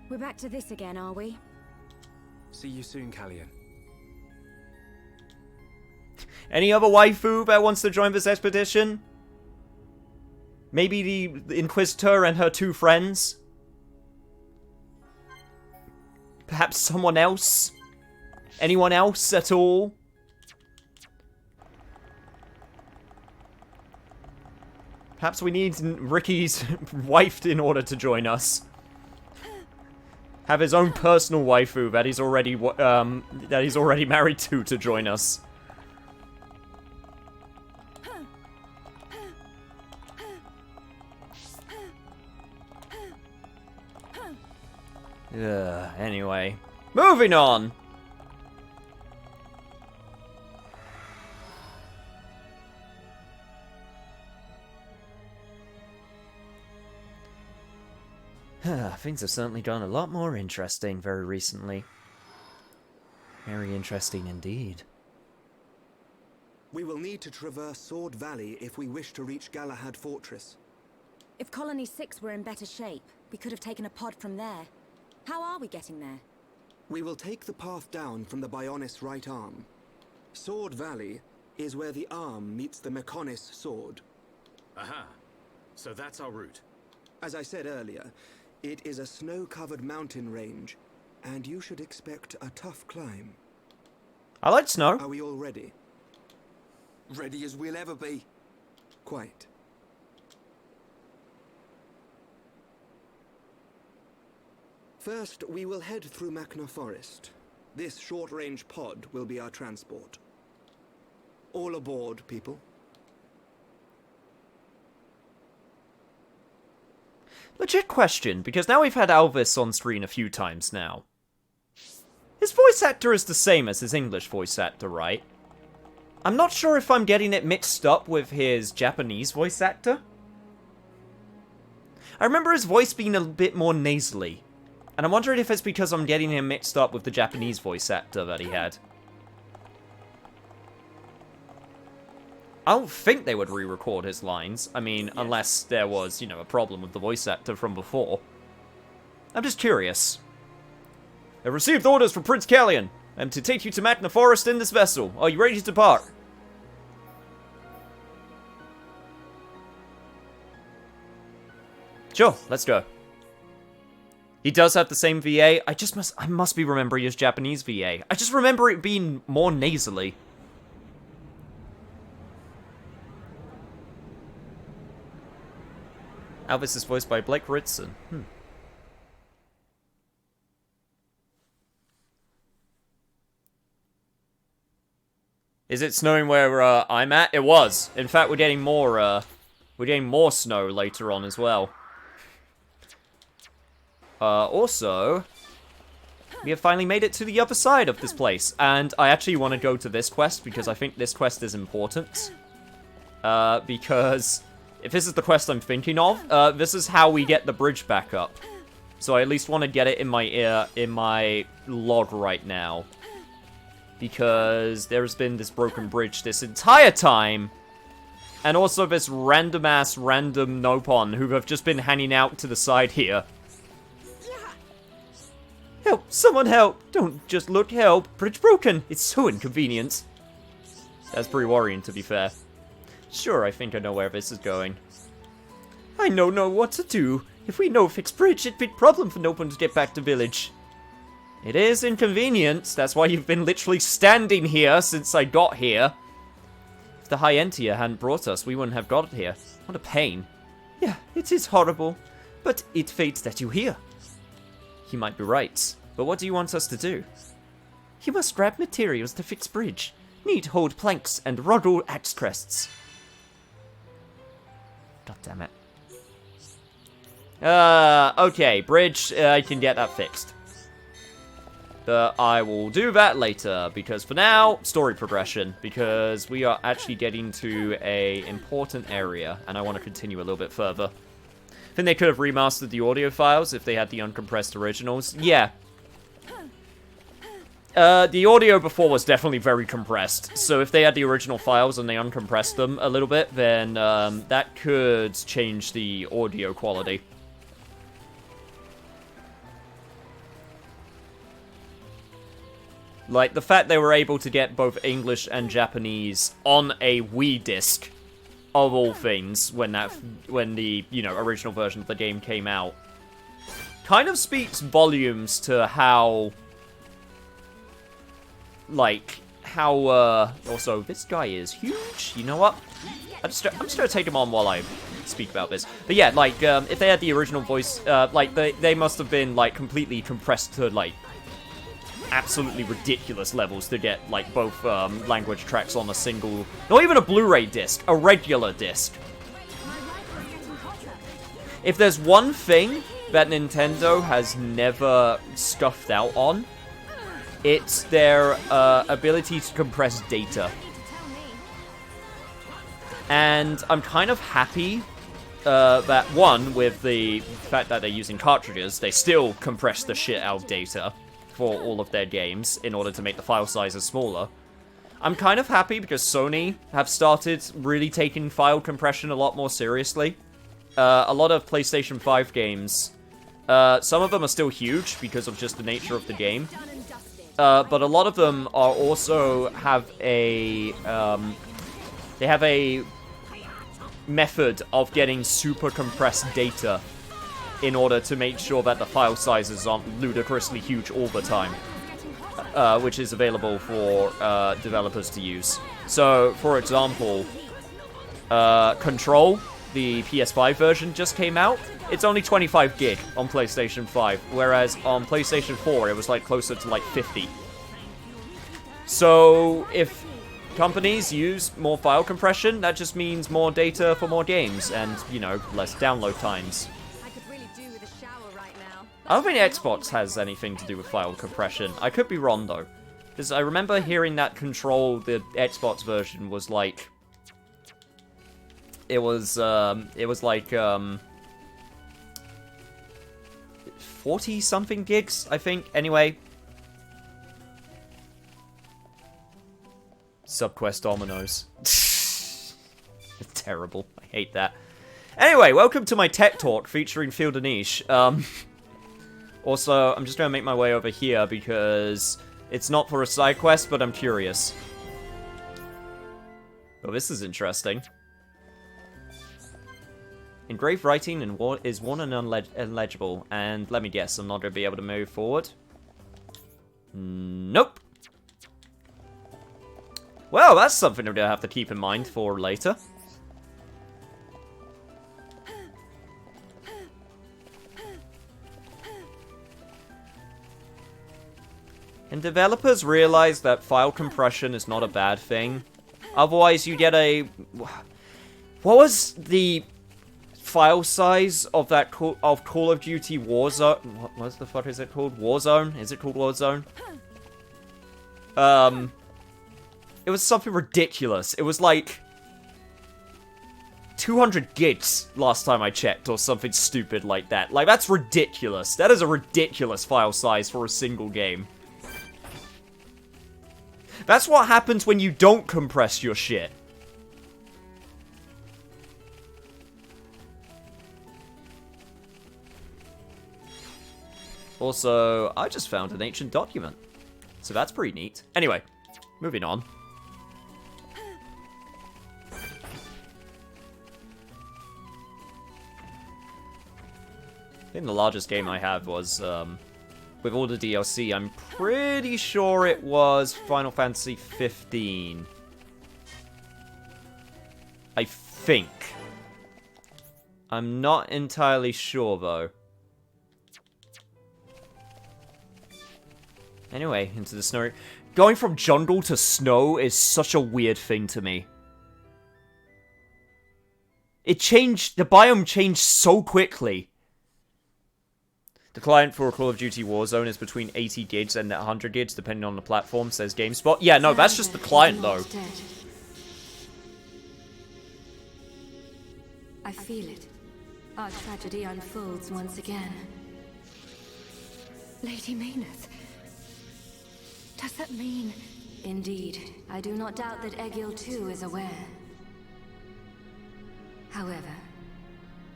We're back to this again, are we? See you soon, Callian. Any other waifu that wants to join this expedition? Maybe the Inquisitor and her 2 friends? Perhaps someone else? Anyone else at all? Perhaps we need Ricky's wife in order to join us. Have his own personal waifu that he's already married to join us. Anyway, moving on. Things have certainly gotten a lot more interesting very recently. Very interesting indeed. We will need to traverse Sword Valley if we wish to reach Galahad Fortress. If Colony 6 were in better shape, we could have taken a pod from there. How are we getting there? We will take the path down from the Bionis right arm. Sword Valley is where the arm meets the Mechonis sword. Aha. So that's our route. As I said earlier, it is a snow-covered mountain range, and you should expect a tough climb. I like snow. Are we all ready? Ready as we'll ever be. Quite. First, we will head through Machna Forest. This short-range pod will be our transport. All aboard, people. Legit question, because now we've had Elvis on screen a few times now. His voice actor is the same as his English voice actor, right? I'm not sure if I'm getting it mixed up with his Japanese voice actor. I remember his voice being a bit more nasally, and I'm wondering if it's because I'm getting him mixed up with the Japanese voice actor that he had. I don't think they would re-record his lines. I mean, unless there was, you know, a problem with the voice actor from before. I'm just curious. I've received orders from Prince Callian. I'm to take you to Machna Forest in this vessel. Are you ready to depart? Sure, let's go. He does have the same VA. I must be remembering his Japanese VA. I just remember it being more nasally. Elvis is voiced by Blake Ritson. Is it snowing where I'm at? It was. In fact, we're getting more snow later on as well. Also, we have finally made it to the other side of this place, and I actually want to go to this quest because I think this quest is important. Because if this is the quest I'm thinking of, this is how we get the bridge back up. So I at least want to get it in my log right now. Because there's been this broken bridge this entire time. And also this random Nopon who have just been hanging out to the side here. Help! Someone help! Don't just look, help! Bridge broken! It's so inconvenient. That's pretty worrying, to be fair. Sure, I think I know where this is going. I don't know what to do. If we no fix bridge, it'd be a problem for Nopon to get back to village. It is inconvenient. That's why you've been literally standing here since I got here. If the High Entia hadn't brought us, we wouldn't have got here. What a pain. Yeah, it is horrible. But it fates that you're here. He might be right. But what do you want us to do? You must grab materials to fix bridge. Need hold planks and rudder axe crests. God damn it. Okay, bridge, I can get that fixed. But I will do that later, because for now, story progression, because we are actually getting to a important area, and I want to continue a little bit further. I think they could have remastered the audio files if they had the uncompressed originals. Yeah. The audio before was definitely very compressed, so if they had the original files and they uncompressed them a little bit, then that could change the audio quality. Like, the fact they were able to get both English and Japanese on a Wii disc, of all things, when the, you know, original version of the game came out, kind of speaks volumes to how... also, this guy is huge. You know what? I'm just gonna take him on while I speak about this. But yeah, like, if they had the original voice, like, they must have been, like, completely compressed to, like, absolutely ridiculous levels to get, like, both, language tracks on a single... Not even a Blu-ray disc, a regular disc. If there's one thing that Nintendo has never scuffed out on, it's their ability to compress data. And I'm kind of happy that, one, with the fact that they're using cartridges, they still compress the shit out of data for all of their games in order to make the file sizes smaller. I'm kind of happy because Sony have started really taking file compression a lot more seriously. A lot of PlayStation 5 games, some of them are still huge because of just the nature of the game. But a lot of them are also have a, they have a method of getting super compressed data in order to make sure that the file sizes aren't ludicrously huge all the time, which is available for developers to use. So, for example, Control, the PS5 version, just came out. It's only 25 gig on PlayStation 5, whereas on PlayStation 4 it was like closer to like 50. So if companies use more file compression, that just means more data for more games and, you know, less download times. I don't think Xbox has anything to do with file compression. I could be wrong though, because I remember hearing that Control, the Xbox version, was like... It was like, 40-something gigs, I think. Anyway. Subquest Dominoes. Terrible. I hate that. Anyway, welcome to my tech talk featuring Field of Niche. Also, I'm just gonna make my way over here because it's not for a side quest, but I'm curious. Oh, this is interesting. Engraved writing is worn and illegible, and let me guess, I'm not going to be able to move forward. Nope. Well, that's something I'm going to have to keep in mind for later. And developers realize that file compression is not a bad thing. Otherwise, you get a... What was the file size of that Call of Duty Warzone? What the fuck is it called? Warzone? Is it called Warzone? It was something ridiculous. It was like 200 gigs last time I checked, or something stupid like that. Like, that's ridiculous. That is a ridiculous file size for a single game. That's what happens when you don't compress your shit. Also, I just found an ancient document. So that's pretty neat. Anyway, moving on. I think the largest game I had was, with all the DLC. I'm pretty sure it was Final Fantasy 15. I think. I'm not entirely sure, though. Anyway, into the snow. Going from jungle to snow is such a weird thing to me. It changed, the biome changed so quickly. The client for Call of Duty Warzone is between 80 gigs and 100 gigs, depending on the platform, says GameSpot. Yeah, no, that's just the client, though. I feel it. Our tragedy unfolds once again. Lady Maynard. Does that mean... Indeed. I do not doubt that Egil too is aware. However,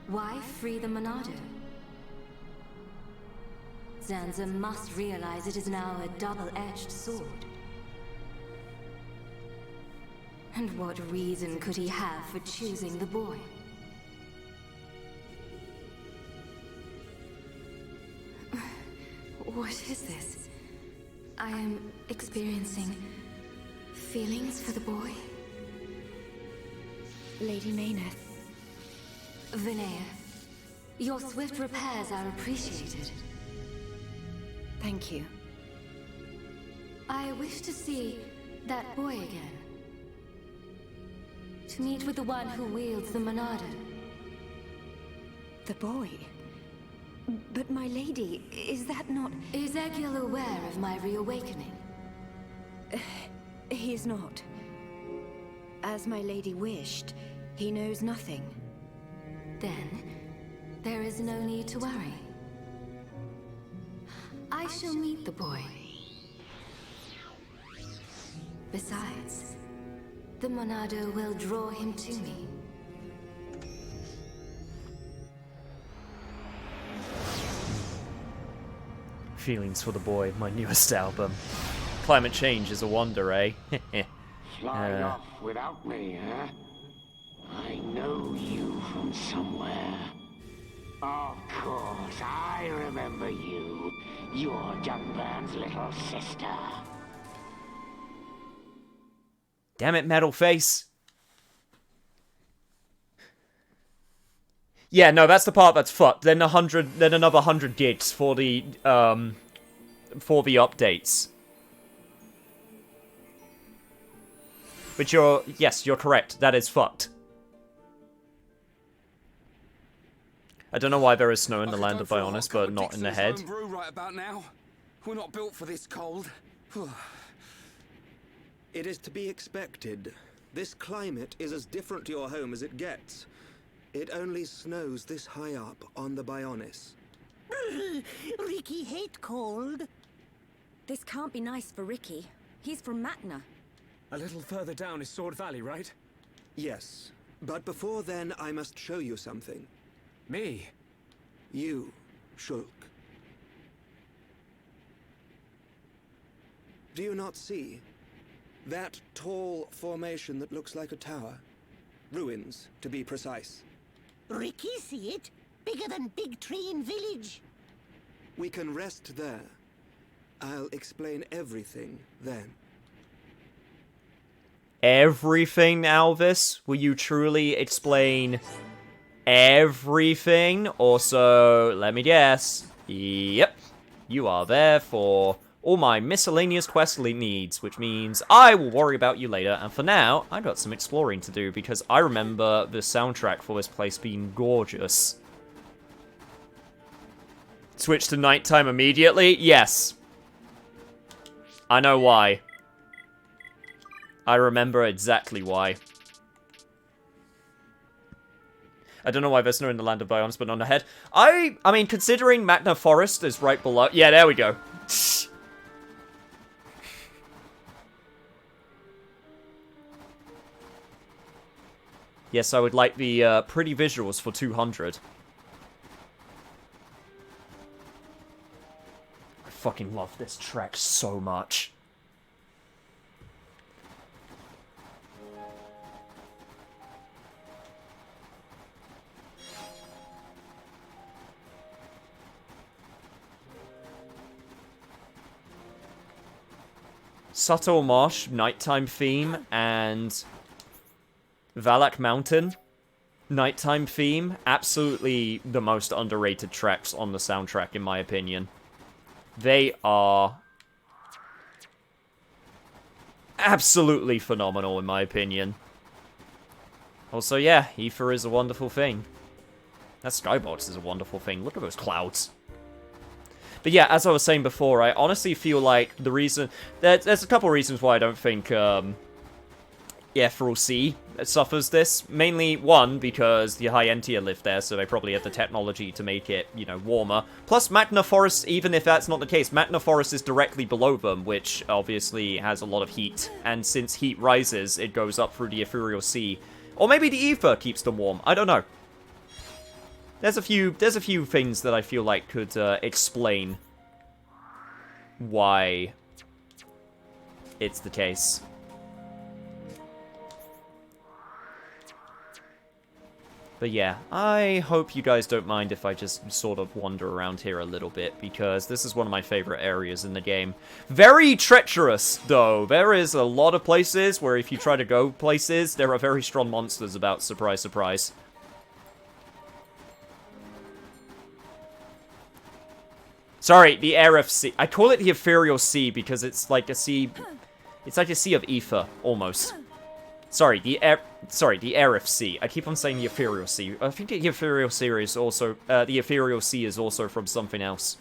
why free the Monado? Zanza must realize it is now a double-edged sword. And what reason could he have for choosing the boy? What is this? I am experiencing feelings for the boy. Lady Maynard. Vinaya, your swift repairs are appreciated. Thank you. I wish to see that boy again. To meet with the one who wields the Monado. The boy? But my lady, is that not... Is Egil aware of my reawakening? He is not. As my lady wished, he knows nothing. Then, there is no need to worry. I shall meet the boy. Besides, the Monado will draw him to me. Feelings for the Boy, my newest album. Climate change is a wonder, eh? Flying off without me, huh? I know you from somewhere. Of course, I remember you. You're Jungban's little sister. Damn it, Metal Face. Yeah, no, that's the part that's fucked. Then another 100 gigs for the updates. But yes, you're correct. That is fucked. I don't know why there is snow in the land of Bionis, but not in the head. Right about now. We're not built for this cold. It is to be expected. This climate is as different to your home as it gets. It only snows this high up on the Bionis. Ricky hate cold. This can't be nice for Ricky. He's from Matna. A little further down is Sword Valley, right? Yes, but before then I must show you something. Me? You, Shulk. Do you not see? That tall formation that looks like a tower? Ruins, to be precise. Ricky see it? Bigger than Big Tree in Village. We can rest there. I'll explain everything then. Everything, Alvis? Will you truly explain everything? Also, let me guess. Yep. You are there for all my miscellaneous quest needs, which means I will worry about you later. And for now, I got some exploring to do because I remember the soundtrack for this place being gorgeous. Switch to nighttime immediately? Yes. I know why. I remember exactly why. I don't know why there's snow in the land of Bionis, but on the head. I mean, considering Magna Forest is right below... Yeah, there we go. Yes, I would like the pretty visuals for 200. I fucking love this track so much. Subtle Marsh, Nighttime Theme, and Valak Mountain, Nighttime Theme. Absolutely the most underrated tracks on the soundtrack, in my opinion. They are absolutely phenomenal, in my opinion. Also, yeah, Ether is a wonderful thing. That skybox is a wonderful thing. Look at those clouds. But yeah, as I was saying before, I honestly feel like the reason... There's a couple reasons why I don't think Ethereal Sea suffers this. Mainly, one, because the High Entia live there, so they probably have the technology to make it, you know, warmer. Plus, Magna Forest, even if that's not the case, Magna Forest is directly below them, which obviously has a lot of heat. And since heat rises, it goes up through the Ethereal Sea. Or maybe the Ether keeps them warm. I don't know. There's a few things that I feel like could explain why it's the case. But yeah, I hope you guys don't mind if I just sort of wander around here a little bit, because this is one of my favorite areas in the game. Very treacherous, though. There is a lot of places where if you try to go places, there are very strong monsters about. Surprise, surprise. Sorry, the Aerith Sea. I call it the Ethereal Sea because it's like a sea... It's like a sea of ether, almost. Sorry, the Aerith Sea. I keep on saying the Ethereal Sea. I think the Ethereal Sea is also... the Ethereal Sea is also from something else.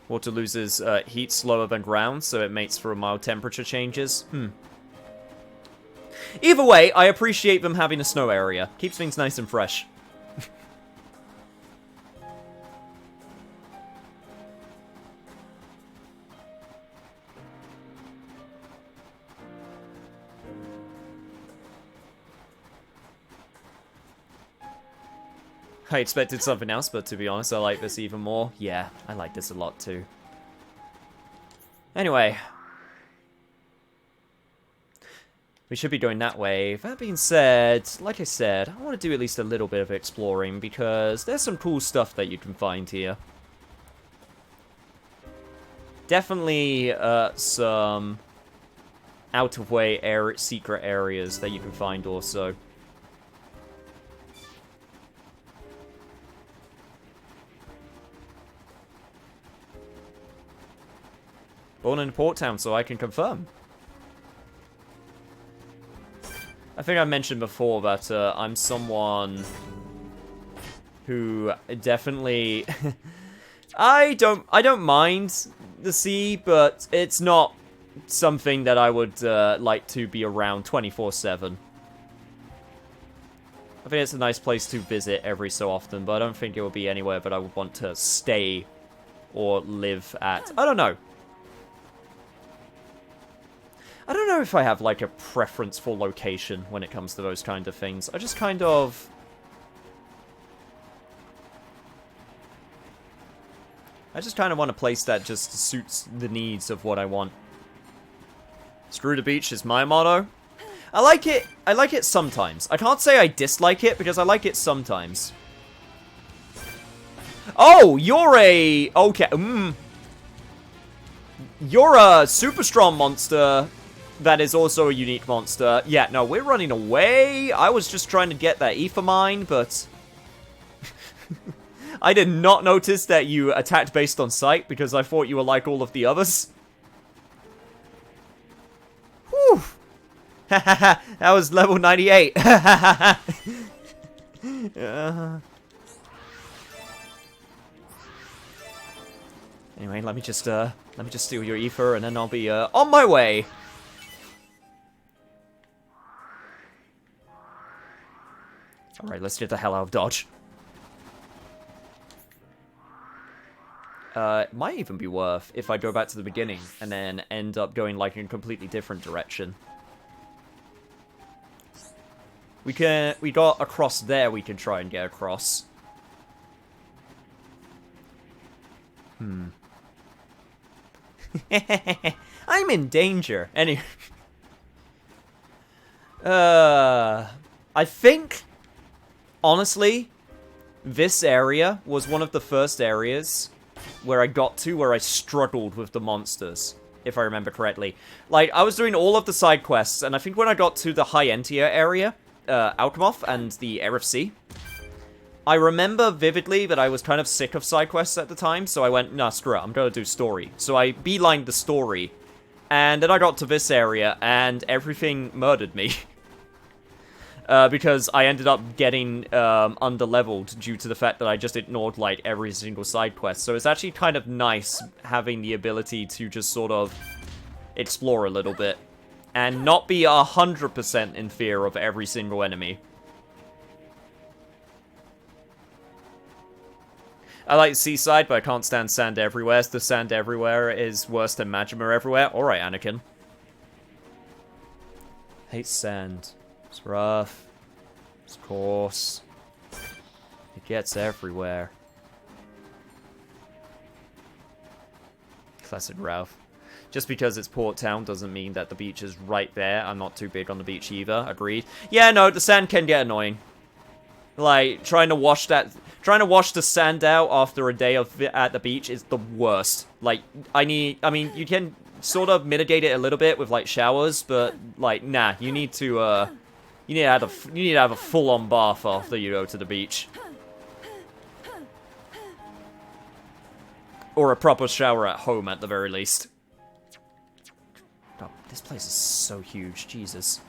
Water loses heat slower than ground, so it makes for mild temperature changes. Either way, I appreciate them having a snow area. Keeps things nice and fresh. I expected something else, but to be honest, I like this even more. Yeah, I like this a lot too. Anyway. We should be going that way. That being said, like I said, I want to do at least a little bit of exploring, because there's some cool stuff that you can find here. Definitely some out-of-way secret areas that you can find also. Born in Port Town, so I can confirm. I think I mentioned before that I'm someone who definitely... I don't mind the sea, but it's not something that I would like to be around 24/7. I think it's a nice place to visit every so often, but I don't think it would be anywhere that I would want to stay or live at. I don't know. I don't know if I have, like, a preference for location when it comes to those kind of things. I just kind of... want a place that just suits the needs of what I want. Screw the beach is my motto. I like it sometimes. I can't say I dislike it, because I like it sometimes. Oh, you're a... Okay, You're a super strong monster... That is also a unique monster. Yeah, no, we're running away. I was just trying to get that ether mine, but... I did not notice that you attacked based on sight, because I thought you were like all of the others. Whew. That was level 98. Anyway, let me just steal your ether, and then I'll be on my way. Alright, let's get the hell out of Dodge. It might even be worth if I go back to the beginning and then end up going like in a completely different direction. We got across there, we can try and get across. I'm in danger. Anyway. I think... Honestly, this area was one of the first areas where I got to where I struggled with the monsters, if I remember correctly. Like, I was doing all of the side quests, and I think when I got to the High Entia area, Alchemoth and the RFC, I remember vividly that I was kind of sick of side quests at the time, so I went, nah, screw it, I'm gonna do story. So I beelined the story, and then I got to this area, and everything murdered me. Because I ended up getting under-leveled due to the fact that I just ignored, like, every single side quest. So it's actually kind of nice having the ability to just sort of explore a little bit. And not be 100% in fear of every single enemy. I like Seaside, but I can't stand Sand Everywhere. The Sand Everywhere is worse than Majima Everywhere. Alright, Anakin. Hate sand. It's rough. It's coarse. It gets everywhere. Classic Ralph. Just because it's Port Town doesn't mean that the beach is right there. I'm not too big on the beach either. Agreed. Yeah, no, the sand can get annoying. Like, trying to wash the sand out after a day at the beach is the worst. Like, I mean, you can sort of mitigate it a little bit with, like, showers, but, like, nah, you need to have a full-on bath after you go to the beach. Or a proper shower at home, at the very least. God, this place is so huge, Jesus.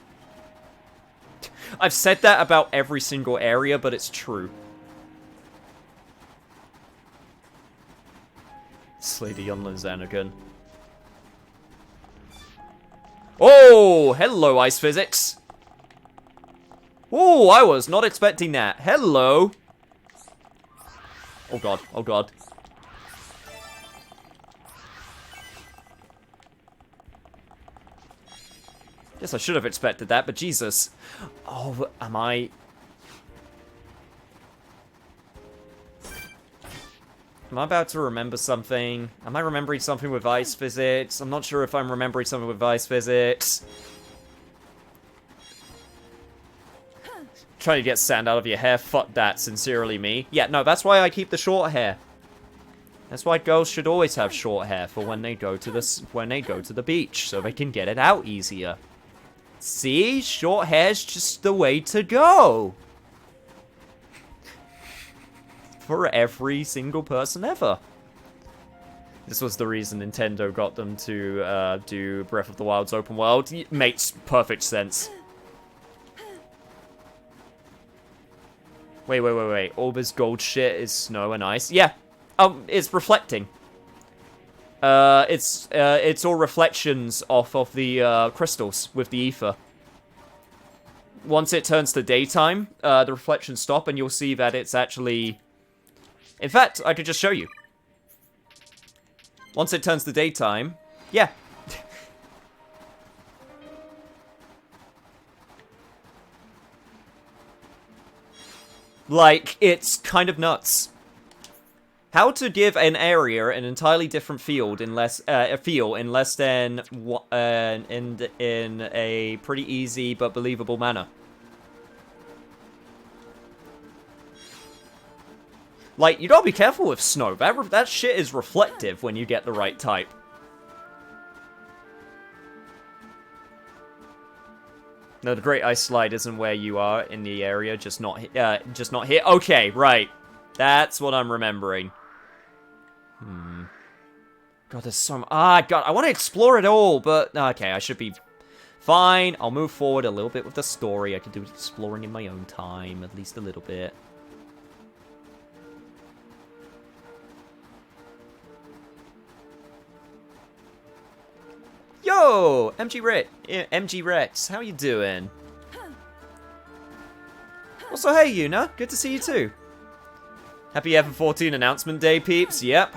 I've said that about every single area, but it's true. Slay the Younglings, Anakin. Oh, hello, Ice Physics. Oh, I was not expecting that. Hello. Oh god, oh god. Guess I should have expected that, but Jesus. Oh, am I... Am I about to remember something? Am I remembering something with ice physics? I'm not sure if I'm remembering something with ice physics. Trying to get sand out of your hair? Fuck that, sincerely me. Yeah, no, that's why I keep the short hair. That's why girls should always have short hair for when they go to the beach, so they can get it out easier. See? Short hair's just the way to go. For every single person ever. This was the reason Nintendo got them to do Breath of the Wild's open world. It makes perfect sense. Wait. All this gold shit is snow and ice. Yeah. It's reflecting. It's all reflections off of the crystals with the ether. Once it turns to daytime, the reflections stop, and you'll see that it's actually... In fact, I could just show you. Once it turns to daytime, yeah. Like, it's kind of nuts. How to give an area an entirely different field in less than in a pretty easy but believable manner. Like, you gotta be careful with snow. That shit is reflective when you get the right type. No, the Great Ice Slide isn't where you are in the area, just not here. Okay, right. That's what I'm remembering. God, there's some... God, I want to explore it all, but... Okay, I should be fine. I'll move forward a little bit with the story. I can do exploring in my own time, at least a little bit. Yo! MG Rex, how you doing? Also, hey, Yuna. Good to see you too. Happy F14 announcement day, peeps. Yep.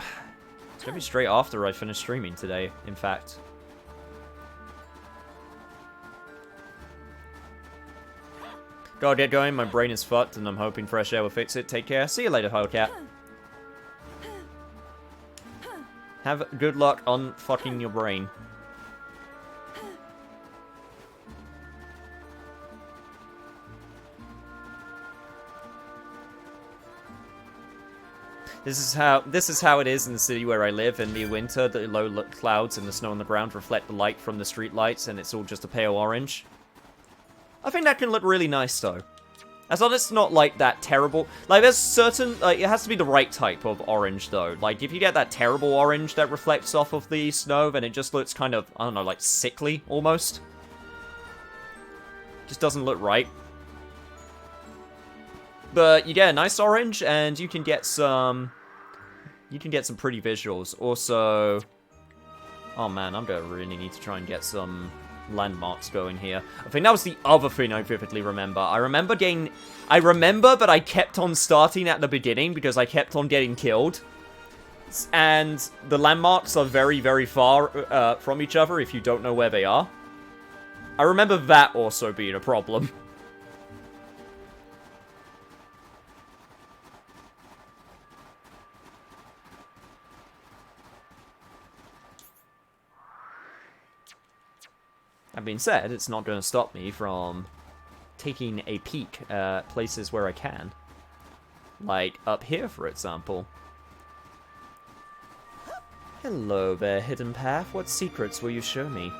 It's gonna be straight after I finish streaming today, in fact. Gotta get going, my brain is fucked, and I'm hoping fresh air will fix it. Take care. See you later, Hellcat. Have good luck on fucking your brain. This is how it is in the city where I live. In the winter, the low clouds and the snow on the ground reflect the light from the street lights, and it's all just a pale orange. I think that can look really nice, though. As long as it's not, like, that terrible... Like, there's certain... Like, it has to be the right type of orange, though. Like, if you get that terrible orange that reflects off of the snow, then it just looks kind of, I don't know, like, sickly, almost. Just doesn't look right. But you get a nice orange, and you can get some... You can get some pretty visuals. Also... Oh, man, I'm gonna really need to try and get some... landmarks going here. I think that was the other thing I vividly remember. I remember, but I kept on starting at the beginning because I kept on getting killed. And the landmarks are very, very far from each other if you don't know where they are. I remember that also being a problem. That being said, it's not going to stop me from taking a peek at places where I can. Like up here, for example. Hello there, Hidden Path. What secrets will you show me?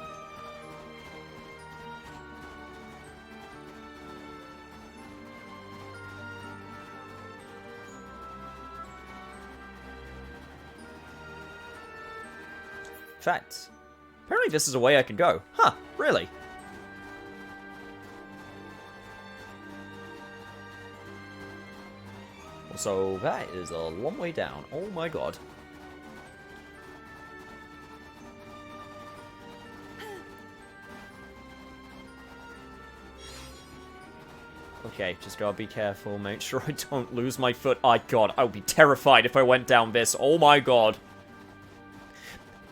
In fact, apparently this is a way I can go. Huh, really? So that is a long way down. Oh my god. Okay, just gotta be careful. Make sure I don't lose my foot. Oh god, I would be terrified if I went down this. Oh my god.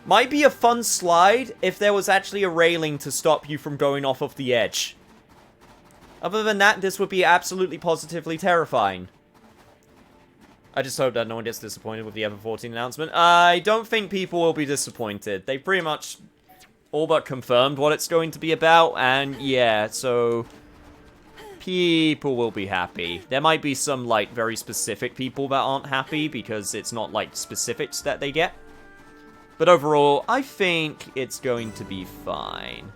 Might be a fun slide if there was actually a railing to stop you from going off of the edge. Other than that, this would be absolutely positively terrifying. I just hope that no one gets disappointed with the Ever-14 announcement. I don't think people will be disappointed. They pretty much all but confirmed what it's going to be about, and yeah, so... people will be happy. There might be some, like, very specific people that aren't happy because it's not, like, specifics that they get. But overall, I think it's going to be fine.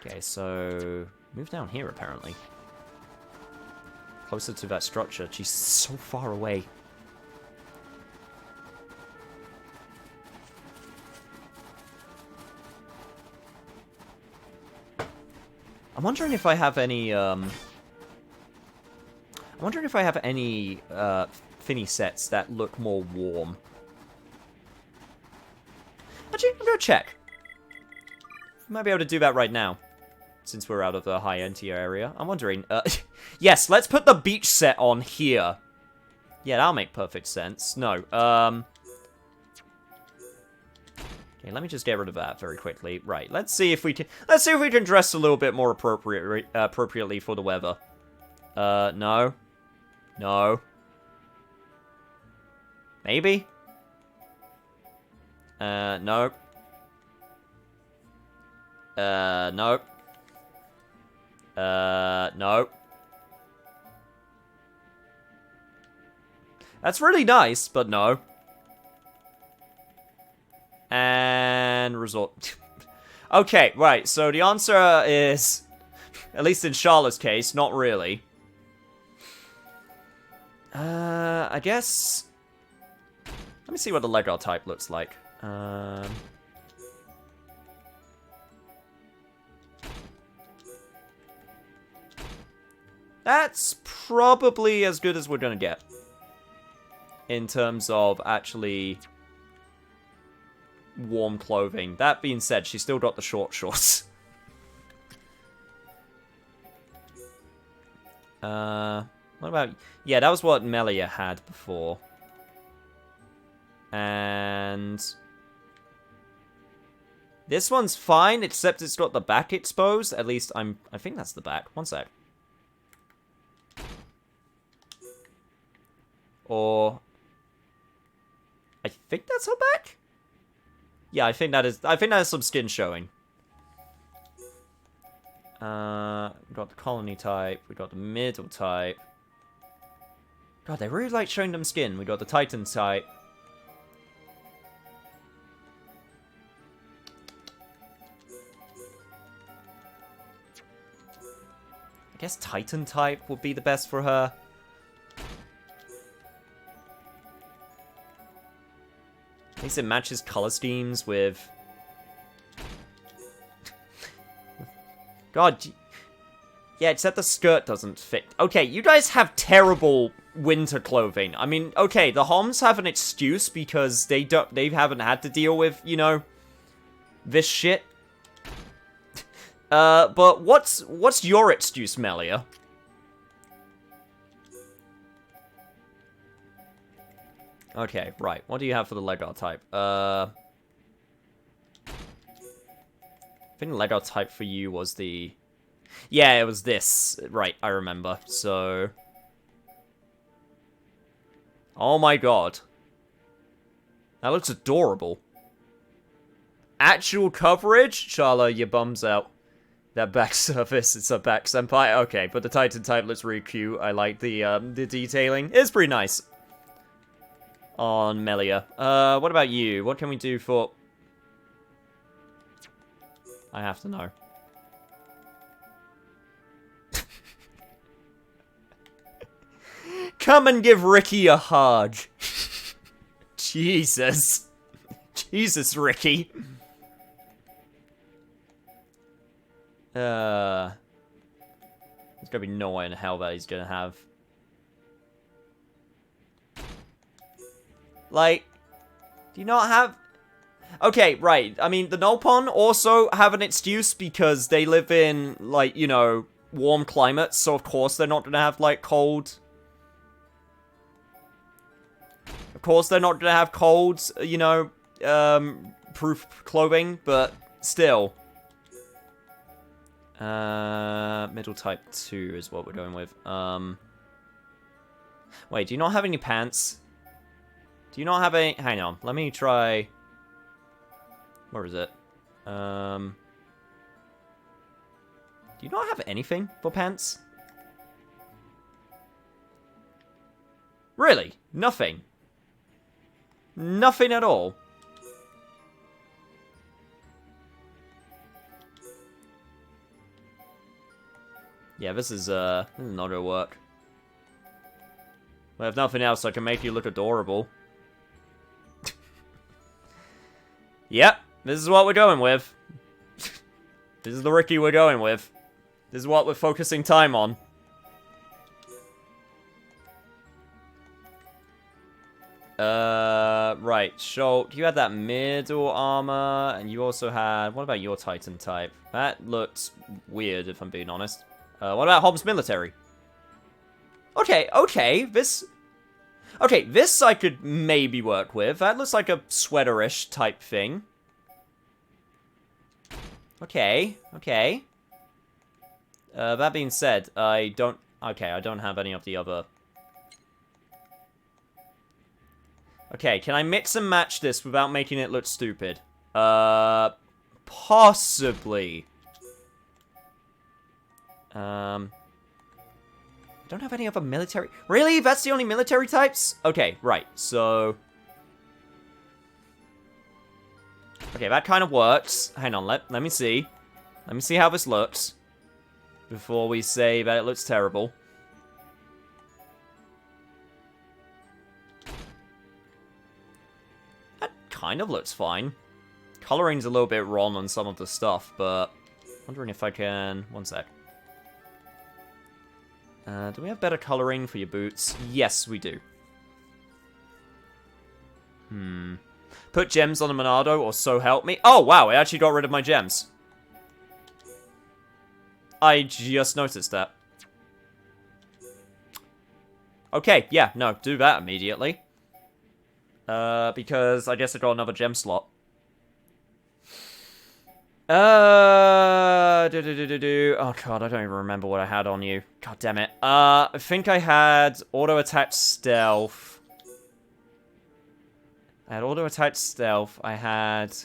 Okay, so... move down here, apparently. Closer to that structure. She's so far away. I'm wondering if I have any, I'm wondering if I have any, Finny sets that look more warm. Actually, I'm gonna check. Might be able to do that right now. Since we're out of the high-end tier area. I'm wondering, yes, let's put the beach set on here. Yeah, that'll make perfect sense. No, okay, let me just get rid of that very quickly. Right, let's see if we can dress a little bit more appropriately for the weather. No. No. Maybe? No. No. No. That's really nice, but no. And resort. Okay, right, so the answer is, at least in Charlotte's case, not really. I guess... let me see what the Lego type looks like. That's probably as good as we're gonna get. In terms of actually warm clothing. That being said, she's still got the short shorts. What about... yeah, that was what Melia had before. And... this one's fine, except it's got the back exposed. At least I think that's the back. One sec. Or... I think that's her back? Yeah, I think that is some skin showing. We got the colony type, we got the middle type. God, they really like showing them skin. We got the Titan type. I guess Titan type would be the best for her. At least it matches color schemes with... God, yeah, except the skirt doesn't fit. Okay, you guys have terrible winter clothing. I mean, okay, the Homs have an excuse because they haven't had to deal with, you know, this shit. But what's your excuse, Melia? Okay, right. What do you have for the Lego type? I think the Lego type for you was the... Yeah, it was this. Right, I remember. So... Oh my god. That looks adorable. Actual coverage? Shala, your bum's out. That back surface, it's a back senpai. Okay, but the Titan type looks really cute. I like the detailing. It's pretty nice. On Melia. What about you? What can we do for... I have to know. Come and give Ricky a hug. Jesus. Jesus, Ricky. There's gonna be no way in hell that he's gonna have. Like, do you not have... Okay, right. I mean, the Nopon also have an excuse because they live in, like, you know, warm climates, so of course they're not gonna have, like, cold... Of course they're not gonna have cold, you know, proof clothing, but still. Middle type 2 is what we're going with. Wait, do you not have any pants? Do you not have any... Hang on, let me try... Where is it? Do you not have anything for pants? Really? Nothing? Nothing at all? Yeah, this is not gonna work. Well, if nothing else, I can make you look adorable. Yep, this is what we're going with. This is the Ricky we're going with. This is what we're focusing time on. Right, so you had that middle armor, and you also had... What about your Titan type? That looks weird, if I'm being honest. What about Hobbs military? Okay, okay, this... Okay, this I could maybe work with. That looks like a sweaterish type thing. Okay, okay. That being said, I don't... Okay, I don't have any of the other... Okay, can I mix and match this without making it look stupid? Possibly. I don't have any other military... Really? That's the only military types? Okay, right, so... Okay, that kind of works. Hang on, let me see. Let me see how this looks. Before we say that it looks terrible. That kind of looks fine. Coloring's a little bit wrong on some of the stuff, but... Wondering if I can... One sec. Do we have better coloring for your boots? Yes, we do. Put gems on the Monado, or so help me. Oh, wow, I actually got rid of my gems. I just noticed that. Okay, yeah, no, do that immediately. Because I guess I got another gem slot. Oh god, I don't even remember what I had on you. God damn it. I think I had auto-attack stealth. I had auto-attack stealth. I had...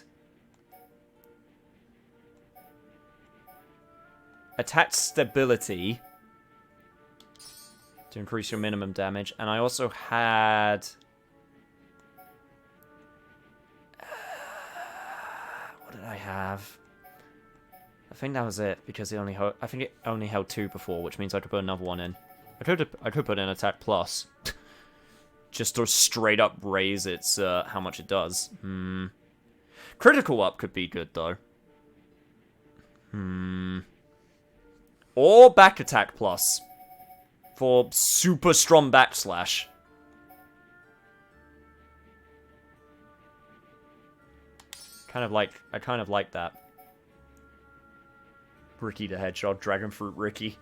attack stability. to increase your minimum damage. And I also had... what did I have? I think that was it, because it only held... I think it only held 2 before, which means I could put another one in. I could put in Attack Plus. Just to straight up raise its, how much it does. Critical up could be good, though. Or Back Attack Plus. For super strong backslash. I kind of like that. Ricky the Hedgehog, Dragon Fruit Ricky.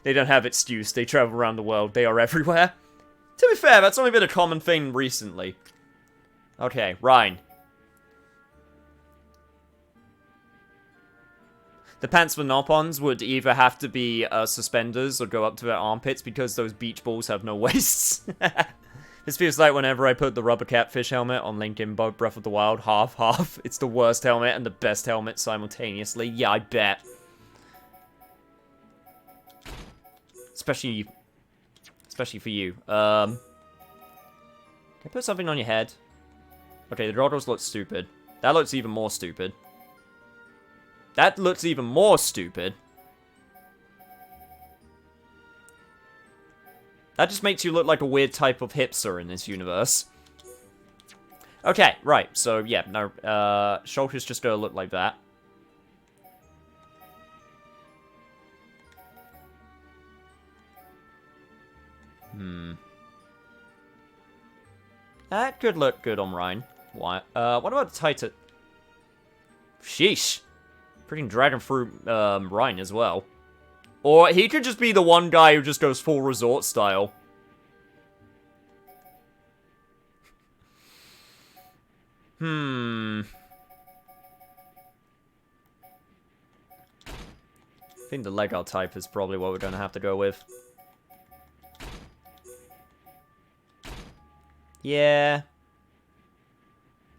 They don't have excuse, they travel around the world, they are everywhere. To be fair, that's only been a common thing recently. Okay, Rhine. The pants for Nopons would either have to be suspenders or go up to their armpits because those beach balls have no waists. This feels like whenever I put the rubber catfish helmet on Link in Breath of the Wild, half. It's the worst helmet and the best helmet simultaneously. Yeah, I bet. Especially for you. Can I put something on your head? Okay, the goggles look stupid. That looks even more stupid. That looks even more stupid. That just makes you look like a weird type of hipster in this universe. Okay, right. So, yeah, no, Shulker's just gonna look like that. That could look good on Rhine. What about the Titan? Sheesh. Freaking Dragon Fruit, Rhine as well. Or he could just be the one guy who just goes full resort style. I think the Lego type is probably what we're going to have to go with. Yeah.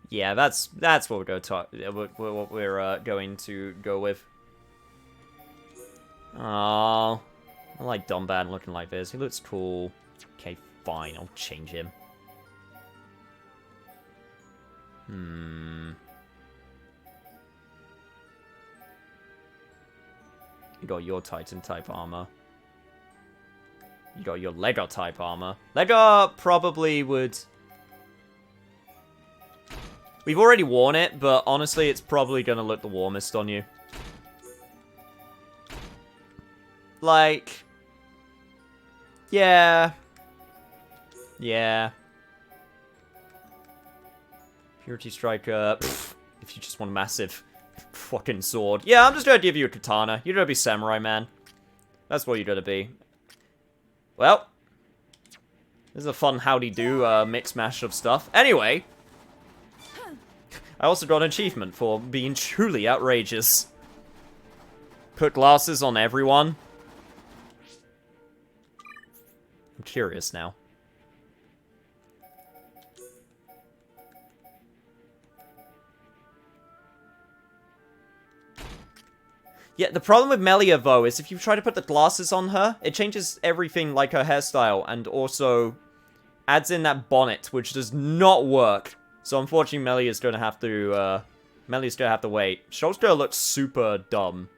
Yeah, that's what we're going to go with. Oh, I like Dumban looking like this. He looks cool. Okay, fine. I'll change him. You got your Titan type armor. You got your Lego type armor. Lego probably would... We've already worn it, but honestly, it's probably gonna look the warmest on you. Like... Yeah. Yeah. Purity Striker, if you just want a massive fucking sword. Yeah, I'm just gonna give you a katana. You're gonna be Samurai Man. That's what you're gonna be. Well. This is a fun howdy-do mix mash of stuff. Anyway. I also got an achievement for being truly outrageous. Put glasses on everyone. I'm curious now. Yeah, the problem with Melia, though, is if you try to put the glasses on her, it changes everything, like her hairstyle, and also adds in that bonnet, which does not work. So unfortunately, Melia's gonna have to wait. Shulk's gonna look super dumb.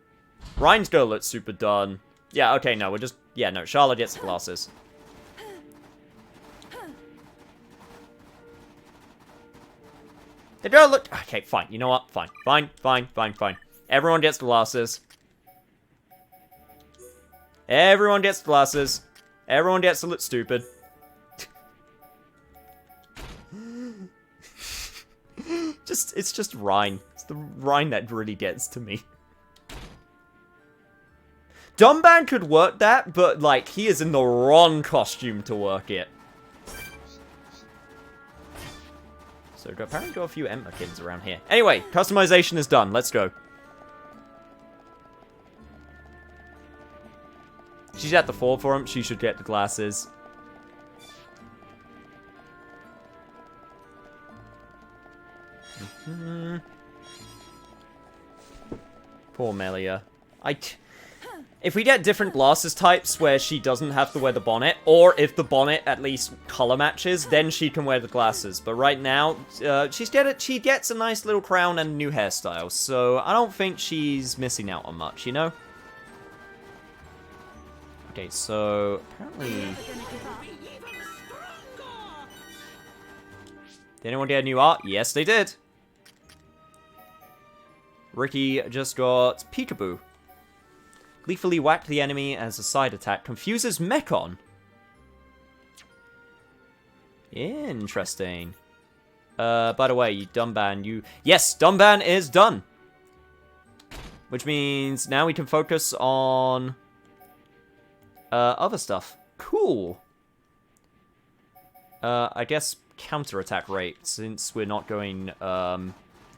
Rhine's gonna look super dumb. Yeah, okay, no, we're just... Yeah, no, Charlotte gets the glasses. They're gonna look... Okay, fine, you know what? Fine. Everyone gets glasses. Everyone gets glasses. Everyone gets to look stupid. It's just Rhine. It's the Rhine that really gets to me. Dumban could work that, but, like, he is in the wrong costume to work it. So, apparently got a few Emperkins around here. Anyway, customization is done. Let's go. She's at the 4 for him. She should get the glasses. Poor Melia. If we get different glasses types where she doesn't have to wear the bonnet, or if the bonnet at least color matches, then she can wear the glasses. But right now, she gets a nice little crown and a new hairstyle, so I don't think she's missing out on much, you know? Okay, so apparently... Did anyone get a new art? Yes, they did. Ricky just got Peekaboo. Gleefully whack the enemy as a side attack. Confuses Mechon. Interesting. By the way, Dunban, you... Yes, Dunban is done! Which means now we can focus on... other stuff. Cool. I guess counter-attack rate, since we're not going,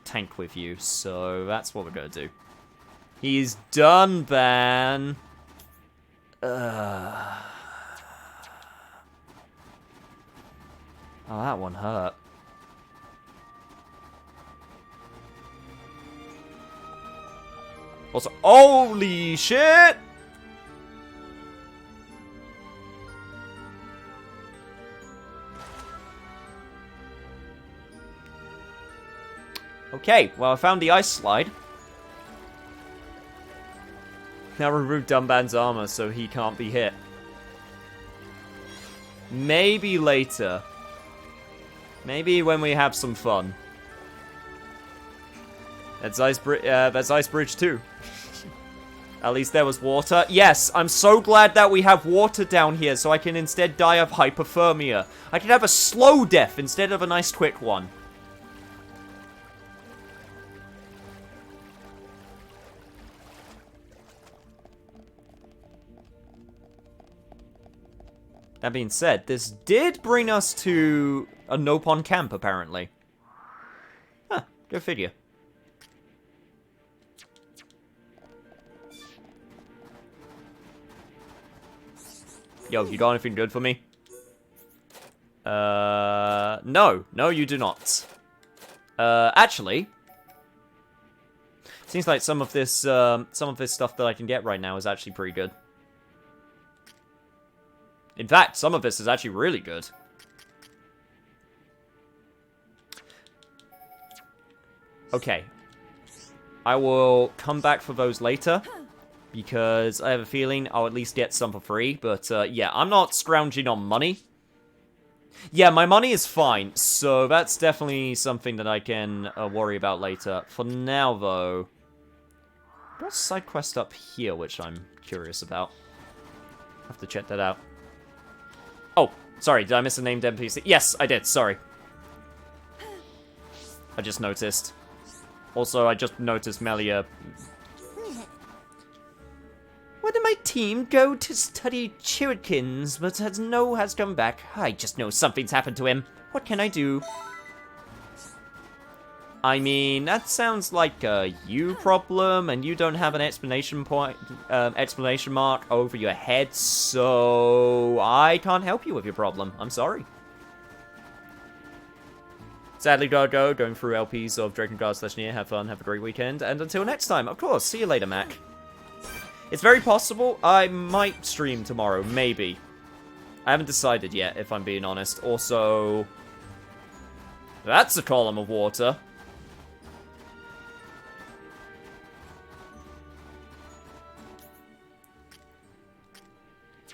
tank with you. So that's what we're gonna do. He's done, Ban. Oh, that one hurt. Also, holy shit! Okay, well, I found the ice slide. Now remove Dunban's armor so he can't be hit. Maybe later. Maybe when we have some fun. That's Ice Bridge too. At least there was water. Yes, I'm so glad that we have water down here so I can instead die of hypothermia. I can have a slow death instead of a nice quick one. That being said, this did bring us to a Nopon camp, apparently. Huh, go figure. Yo, you got anything good for me? No. No, you do not. Actually... Seems like some of this stuff that I can get right now is actually pretty good. In fact, some of this is actually really good. Okay. I will come back for those later. Because I have a feeling I'll at least get some for free. But, yeah, I'm not scrounging on money. Yeah, my money is fine. So that's definitely something that I can worry about later. For now, though... What's a side quest up here, which I'm curious about? I have to check that out. Oh, sorry, did I miss a named NPC? Yes, I did, sorry. I just noticed. Also, I just noticed Melia. Where did my team go to study Chirikins, but has come back? I just know something's happened to him. What can I do? I mean, that sounds like a you problem, and you don't have an exclamation mark over your head, so I can't help you with your problem. I'm sorry. Sadly, gotta go. Going through LPs of Drakengard/Nier. Have fun, have a great weekend, and until next time, of course, see you later, Mac. It's very possible I might stream tomorrow, maybe. I haven't decided yet, if I'm being honest. Also, that's a column of water.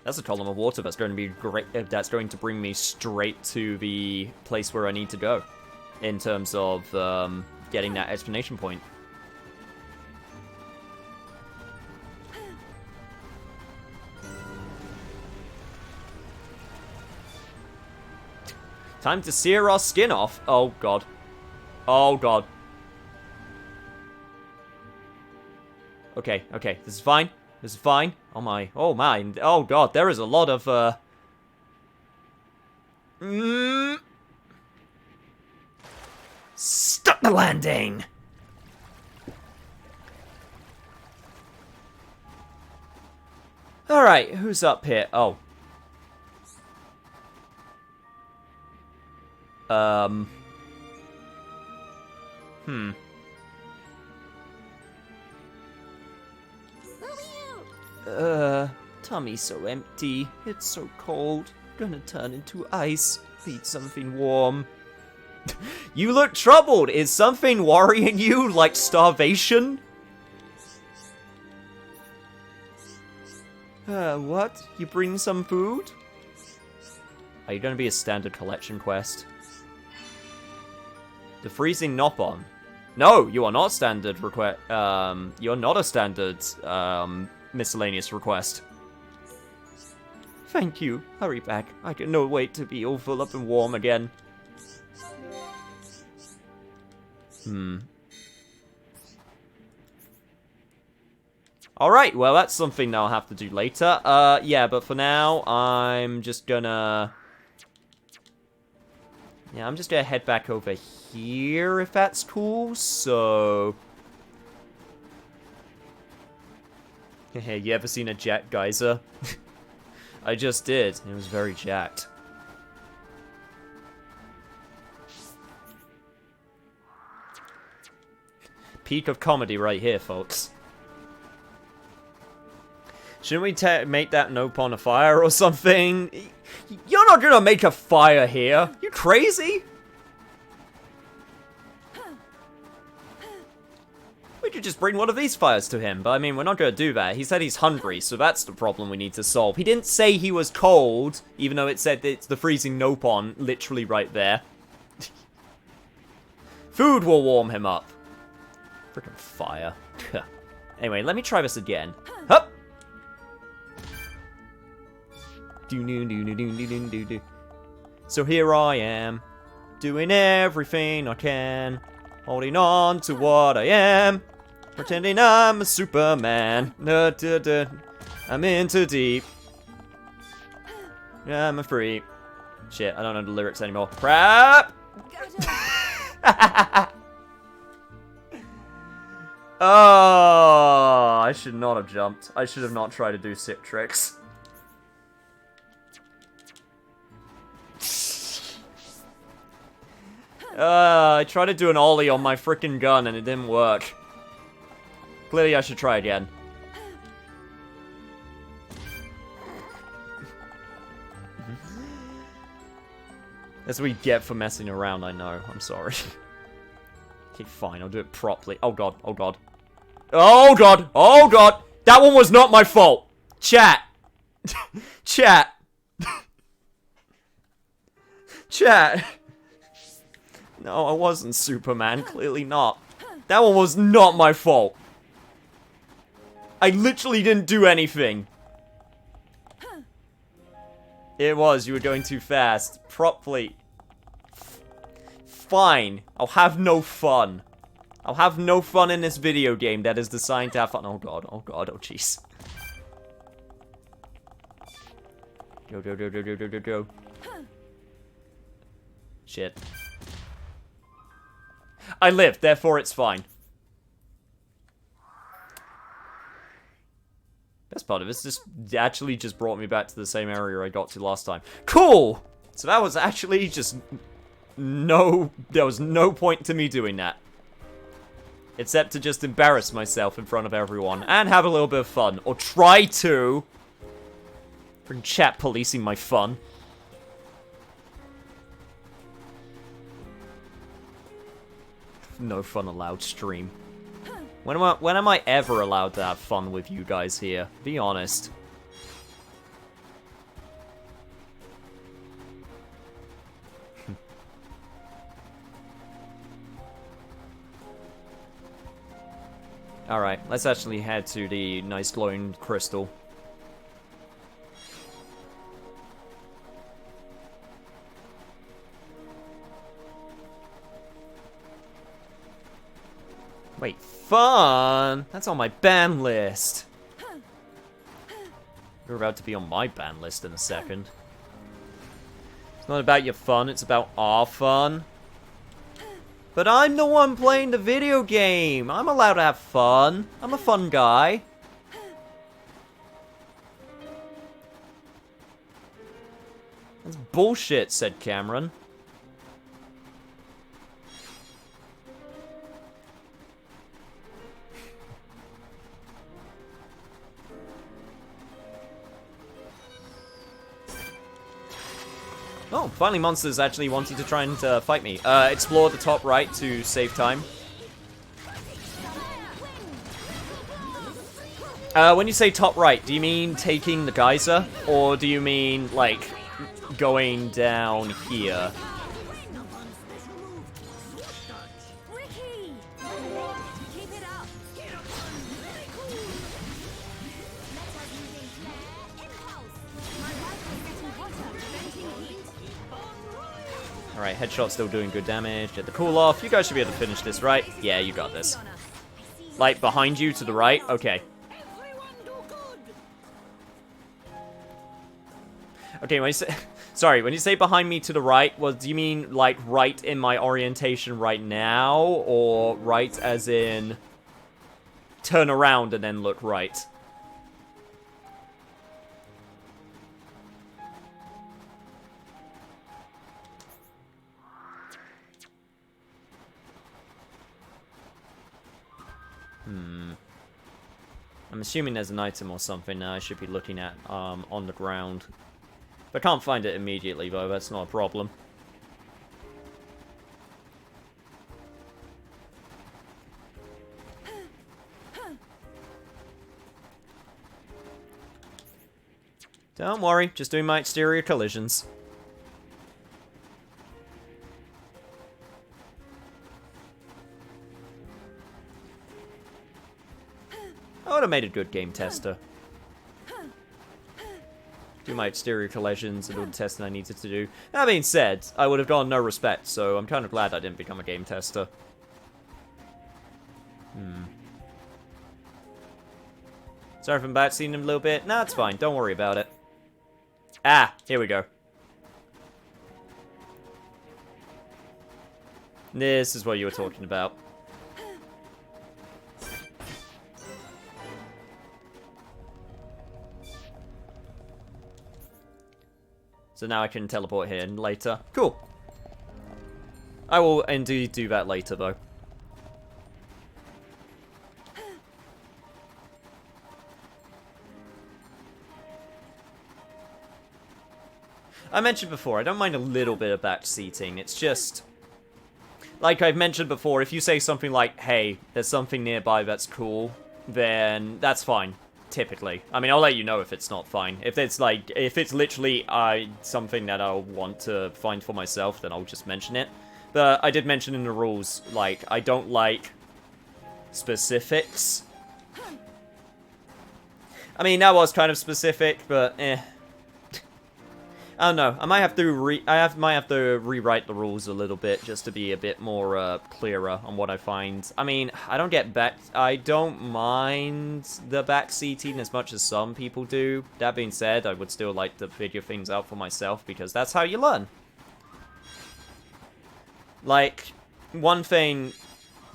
That's a column of water that's going to be great. That's going to bring me straight to the place where I need to go. In terms of getting that explanation point. Time to sear our skin off. Oh, God. Oh, God. Okay, okay. This is fine. This is fine. Oh, my. Oh, my. Oh, God. There is a lot of, Stuck the landing! Alright, who's up here? Oh. Tummy's so empty. It's so cold. Gonna turn into ice. Need something warm. You look troubled. Is something worrying you, like starvation? What? You bring some food? Are you gonna be a standard collection quest? The freezing Nopon. No, you are not standard request. You're not a standard miscellaneous request. Thank you. Hurry back. I can no wait to be all full up and warm again. Alright, well that's something I'll have to do later. Yeah, but for now, I'm just gonna... Yeah, I'm just gonna head back over here, if that's cool, so... Hey, you ever seen a jet geyser? I just did. It was very jacked. Peak of comedy right here, folks. Shouldn't we make that nope on a fire or something? You're not gonna make a fire here. You crazy? We could just bring one of these fires to him, but I mean, we're not gonna do that. He said he's hungry, so that's the problem we need to solve. He didn't say he was cold, even though it said it's the freezing nope on literally right there. Food will warm him up. Freaking fire. Anyway, let me try this again. Hup! So here I am, doing everything I can, holding on to what I am, pretending I'm a Superman. I'm in too deep. I'm a freak. Shit, I don't know the lyrics anymore. Crap! Oh, I should not have jumped. I should have not tried to do sick tricks. I tried to do an ollie on my freaking gun and it didn't work. Clearly I should try again. That's what we get for messing around, I know. I'm sorry. Okay, fine, I'll do it properly. Oh god, oh god. Oh god, oh god! That one was not my fault! Chat! Chat! Chat! No, I wasn't Superman, clearly not. That one was not my fault. I literally didn't do anything. It was, you were going too fast. Properly. Fine. I'll have no fun. I'll have no fun in this video game that is designed to have fun. Oh god, oh god, oh jeez. Go, go, go, go, go, go, go, go. Shit. I lived, therefore it's fine. Best part of this just actually just brought me back to the same area I got to last time. Cool! So that was actually just there was no point to me doing that. Except to just embarrass myself in front of everyone and have a little bit of fun. Or try to. Bring chat policing my fun. No fun allowed stream. When am I ever allowed to have fun with you guys here? Be honest. Alright, let's actually head to the nice glowing crystal. Wait, fun? That's on my ban list. You're about to be on my ban list in a second. It's not about your fun, it's about our fun. But I'm the one playing the video game. I'm allowed to have fun. I'm a fun guy. That's bullshit, said Cameron. Finally, monsters actually wanting to try and fight me. Explore the top right to save time. When you say top right, do you mean taking the geyser? Or do you mean, like, going down here? Alright, headshot's still doing good damage. Get the cool off. You guys should be able to finish this, right? Yeah, you got this. Like, behind you to the right? Okay. Okay, when you say... Sorry, when you say behind me to the right, well, do you mean, like, right in my orientation right now? Or right as in... turn around and then look right? I'm assuming there's an item or something I should be looking at on the ground. If I can't find it immediately, though, that's not a problem. Don't worry, just doing my exterior collisions. I would have made a good game tester. Do my exterior collisions and all the testing I needed to do. That being said, I would have gotten no respect, so I'm kind of glad I didn't become a game tester. Sorry if I'm backseating him a little bit. Nah, it's fine. Don't worry about it. Ah, here we go. This is what you were talking about. So now I can teleport here later. Cool. I will indeed do that later, though. I mentioned before, I don't mind a little bit of backseating. It's just... like I've mentioned before, if you say something like, hey, there's something nearby that's cool, then that's fine. Typically. I mean, I'll let you know if it's not fine. If it's like, if it's literally something that I'll want to find for myself, then I'll just mention it. But I did mention in the rules, like, I don't like specifics. I mean, that was kind of specific, but eh. I don't know. I might have to might have to rewrite the rules a little bit just to be a bit more clearer on what I find. I mean, I don't mind the backseating as much as some people do. That being said, I would still like to figure things out for myself because that's how you learn. Like, one thing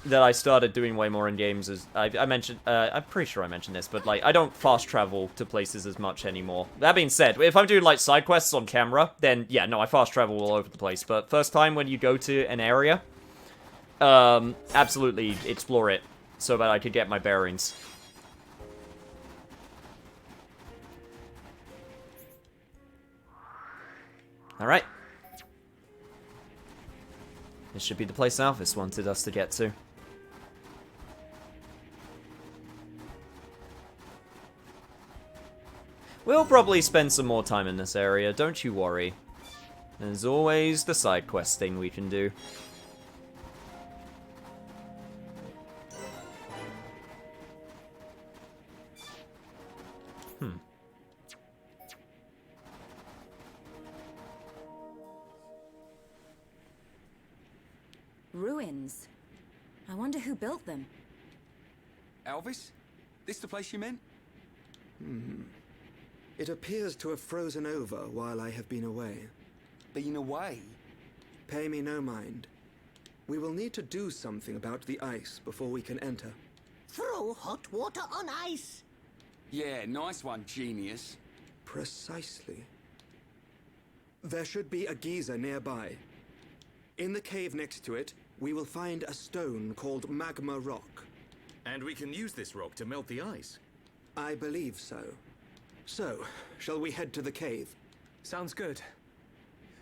that I started doing way more in games is, I mentioned, I'm pretty sure I mentioned this, but, like, I don't fast travel to places as much anymore. That being said, if I'm doing, like, side quests on camera, then, yeah, no, I fast travel all over the place, but first time when you go to an area, absolutely explore it, so that I could get my bearings. Alright. This should be the place Alphys wanted us to get to. We'll probably spend some more time in this area, don't you worry. There's always the side quest thing we can do. Ruins. I wonder who built them. Elvis? This the place you meant? It appears to have frozen over while I have been away. Been away? Pay me no mind. We will need to do something about the ice before we can enter. Throw hot water on ice. Yeah, nice one, genius. Precisely. There should be a geyser nearby. In the cave next to it, we will find a stone called magma rock. And we can use this rock to melt the ice. I believe so. So, shall we head to the cave? Sounds good.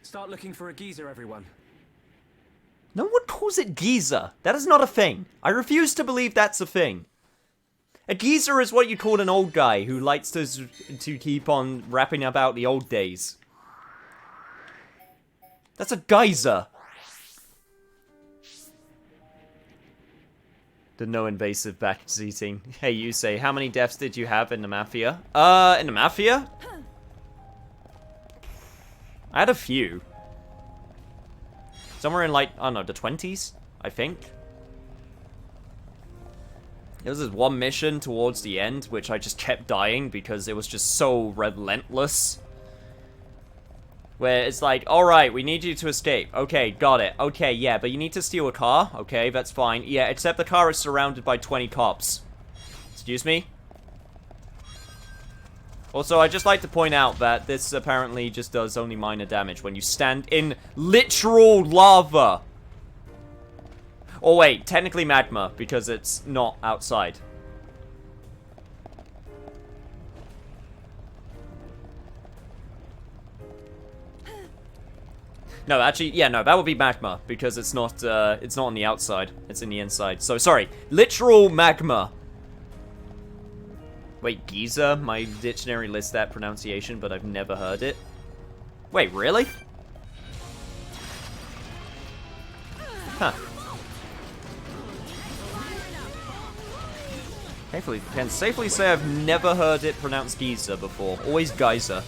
Start looking for a geyser, everyone. No one calls it geyser. That is not a thing. I refuse to believe that's a thing. A geezer is what you call an old guy who likes to keep on rapping about the old days. That's a geyser. The no invasive backseating. Hey, you say, how many deaths did you have in the Mafia? In the Mafia? I had a few. Somewhere in, like, I don't know, the 20s, I think. There was this one mission towards the end, which I just kept dying because it was just so relentless. Where it's like, alright, we need you to escape. Okay, got it. Okay, yeah, but you need to steal a car. Okay, that's fine. Yeah, except the car is surrounded by 20 cops. Excuse me? Also, I'd just like to point out that this apparently just does only minor damage when you stand in literal lava. Oh wait, technically magma, because it's not outside. No, actually, yeah, no, that would be magma, because it's not on the outside. It's in the inside. So, sorry, literal magma. Wait, geyser? My dictionary lists that pronunciation, but I've never heard it. Wait, really? Huh. Can safely say I've never heard it pronounced geyser before. Always geyser.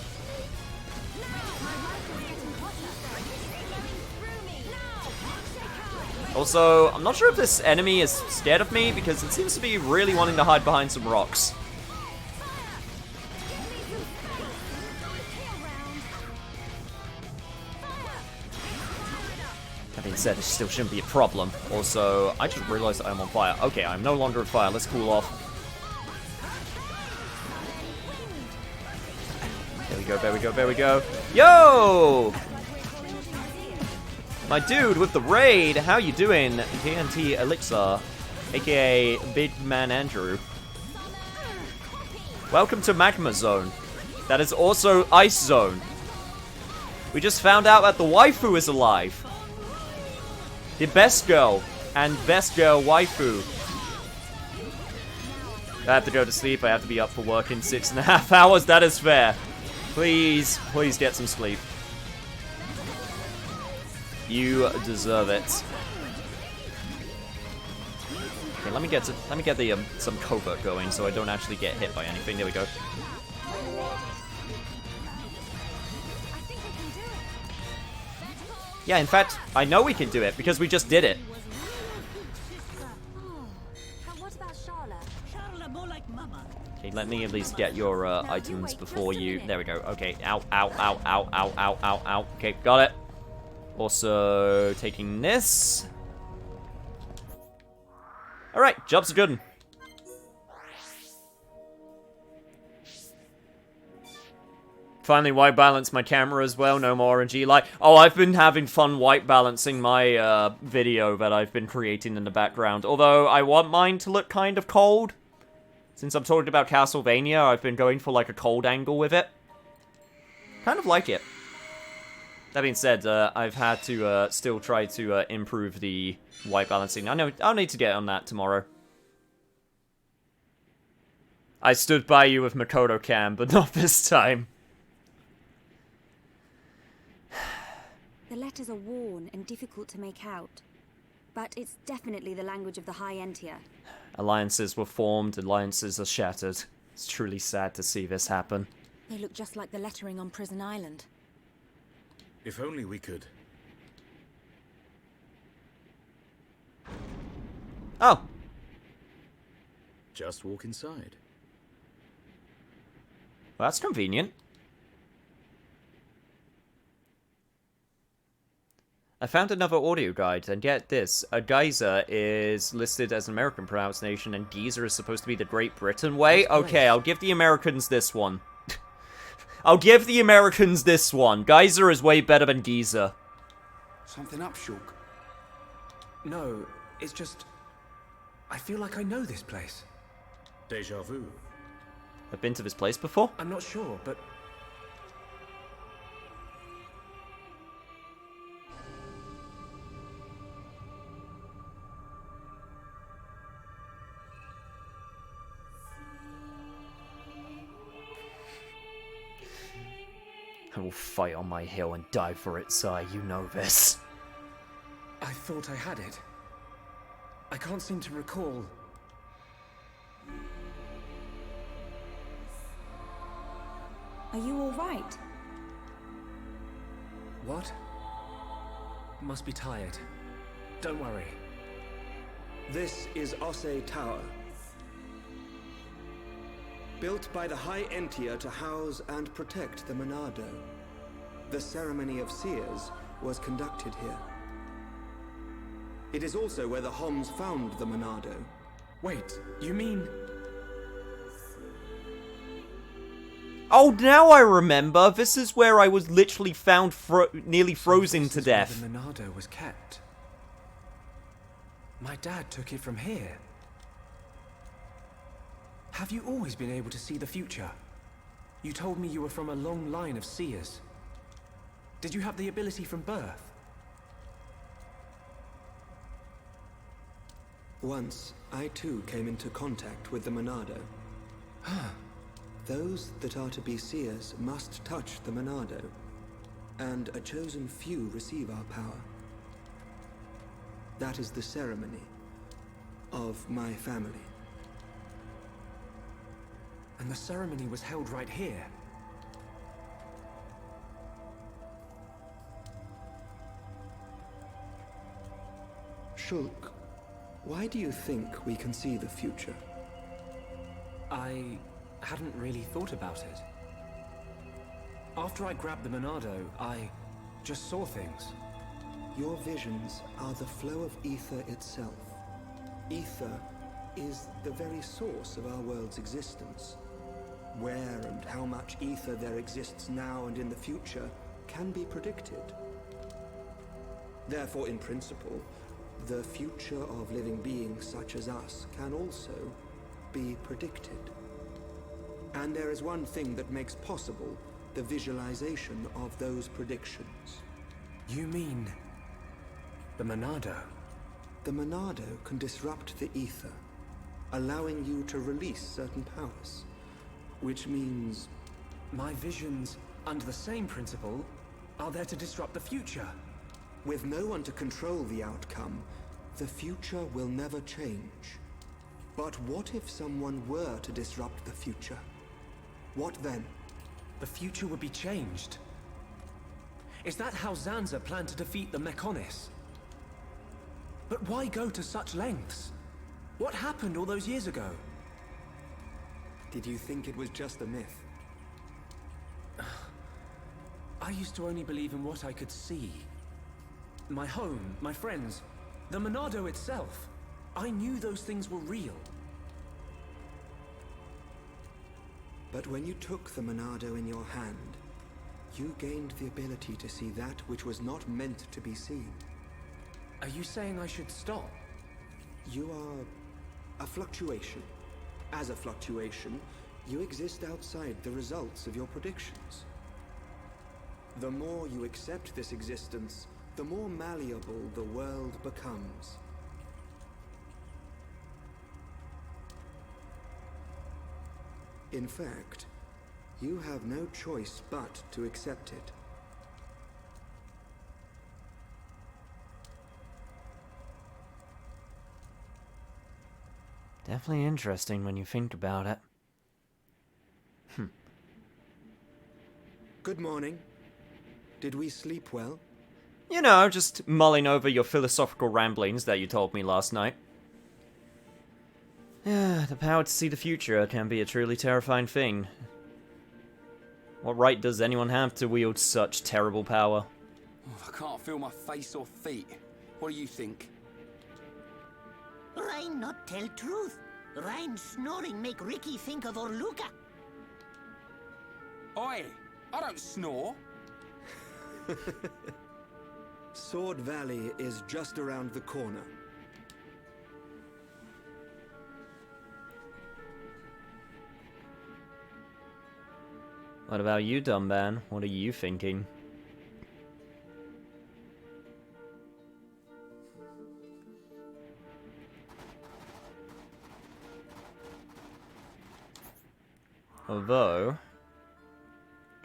Also, I'm not sure if this enemy is scared of me, because it seems to be really wanting to hide behind some rocks. That being said, it still shouldn't be a problem. Also, I just realized I'm on fire. Okay, I'm no longer on fire. Let's cool off. There we go, there we go, there we go. Yo! My dude with the raid, how you doing? TNT Elixir, aka Big Man Andrew. Welcome to Magma Zone. That is also Ice Zone. We just found out that the waifu is alive. The best girl and best girl waifu. I have to go to sleep. I have to be up for work in 6.5 hours. That is fair. Please, please get some sleep. You deserve it. Okay, let me get the some covert going so I don't actually get hit by anything. There we go. Yeah, in fact, I know we can do it because we just did it. Okay, let me at least get your items before you. There we go. Okay. Ow, ow, ow, ow, ow, ow, ow, ow. Okay, got it. Also, taking this. Alright, job's a good one. Finally white balance my camera as well, no more RNG light. Oh, I've been having fun white balancing my video that I've been creating in the background. Although, I want mine to look kind of cold. Since I'm talking about Castlevania, I've been going for like a cold angle with it. Kind of like it. That being said, I've had to still try to improve the white balancing. I know I'll need to get on that tomorrow. I stood by you with Makoto Cam, but not this time. The letters are worn and difficult to make out, but it's definitely the language of the High Entia. Alliances were formed, alliances are shattered. It's truly sad to see this happen. They look just like the lettering on Prison Island. If only we could. Oh. Just walk inside. Well, that's convenient. I found another audio guide, and get this. A geyser is listed as an American pronunciation, and geyser is supposed to be the Great Britain way? Okay, I'll give the Americans this one. I'll give the Americans this one. Geyser is way better than geezer. Something up, Shulk? No, it's just... I feel like I know this place. Deja vu. I've been to this place before? I'm not sure, but... will fight on my hill and die for it, sire. You know this. I thought I had it. I can't seem to recall. Are you all right? What? Must be tired. Don't worry. This is Osse Tower. Built by the High Entia to house and protect the Monado. The ceremony of seers was conducted here. It is also where the Homs found the Monado. Wait, you mean... Oh, now I remember. This is where I was literally found nearly frozen to death. Where the Monado was kept. My dad took it from here. Have you always been able to see the future? You told me you were from a long line of seers. Did you have the ability from birth? Once, I too came into contact with the Monado. Those that are to be seers must touch the Monado, and a chosen few receive our power. That is the ceremony of my family. And the ceremony was held right here. Shulk, why do you think we can see the future? I hadn't really thought about it. After I grabbed the Monado, I just saw things. Your visions are the flow of ether itself. Ether is the very source of our world's existence. Where and how much ether there exists now and in the future can be predicted. Therefore, in principle, the future of living beings such as us can also be predicted. And there is one thing that makes possible the visualization of those predictions. You mean... the Monado? The Monado can disrupt the ether, allowing you to release certain powers. Which means... my visions, under the same principle, are there to disrupt the future. With no one to control the outcome, the future will never change. But what if someone were to disrupt the future? What then? The future would be changed. Is that how Zanza planned to defeat the Mechonis? But why go to such lengths? What happened all those years ago? Did you think it was just a myth? I used to only believe in what I could see. My home, my friends, the Monado itself. I knew those things were real. But when you took the Monado in your hand, you gained the ability to see that which was not meant to be seen. Are you saying I should stop? You are a fluctuation. As a fluctuation, you exist outside the results of your predictions. The more you accept this existence, the more malleable the world becomes. In fact, you have no choice but to accept it. Definitely interesting when you think about it. Good morning. Did we sleep well? You know, just mulling over your philosophical ramblings that you told me last night. The power to see the future can be a truly terrifying thing. What right does anyone have to wield such terrible power? I can't feel my face or feet. What do you think? Ryan not tell truth. Ryan snoring make Ricky think of Orluka. Oi, I don't snore. Sword Valley is just around the corner. What about you, dumb man? What are you thinking? Although,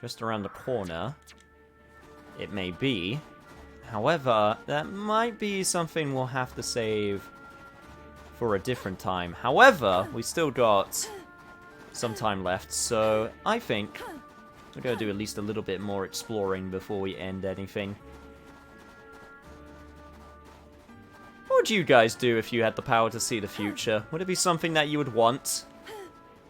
just around the corner. It may be. However, that might be something we'll have to save for a different time. However, we still got some time left, so I think we're going to do at least a little bit more exploring before we end anything. What would you guys do if you had the power to see the future? Would it be something that you would want?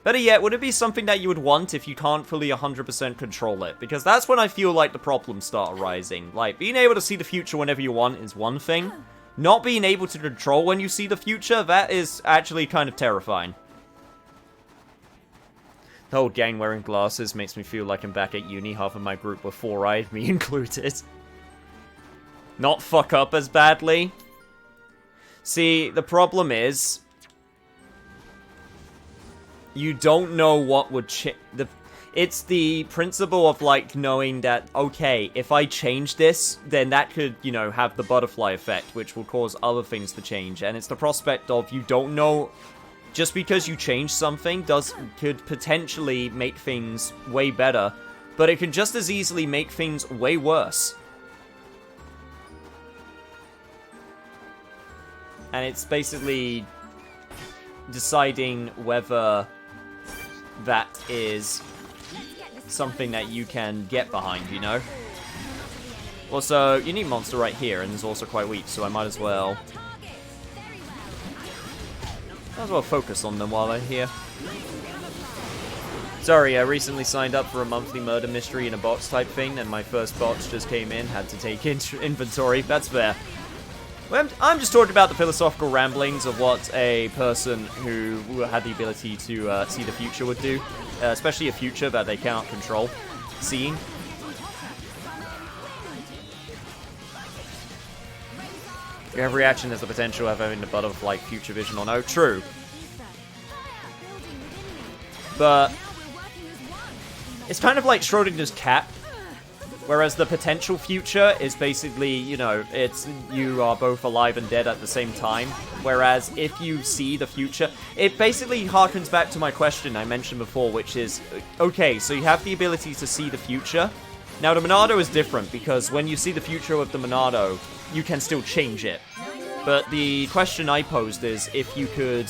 Better yet, would it be something that you would want if you can't fully 100% control it? Because that's when I feel like the problems start arising. Like, being able to see the future whenever you want is one thing. Not being able to control when you see the future, that is actually kind of terrifying. The whole gang wearing glasses makes me feel like I'm back at uni. Half of my group were four-eyed, me included. Not fuck up as badly. See, the problem is, you don't know what would change. It's the principle of, like, knowing that, okay, if I change this, then that could, you know, have the butterfly effect, which will cause other things to change. And it's the prospect of you don't know, just because you change something could potentially make things way better, but it can just as easily make things way worse. And it's basically deciding whether that is something that you can get behind, you know? Also, you need monster right here, and it's also quite weak, so I might as well focus on them while they're here. Sorry, I recently signed up for a monthly murder mystery in a box type thing, and my first box just came in, had to take inventory. That's fair. I'm just talking about the philosophical ramblings of what a person who had the ability to see the future would do. Especially a future that they cannot control. Seeing. Every action has the potential of having the butterfly future vision or no. True. But it's kind of like Schrodinger's cat. Whereas the potential future is basically, you know, it's you are both alive and dead at the same time. Whereas if you see the future, it basically harkens back to my question I mentioned before, which is, okay, so you have the ability to see the future. Now, the Monado is different, because when you see the future with the Monado, you can still change it. But the question I posed is, if you could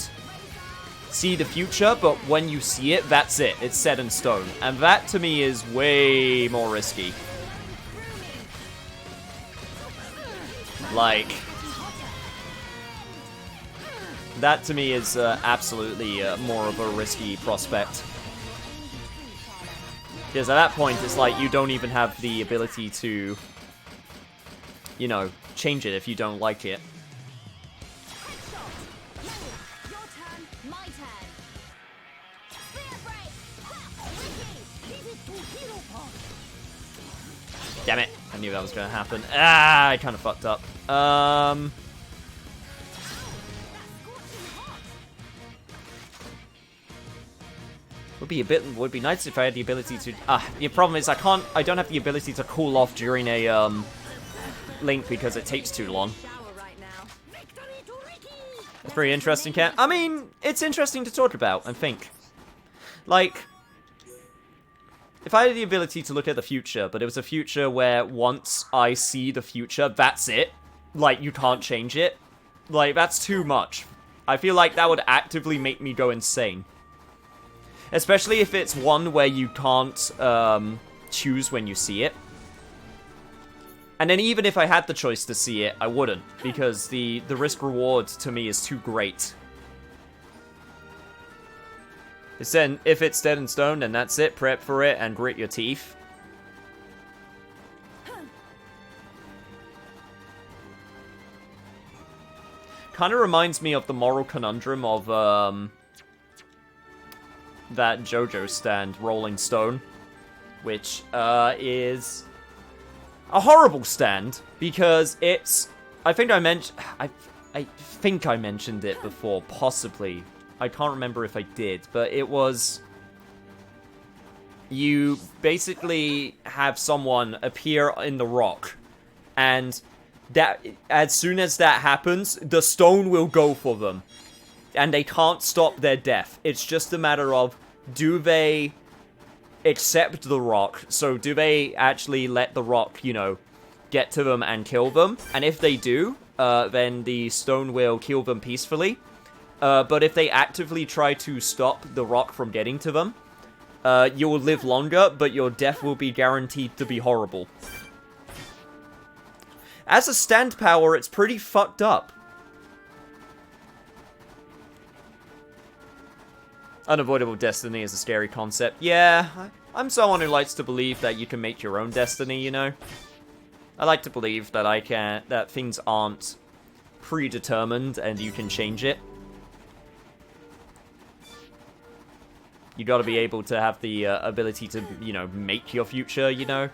see the future, but when you see it, that's it. It's set in stone. And that, to me, is way more risky. Like, that to me is absolutely more of a risky prospect. Because at that point, it's like you don't even have the ability to, you know, change it if you don't like it. Damn it. I knew that was going to happen. Ah, I kind of fucked up. Would be nice if I had the ability to... the problem is I don't have the ability to cool off during a, link because it takes too long. That's pretty interesting, Cat. I mean, it's interesting to talk about and think. Like, if I had the ability to look at the future, but it was a future where once I see the future, that's it. Like, you can't change it. Like, that's too much. I feel like that would actively make me go insane. Especially if it's one where you can't choose when you see it. And then even if I had the choice to see it, I wouldn't. Because the risk-reward to me is too great. If it's dead in stone, then that's it. Prep for it and grit your teeth. Kind of reminds me of the moral conundrum of that JoJo stand, Rolling Stone. Which is a horrible stand. Because it's... I think I mentioned it before, possibly. I can't remember if I did, but it was... You basically have someone appear in the rock, and that as soon as that happens, the stone will go for them. And they can't stop their death. It's just a matter of, do they accept the rock? So do they actually let the rock, you know, get to them and kill them? And if they do, then the stone will kill them peacefully. But if they actively try to stop the rock from getting to them, you will live longer, but your death will be guaranteed to be horrible. As a stand power, it's pretty fucked up. Unavoidable destiny is a scary concept. Yeah, I'm someone who likes to believe that you can make your own destiny, you know? I like to believe that that things aren't predetermined and you can change it. You gotta be able to have the ability to, you know, make your future, you know?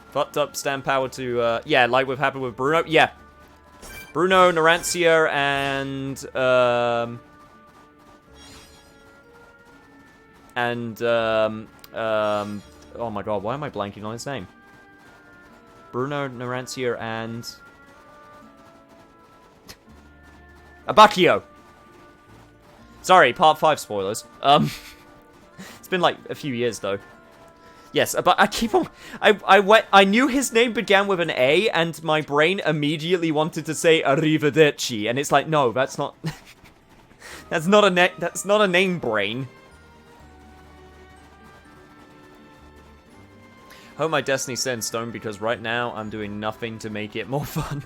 Fucked up stand power to, yeah, like what happened with Bruno. Yeah. Bruno, Narantia, and, oh my god, why am I blanking on his name? Bruno, Narantia, and... Abacchio! Sorry, part 5 spoilers. It's been like a few years though. Yes, but I keep on... I knew his name began with an A, and my brain immediately wanted to say Arrivederci, and it's like, no, that's not... that's not a name, brain. Hope my destiny set in stone, because right now I'm doing nothing to make it more fun.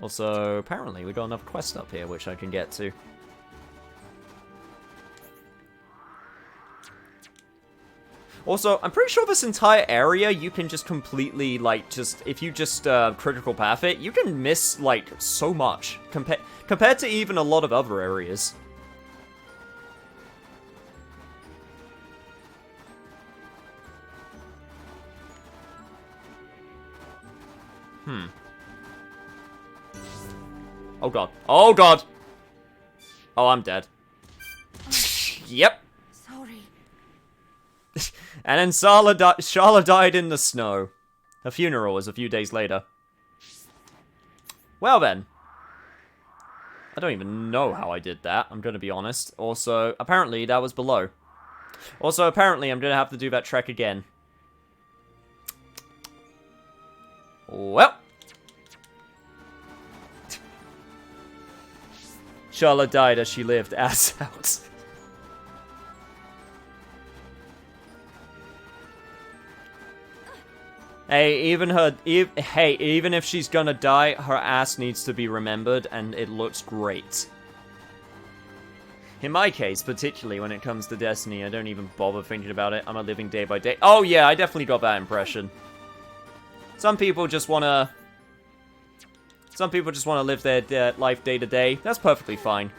Also, apparently we got another quest up here, which I can get to. Also, I'm pretty sure this entire area, you can just completely, like, if you just critical path it, you can miss, like, so much. Compared to even a lot of other areas. Oh god. Oh god! Oh, I'm dead. Yep. Sorry. And then Sharla died in the snow. Her funeral was a few days later. Well then. I don't even know how I did that, I'm gonna be honest. Also, apparently that was below. Also, apparently I'm gonna have to do that trek again. Well. Sharla died as she lived, ass out. Hey, even if she's gonna die, her ass needs to be remembered, and it looks great. In my case, particularly when it comes to Destiny, I don't even bother thinking about it. I'm a living day by day. Oh yeah, I definitely got that impression. Some people just wanna live their life day to day. That's perfectly fine.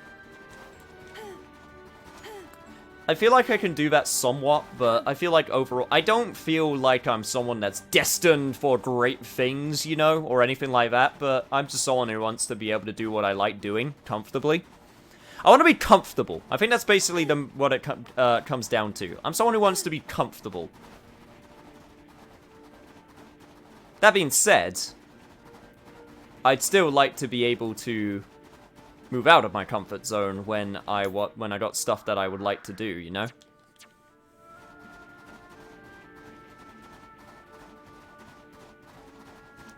I feel like I can do that somewhat, but I feel like overall... I don't feel like I'm someone that's destined for great things, you know, or anything like that, but I'm just someone who wants to be able to do what I like doing, comfortably. I want to be comfortable. I think that's basically what it comes down to. I'm someone who wants to be comfortable. That being said, I'd still like to be able to move out of my comfort zone when I got stuff that I would like to do, you know?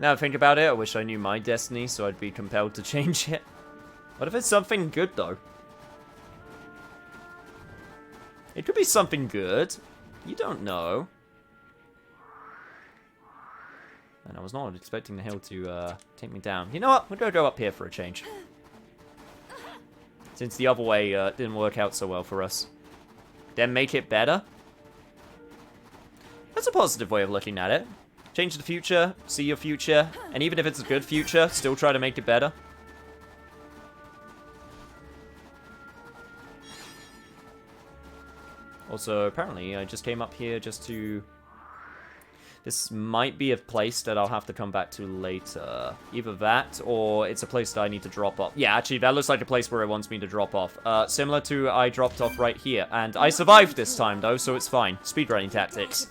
Now I think about it, I wish I knew my destiny so I'd be compelled to change it. What if it's something good, though? It could be something good. You don't know. And I was not expecting the hill to take me down. You know what? We're gonna go up here for a change. Since the other way didn't work out so well for us. Then make it better? That's a positive way of looking at it. Change the future, see your future, and even if it's a good future, still try to make it better. Also, apparently, I just came up here just to... This might be a place that I'll have to come back to later. Either that, or it's a place that I need to drop off. Yeah, actually, that looks like a place where it wants me to drop off. Similar to I dropped off right here. And I survived this time, though, so it's fine. Speedrunning tactics.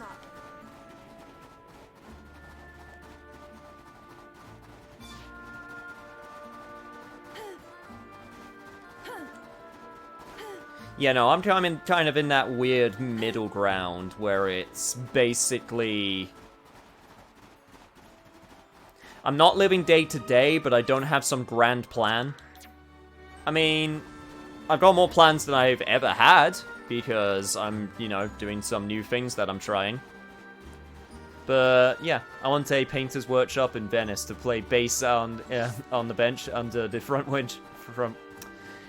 Yeah, no, I'm kind of in that weird middle ground where it's basically... I'm not living day to day, but I don't have some grand plan. I mean, I've got more plans than I've ever had, because I'm, you know, doing some new things that I'm trying. But, yeah, I want a painter's workshop in Venice to play bass on the bench under the front window.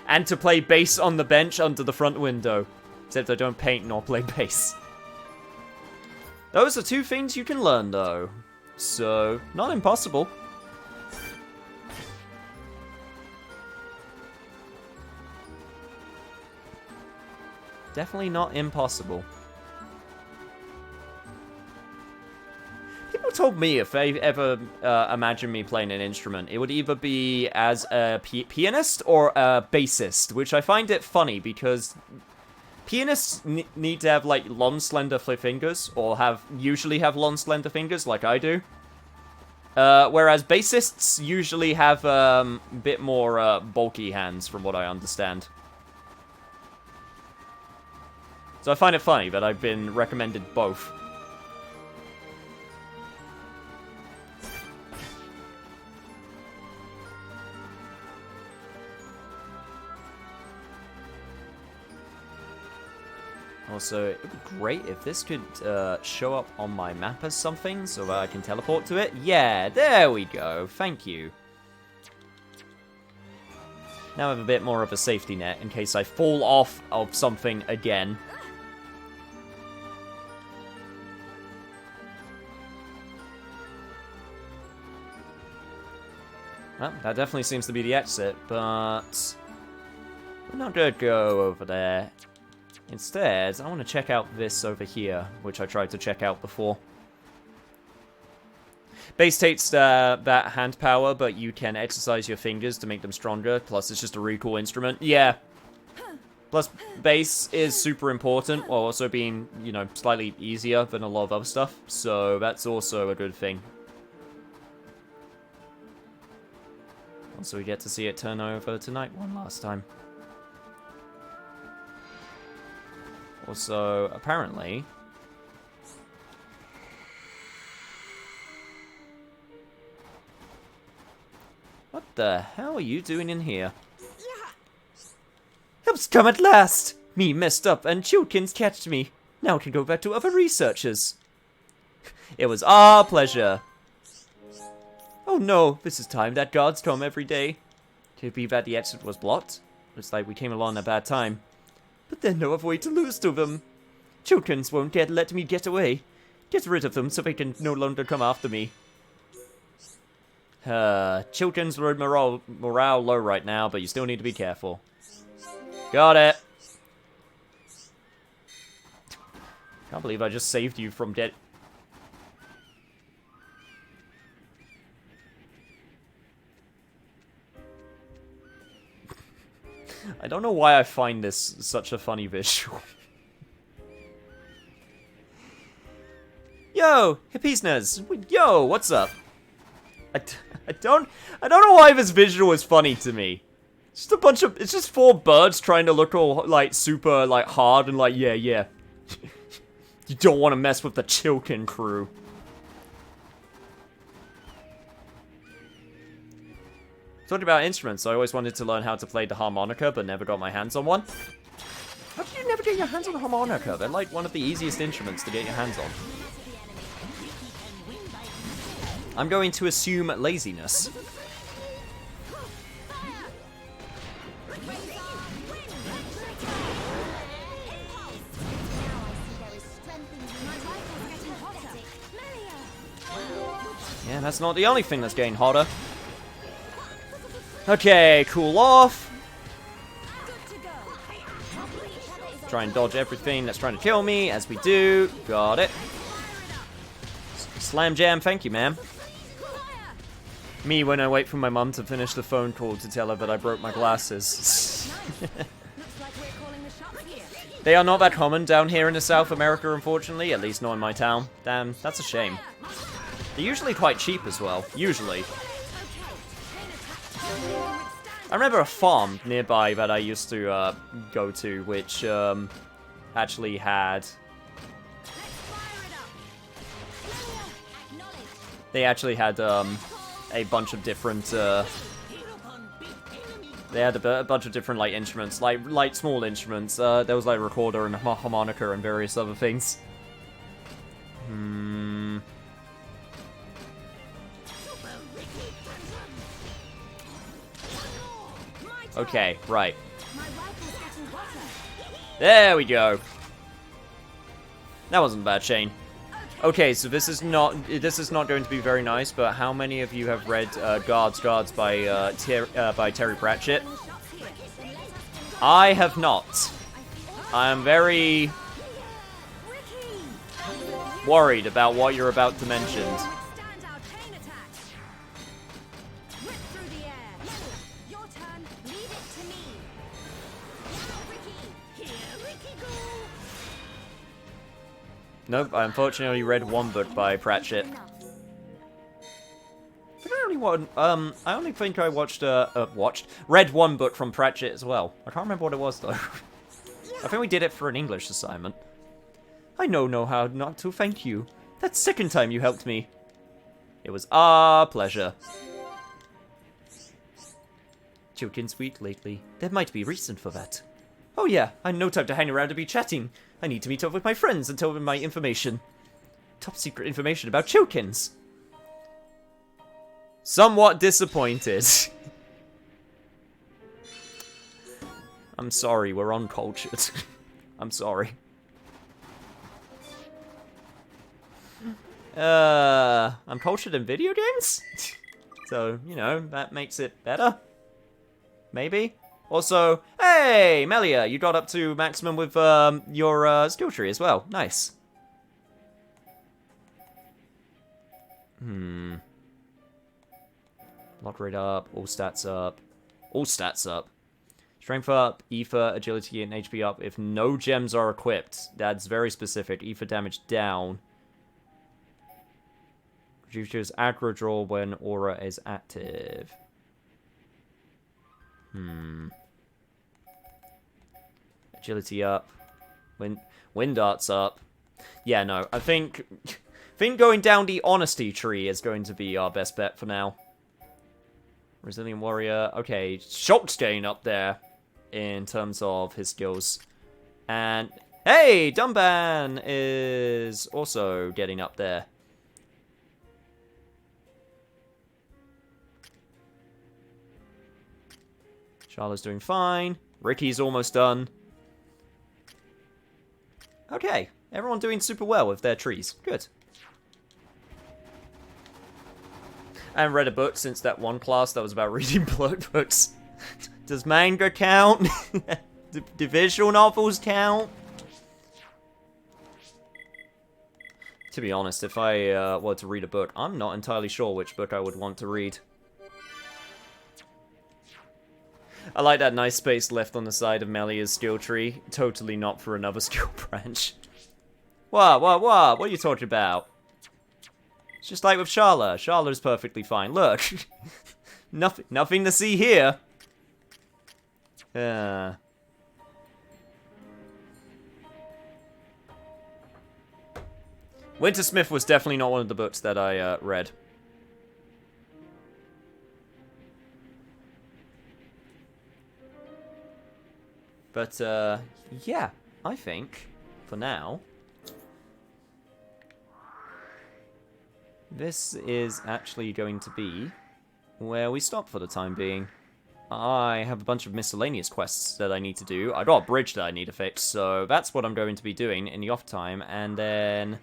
And to play bass on the bench under the front window. Except I don't paint nor play bass. Those are two things you can learn, though. So, not impossible. Definitely not impossible. People told me if they ever imagined me playing an instrument, it would either be as a pianist or a bassist, which I find it funny because pianists need to have like long, slender fingers, or usually have long, slender fingers, like I do. Whereas bassists usually have a bit more bulky hands, from what I understand. So I find it funny that I've been recommended both. Also, it would be great if this could show up on my map as something, so that I can teleport to it. Yeah, there we go. Thank you. Now I have a bit more of a safety net in case I fall off of something again. Well, that definitely seems to be the exit, but we're not going to go over there. Instead, I want to check out this over here, which I tried to check out before. Bass takes that hand power, but you can exercise your fingers to make them stronger, plus it's just a really cool instrument. Yeah. Plus, bass is super important, while also being, you know, slightly easier than a lot of other stuff, so that's also a good thing. Also, we get to see it turn over tonight one last time. Also, apparently... What the hell are you doing in here? Help's come at last! Me messed up and Chilkins catched me. Now I can go back to other researchers. It was our pleasure. Oh no, this is time that guards come every day. Could it be that the exit was blocked? Looks like we came along at a bad time. But there's no other way to lose to them. Chilkins won't let me get away. Get rid of them so they can no longer come after me. Chilkins morale low right now, but you still need to be careful. Got it. Can't believe I just saved you from dead. I don't know why I find this such a funny visual. Yo, hippiesness. Yo, what's up? I don't know why this visual is funny to me. It's just it's just four birds trying to look all like super like hard and like yeah. You don't want to mess with the Chilkin crew. Talking about instruments, I always wanted to learn how to play the harmonica, but never got my hands on one. How did you never get your hands on a harmonica? They're like one of the easiest instruments to get your hands on. I'm going to assume laziness. Yeah, that's not the only thing that's getting hotter. Okay, cool off. Try and dodge everything that's trying to kill me, as we do. Got it. Slam jam, thank you, ma'am. Me when I wait for my mum to finish the phone call to tell her that I broke my glasses. They are not that common down here in the South America, unfortunately. At least not in my town. Damn, that's a shame. They're usually quite cheap as well. Usually. I remember a farm nearby that I used to go to, which actually had... They actually had a bunch of different... They had a bunch of different like instruments, like small instruments. There was like a recorder and a harmonica and various other things. Okay, right. There we go. That wasn't bad, Shane. Okay, so this is not going to be very nice. But how many of you have read Guards by Terry Pratchett? I have not. I am very worried about what you're about to mention. Nope, I unfortunately read one book by Pratchett. I only think I read one book from Pratchett as well. I can't remember what it was though. I think we did it for an English assignment. I know how not to thank you. That's the second time you helped me. It was our pleasure. Joking sweet lately. There might be reason for that. Oh yeah, I had no time to hang around to be chatting. I need to meet up with my friends and tell them my information. Top secret information about Chokins. Somewhat disappointed. I'm sorry, we're uncultured. I'm sorry. I'm cultured in video games? So, you know, that makes it better. Maybe? Also, hey, Melia, you got up to maximum with your skill tree as well. Nice. Lock rate up, all stats up. All stats up. Strength up, Ether, Agility, and HP up if no gems are equipped. That's very specific. Ether damage down. Reduces aggro draw when aura is active. Agility up. Wind darts up. Yeah, no. I think going down the honesty tree is going to be our best bet for now. Resilient warrior. Okay, Shock's getting up there in terms of his skills. And hey, Dumban is also getting up there. Charlotte's doing fine. Ricky's almost done. Okay, everyone doing super well with their trees. Good. I haven't read a book since that one class that was about reading plot books. Does manga count? Do visual novels count? To be honest, if I were to read a book, I'm not entirely sure which book I would want to read. I like that nice space left on the side of Melia's skill tree. Totally not for another skill branch. What? What are you talking about? It's just like with Sharla. Sharla's perfectly fine. Look. Nothing to see here. Wintersmith was definitely not one of the books that I read. But, yeah, I think, for now, this is actually going to be where we stop for the time being. I have a bunch of miscellaneous quests that I need to do. I got a bridge that I need to fix, so that's what I'm going to be doing in the off time, and then,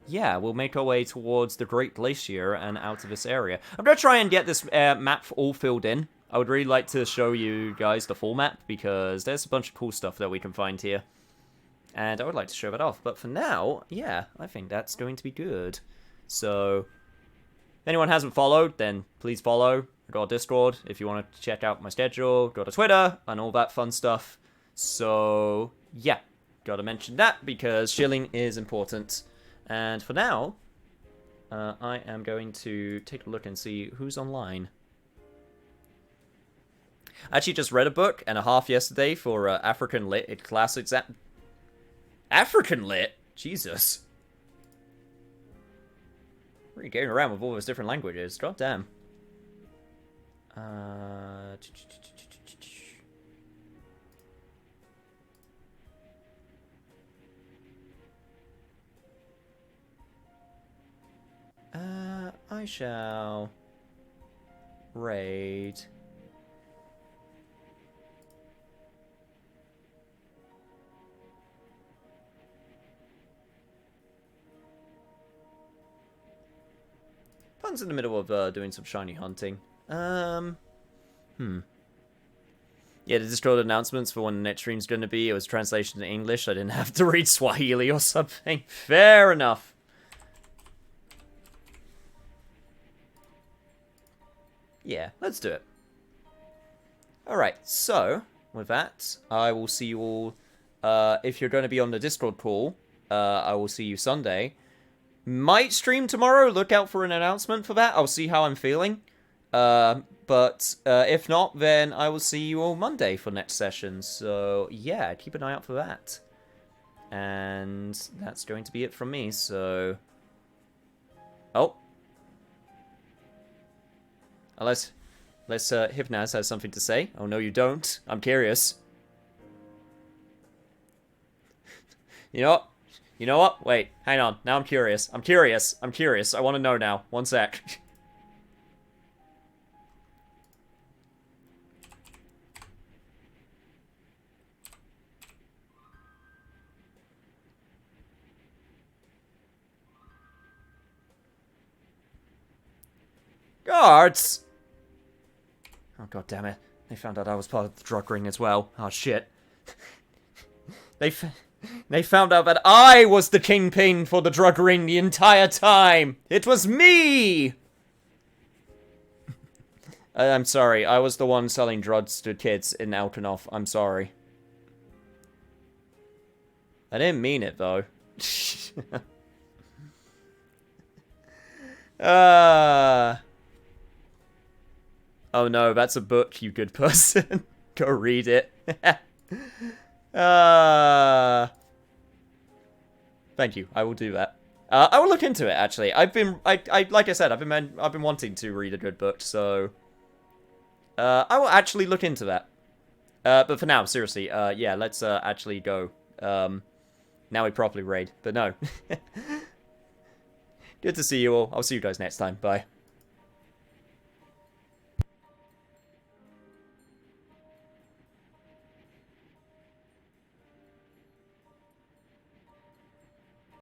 yeah, we'll make our way towards the Great Glacier and out of this area. I'm going to try and get this map all filled in. I would really like to show you guys the full map, because there's a bunch of cool stuff that we can find here. And I would like to show that off. But for now, yeah, I think that's going to be good. So, if anyone hasn't followed, then please follow. I got a Discord if you want to check out my schedule. Got a Twitter, and all that fun stuff. So, yeah, gotta mention that, because shilling is important. And for now, I am going to take a look and see who's online. I actually just read a book and a half yesterday for African Lit class exam. African Lit? Jesus. Really getting around with all those different languages. God damn. I shall raid. Pun's in the middle of doing some shiny hunting. Yeah, the Discord announcements for when the next stream's going to be. It was translation to English. I didn't have to read Swahili or something. Fair enough. Yeah, let's do it. Alright, so, with that, I will see you all, if you're going to be on the Discord call, I will see you Sunday. Might stream tomorrow, look out for an announcement for that, I'll see how I'm feeling. But if not, then I will see you all Monday for next session, so yeah, keep an eye out for that. And that's going to be it from me, so... Oh. Unless Hypnaz has something to say. Oh, no, you don't. I'm curious. You know what? You know what? Wait, hang on. Now I'm curious. I'm curious. I want to know now. One sec. Guards! Oh, god damn it. They found out I was part of the drug ring as well. Oh, shit. They found out that I was the kingpin for the drug ring the entire time! It was me! I'm sorry. I was the one selling drugs to kids in Alkanoff. I'm sorry. I didn't mean it, though. Oh no, that's a book, you good person. Go read it. Thank you. I will do that. I will look into it. Actually, like I said, I've been wanting to read a good book, so I will actually look into that. But for now, seriously, yeah, let's actually go. Now we properly raid, but no. Good to see you all. I'll see you guys next time. Bye.